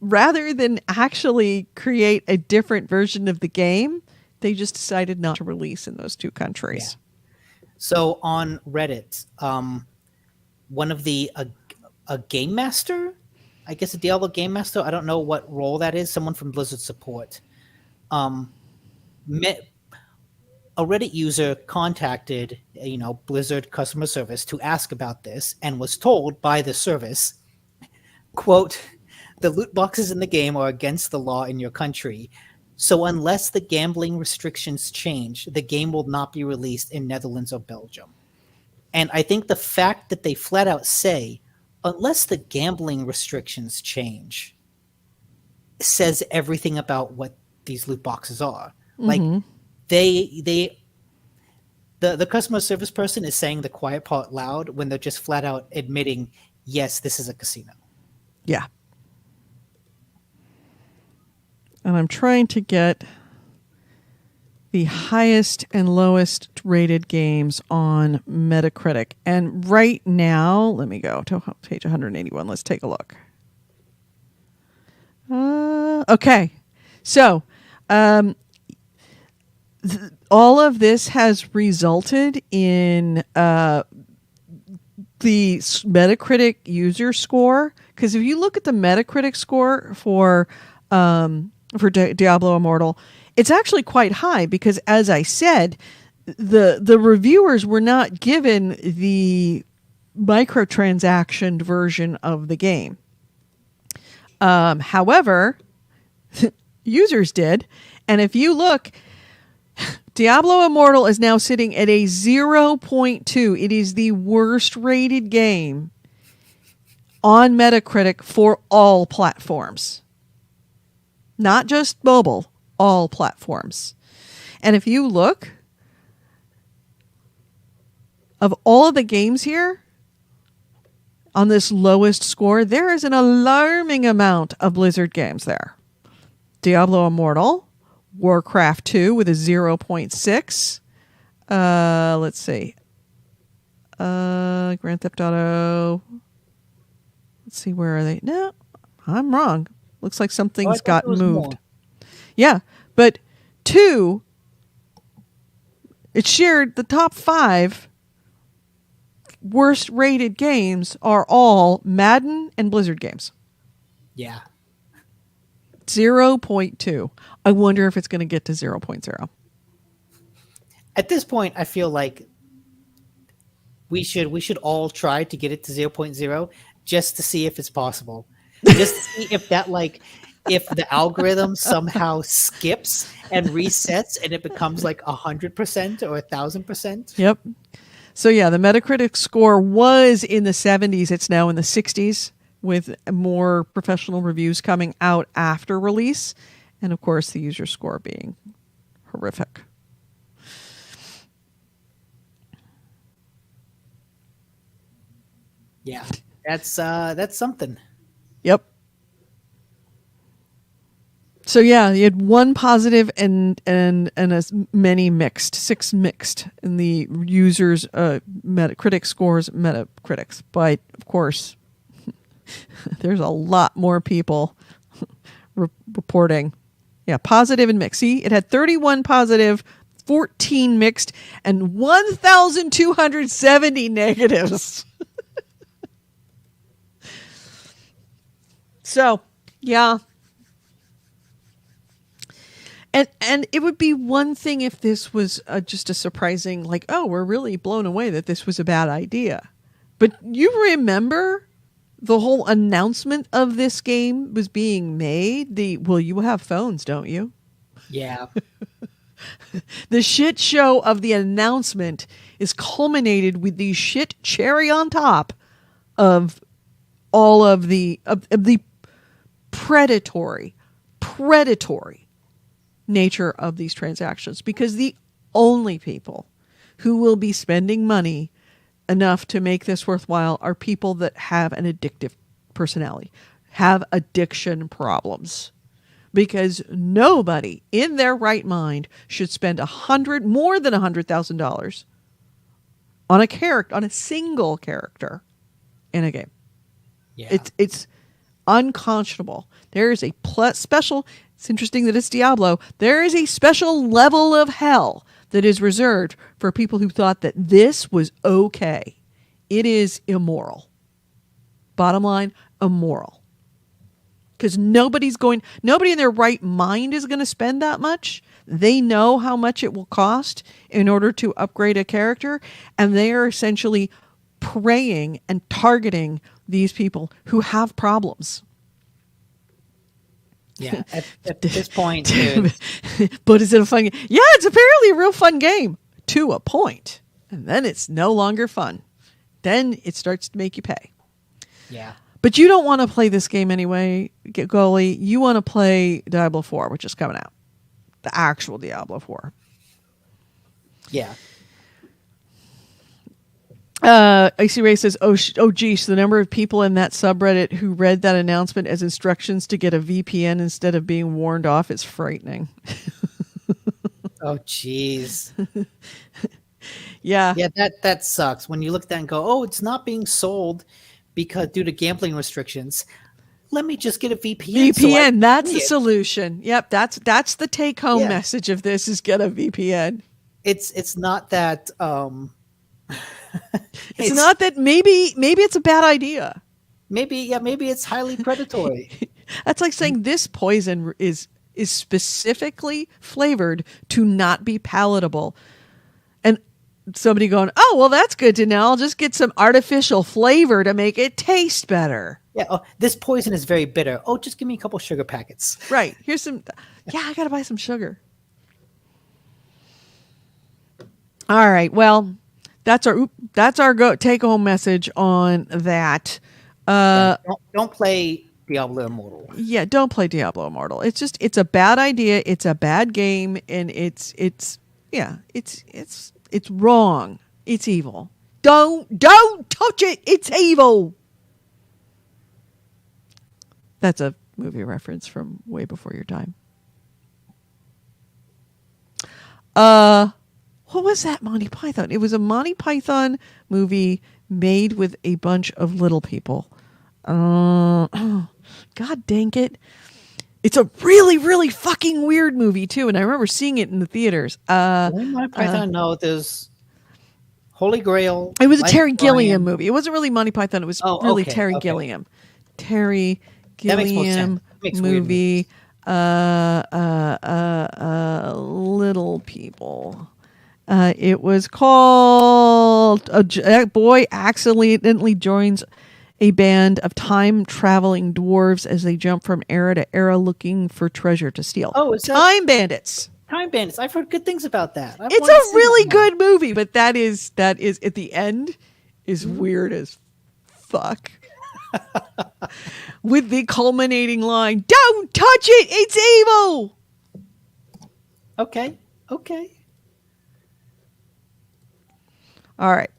rather than actually create a different version of the game, they just decided not to release in those two countries. Yeah. So on Reddit, one of a game master, I guess a Diablo game master, I don't know what role that is, someone from Blizzard support, met a Reddit user contacted, Blizzard customer service to ask about this and was told by the service, quote, "The loot boxes in the game are against the law in your country. So unless the gambling restrictions change, the game will not be released in Netherlands or Belgium." And I think the fact that they flat out say, unless the gambling restrictions change, says everything about what these loot boxes are. Like the customer service person is saying the quiet part loud when they're just flat out admitting, yes, this is a casino. Yeah. And I'm trying to get the highest and lowest rated games on Metacritic. And right now, let me go to page 181. Let's take a look. Okay. So, all of this has resulted in the Metacritic user score. Because if you look at the Metacritic score for Diablo Immortal, it's actually quite high because, as I said, the reviewers were not given the microtransaction version of the game. However, users did. And if you look, Diablo Immortal is now sitting at a 0.2. It is the worst rated game on Metacritic for all platforms. Not just mobile, all platforms. And if you look, of all of the games here, on this lowest score, there is an alarming amount of Blizzard games there. Diablo Immortal, Warcraft 2 with a 0.6. Let's see. Grand Theft Auto. Let's see, where are they? No, I'm wrong. Looks like something's got moved. More. Yeah, but 2, it shared the top 5 worst rated games are all Madden and Blizzard games. Yeah. 0.2. I wonder if it's going to get to 0.0. At this point, I feel like we should all try to get it to 0.0 just to see if it's possible. Just to see if that, like, if the algorithm somehow skips and resets and it becomes like 100% or 1,000%. Yep. So yeah, the Metacritic score was in the 70s. It's now in the 60s with more professional reviews coming out after release. And of course, the user score being horrific. Yeah, that's something. Yep. So yeah, you had one positive and as many mixed, 6 mixed in the users' Metacritic scores, Metacritics. But of course, there's a lot more people reporting. Yeah, positive and mixed. See, it had 31 positive, 14 mixed, and 1,270 negatives. So, yeah. And it would be one thing if this was just a surprising, like, oh, we're really blown away that this was a bad idea. But you remember the whole announcement of this game was being made? Well, you have phones, don't you? Yeah. The shit show of the announcement is culminated with the shit cherry on top of all of the predatory nature of these transactions, because the only people who will be spending money enough to make this worthwhile are people that have an addictive personality, have addiction problems, because nobody in their right mind should spend more than $100,000 on a single character in a game. Yeah. It's unconscionable. There is a special, it's interesting that it's Diablo, there is a special level of hell that is reserved for people who thought that this was okay. It is immoral. Bottom line, immoral. Because nobody in their right mind is going to spend that much. They know how much it will cost in order to upgrade a character, and they are essentially preying and targeting these people who have problems. Yeah, at this point. But is it a fun game? Yeah, it's apparently a real fun game to a point. And then it's no longer fun. Then it starts to make you pay. Yeah. But you don't want to play this game anyway, Goalie. You want to play Diablo 4, which is coming out. The actual Diablo 4. Yeah. Icy Ray says, oh geez, the number of people in that subreddit who read that announcement as instructions to get a VPN instead of being warned off is frightening. Oh, jeez. Yeah. Yeah, that sucks. When you look at that and go, oh, it's not being sold because due to gambling restrictions. Let me just get a VPN. VPN, that's the solution. Yep, that's the take-home message of this is get a VPN. It's not that... it's not that maybe it's a bad idea. Maybe it's highly predatory. That's like saying this poison is specifically flavored to not be palatable. And somebody going, oh, well, that's good to know. I'll just get some artificial flavor to make it taste better. Yeah, oh, this poison is very bitter. Oh, just give me a couple sugar packets. Right. Here's some. Yeah, I got to buy some sugar. All right. Well, that's our take home message on that. Don't play Diablo Immortal. Yeah, don't play Diablo Immortal. It's a bad idea. It's a bad game, and it's wrong. It's evil. Don't touch it. It's evil. That's a movie reference from way before your time. What was that Monty Python? It was a Monty Python movie made with a bunch of little people. God dang it. It's a really, really fucking weird movie too, and I remember seeing it in the theaters. Monty Python, no, there's Holy Grail. It was a Terry Gilliam movie. It wasn't really Monty Python. It was really Terry Gilliam. Terry Gilliam movie. Little people. It was called A Boy Accidentally Joins a Band of Time-Traveling Dwarves as they jump from era to era looking for treasure to steal. Oh, is that Time Bandits? Time Bandits. I've heard good things about that. It's a really good movie, but that is at the end is weird as fuck. With the culminating line, "Don't touch it, it's evil." Okay. All right.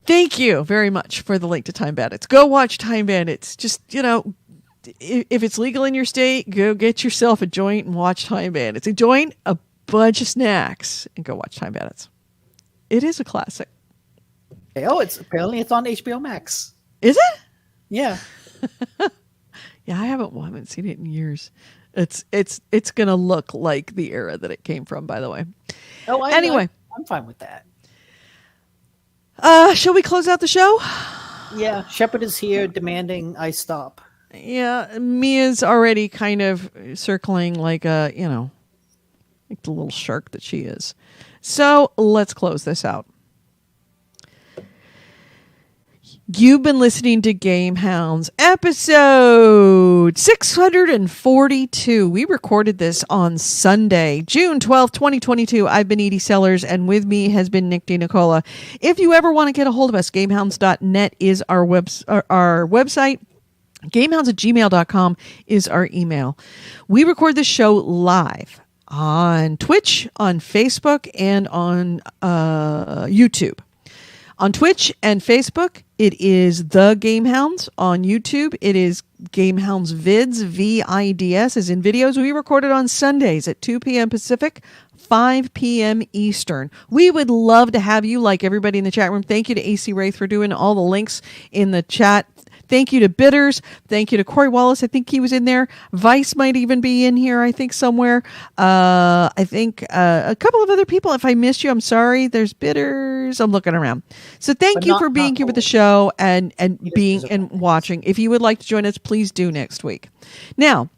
Thank you very much for the link to Time Bandits. Go watch Time Bandits. Just, if it's legal in your state, go get yourself a joint and watch Time Bandits. A joint, a bunch of snacks, and go watch Time Bandits. It is a classic. Okay. Oh, it's on HBO Max. Is it? Yeah. Yeah, I haven't seen it in years. It's gonna look like the era that it came from, by the way. Oh, anyway, I'm fine with that. Shall we close out the show? Yeah, Shepard is here demanding I stop. Yeah, Mia's already kind of circling like like the little shark that she is. So let's close this out. You've been listening to GameHounds episode 642. We recorded this on Sunday, June 12th, 2022. I've been Edie Sellers, and with me has been Nick DiNicola. If you ever want to get a hold of us, gamehounds.net is our website. Gamehounds@gmail.com is our email. We record this show live on Twitch, on Facebook, and on YouTube. On Twitch and Facebook, it is The GameHounds. On YouTube, it is GameHounds Vids, VIDS, as in videos. We record it on Sundays at 2 p.m. Pacific, 5 p.m. Eastern. We would love to have you, like everybody in the chat room. Thank you to AC Wraith for doing all the links in the chat. Thank you to Bitters. Thank you to Corey Wallace. I think he was in there. Vice might even be in here, I think, somewhere. I think a couple of other people. If I missed you, I'm sorry. There's Bitters. I'm looking around. So thank you for being here with the show and being and watching. If you would like to join us, please do next week. Now,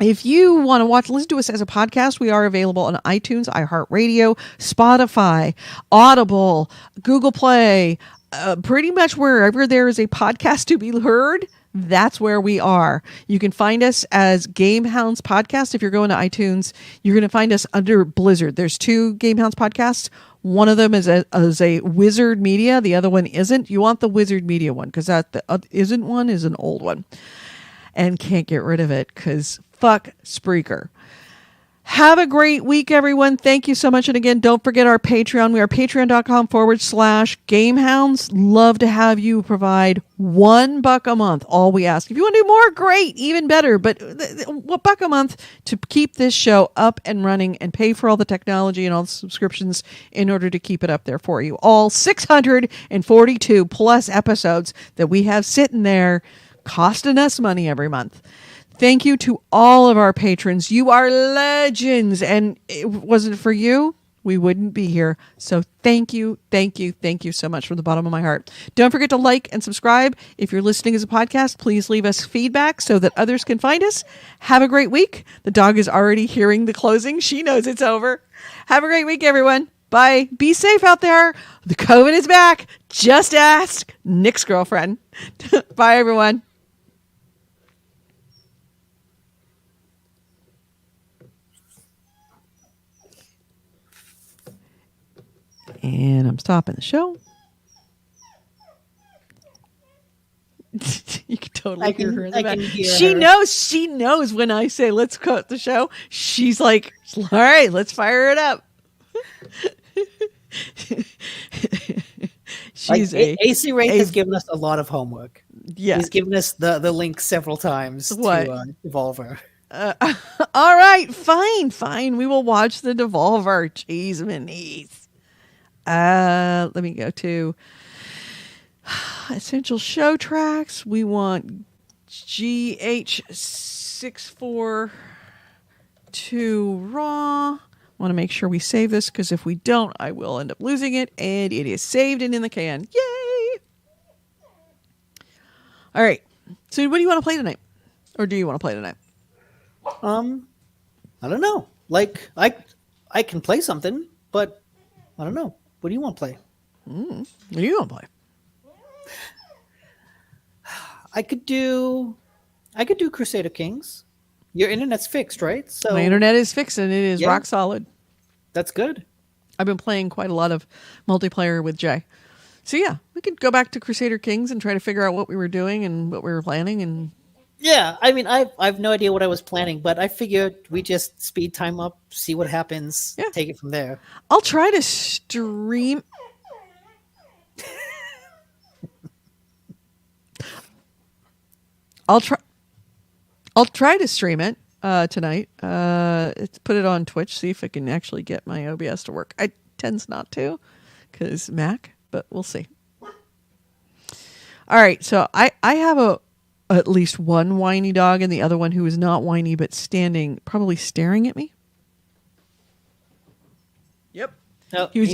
if you want to listen to us as a podcast, we are available on iTunes, iHeartRadio, Spotify, Audible, Google Play, pretty much wherever there is a podcast to be heard. That's where we are. You can find us as GameHounds Podcast. If you're going to iTunes, you're going to find us under Blizzard. There's 2 GameHounds podcasts. One of them is a Wizard Media. The other one isn't. You want the Wizard Media one because that isn't one is an old one. And can't get rid of it because fuck Spreaker. Have a great week, everyone. Thank you so much. And again, don't forget our Patreon. We are patreon.com/GameHounds. Love to have you provide $1 a month. All we ask. If you want to do more, great, even better. But $1 a month to keep this show up and running and pay for all the technology and all the subscriptions in order to keep it up there for you. All 642 plus episodes that we have sitting there costing us money every month. Thank you to all of our patrons. You are legends. And it wasn't for you, we wouldn't be here. So thank you so much from the bottom of my heart. Don't forget to like and subscribe. If you're listening as a podcast, please leave us feedback so that others can find us. Have a great week. The dog is already hearing the closing. She knows it's over. Have a great week, everyone. Bye. Be safe out there. The COVID is back. Just ask Nick's girlfriend. Bye, everyone. And I'm stopping the show. You can totally hear her in the back. She knows when I say let's cut the show. She's like, all right, let's fire it up. AC Wraith has given us a lot of homework. Yeah. He's given us the link several times to Devolver. All right, fine. We will watch the Devolver. Jeez, Manise. Let me go to essential show tracks. We want GH642 raw. Want to make sure we save this because if we don't, I will end up losing it. And it is saved and in the can. Yay! All right. So, what do you want to play tonight, or do you want to play tonight? I don't know. Like I can play something, but I don't know. What do you want to play? What do you want to play? I could do Crusader Kings. Your internet's fixed, right? So my internet is fixed and it is rock solid. That's good. I've been playing quite a lot of multiplayer with Jay. So yeah, we could go back to Crusader Kings and try to figure out what we were doing and what we were planning. And yeah, I mean, I have no idea what I was planning, but I figured we just speed time up, see what happens, take it from there. I'll try to stream. I'll try to stream it tonight. Put it on Twitch, see if I can actually get my OBS to work. I tends not to because Mac, but we'll see. All right, so I have at least one whiny dog and the other one who is not whiny but probably staring at me. Yep. No, he was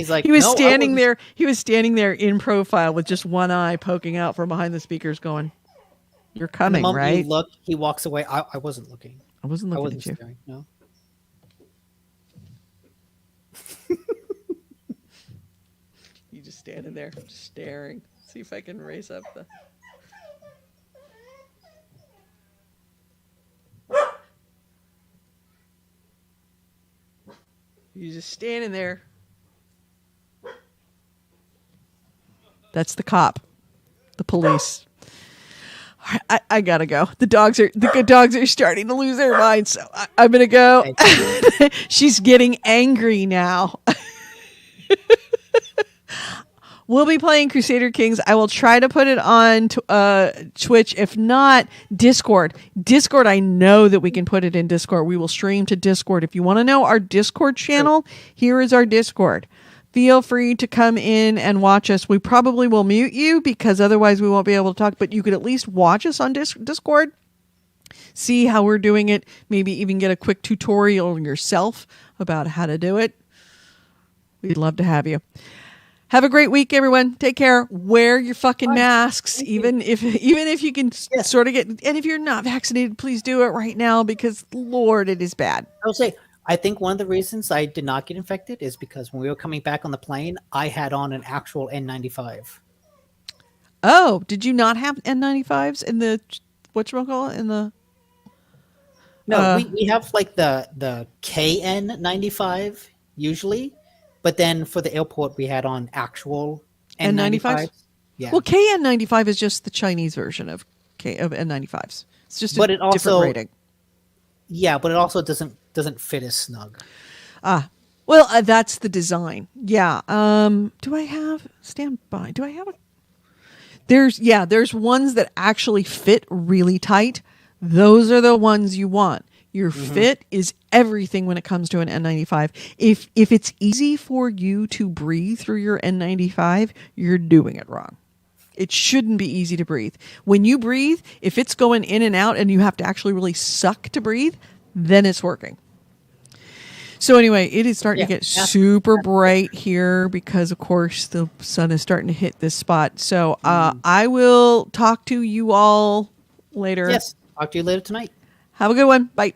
standing there. He was standing there in profile with just one eye poking out from behind the speakers, going, "You're coming, right?" Look, he walks away. I wasn't looking. I wasn't looking at you. Staring, no. You just standing there, just staring. See if I can raise up the. You're just standing there. That's the cop, the police. I gotta go. The good dogs are starting to lose their minds, so I'm gonna go. She's getting angry now. We'll be playing Crusader Kings. I will try to put it on Twitch. If not, Discord. Discord, I know that we can put it in Discord. We will stream to Discord. If you want to know our Discord channel, here is our Discord. feel free to come in and watch us. We probably will mute you because otherwise we won't be able to talk, but you could at least watch us on Discord, see how we're doing it, maybe even get a quick tutorial yourself about how to do it. We'd love to have you. Have a great week, everyone. Take care. Wear your fucking masks, even if you can sort of get. And if you're not vaccinated, please do it right now because, Lord, it is bad. I'll say, I think one of the reasons I did not get infected is because when we were coming back on the plane, I had on an actual N95. Oh, did you not have N95s in the whatchamacallit in the? No, we have like the KN95 usually. But then for the airport, we had on actual N95s. Yeah. Well, KN95 is just the Chinese version of N95s. It's just a different rating. Yeah, but it also doesn't fit as snug. Well, that's the design. Yeah. Do I have standby? Do I have a? There's ones that actually fit really tight. Those are the ones you want. Your fit is everything when it comes to an N95. If it's easy for you to breathe through your N95, you're doing it wrong. It shouldn't be easy to breathe. When you breathe, if it's going in and out and you have to actually really suck to breathe, then it's working. So anyway, it is starting to get super bright here because, of course, the sun is starting to hit this spot. So I will talk to you all later. Yes, talk to you later tonight. Have a good one. Bye.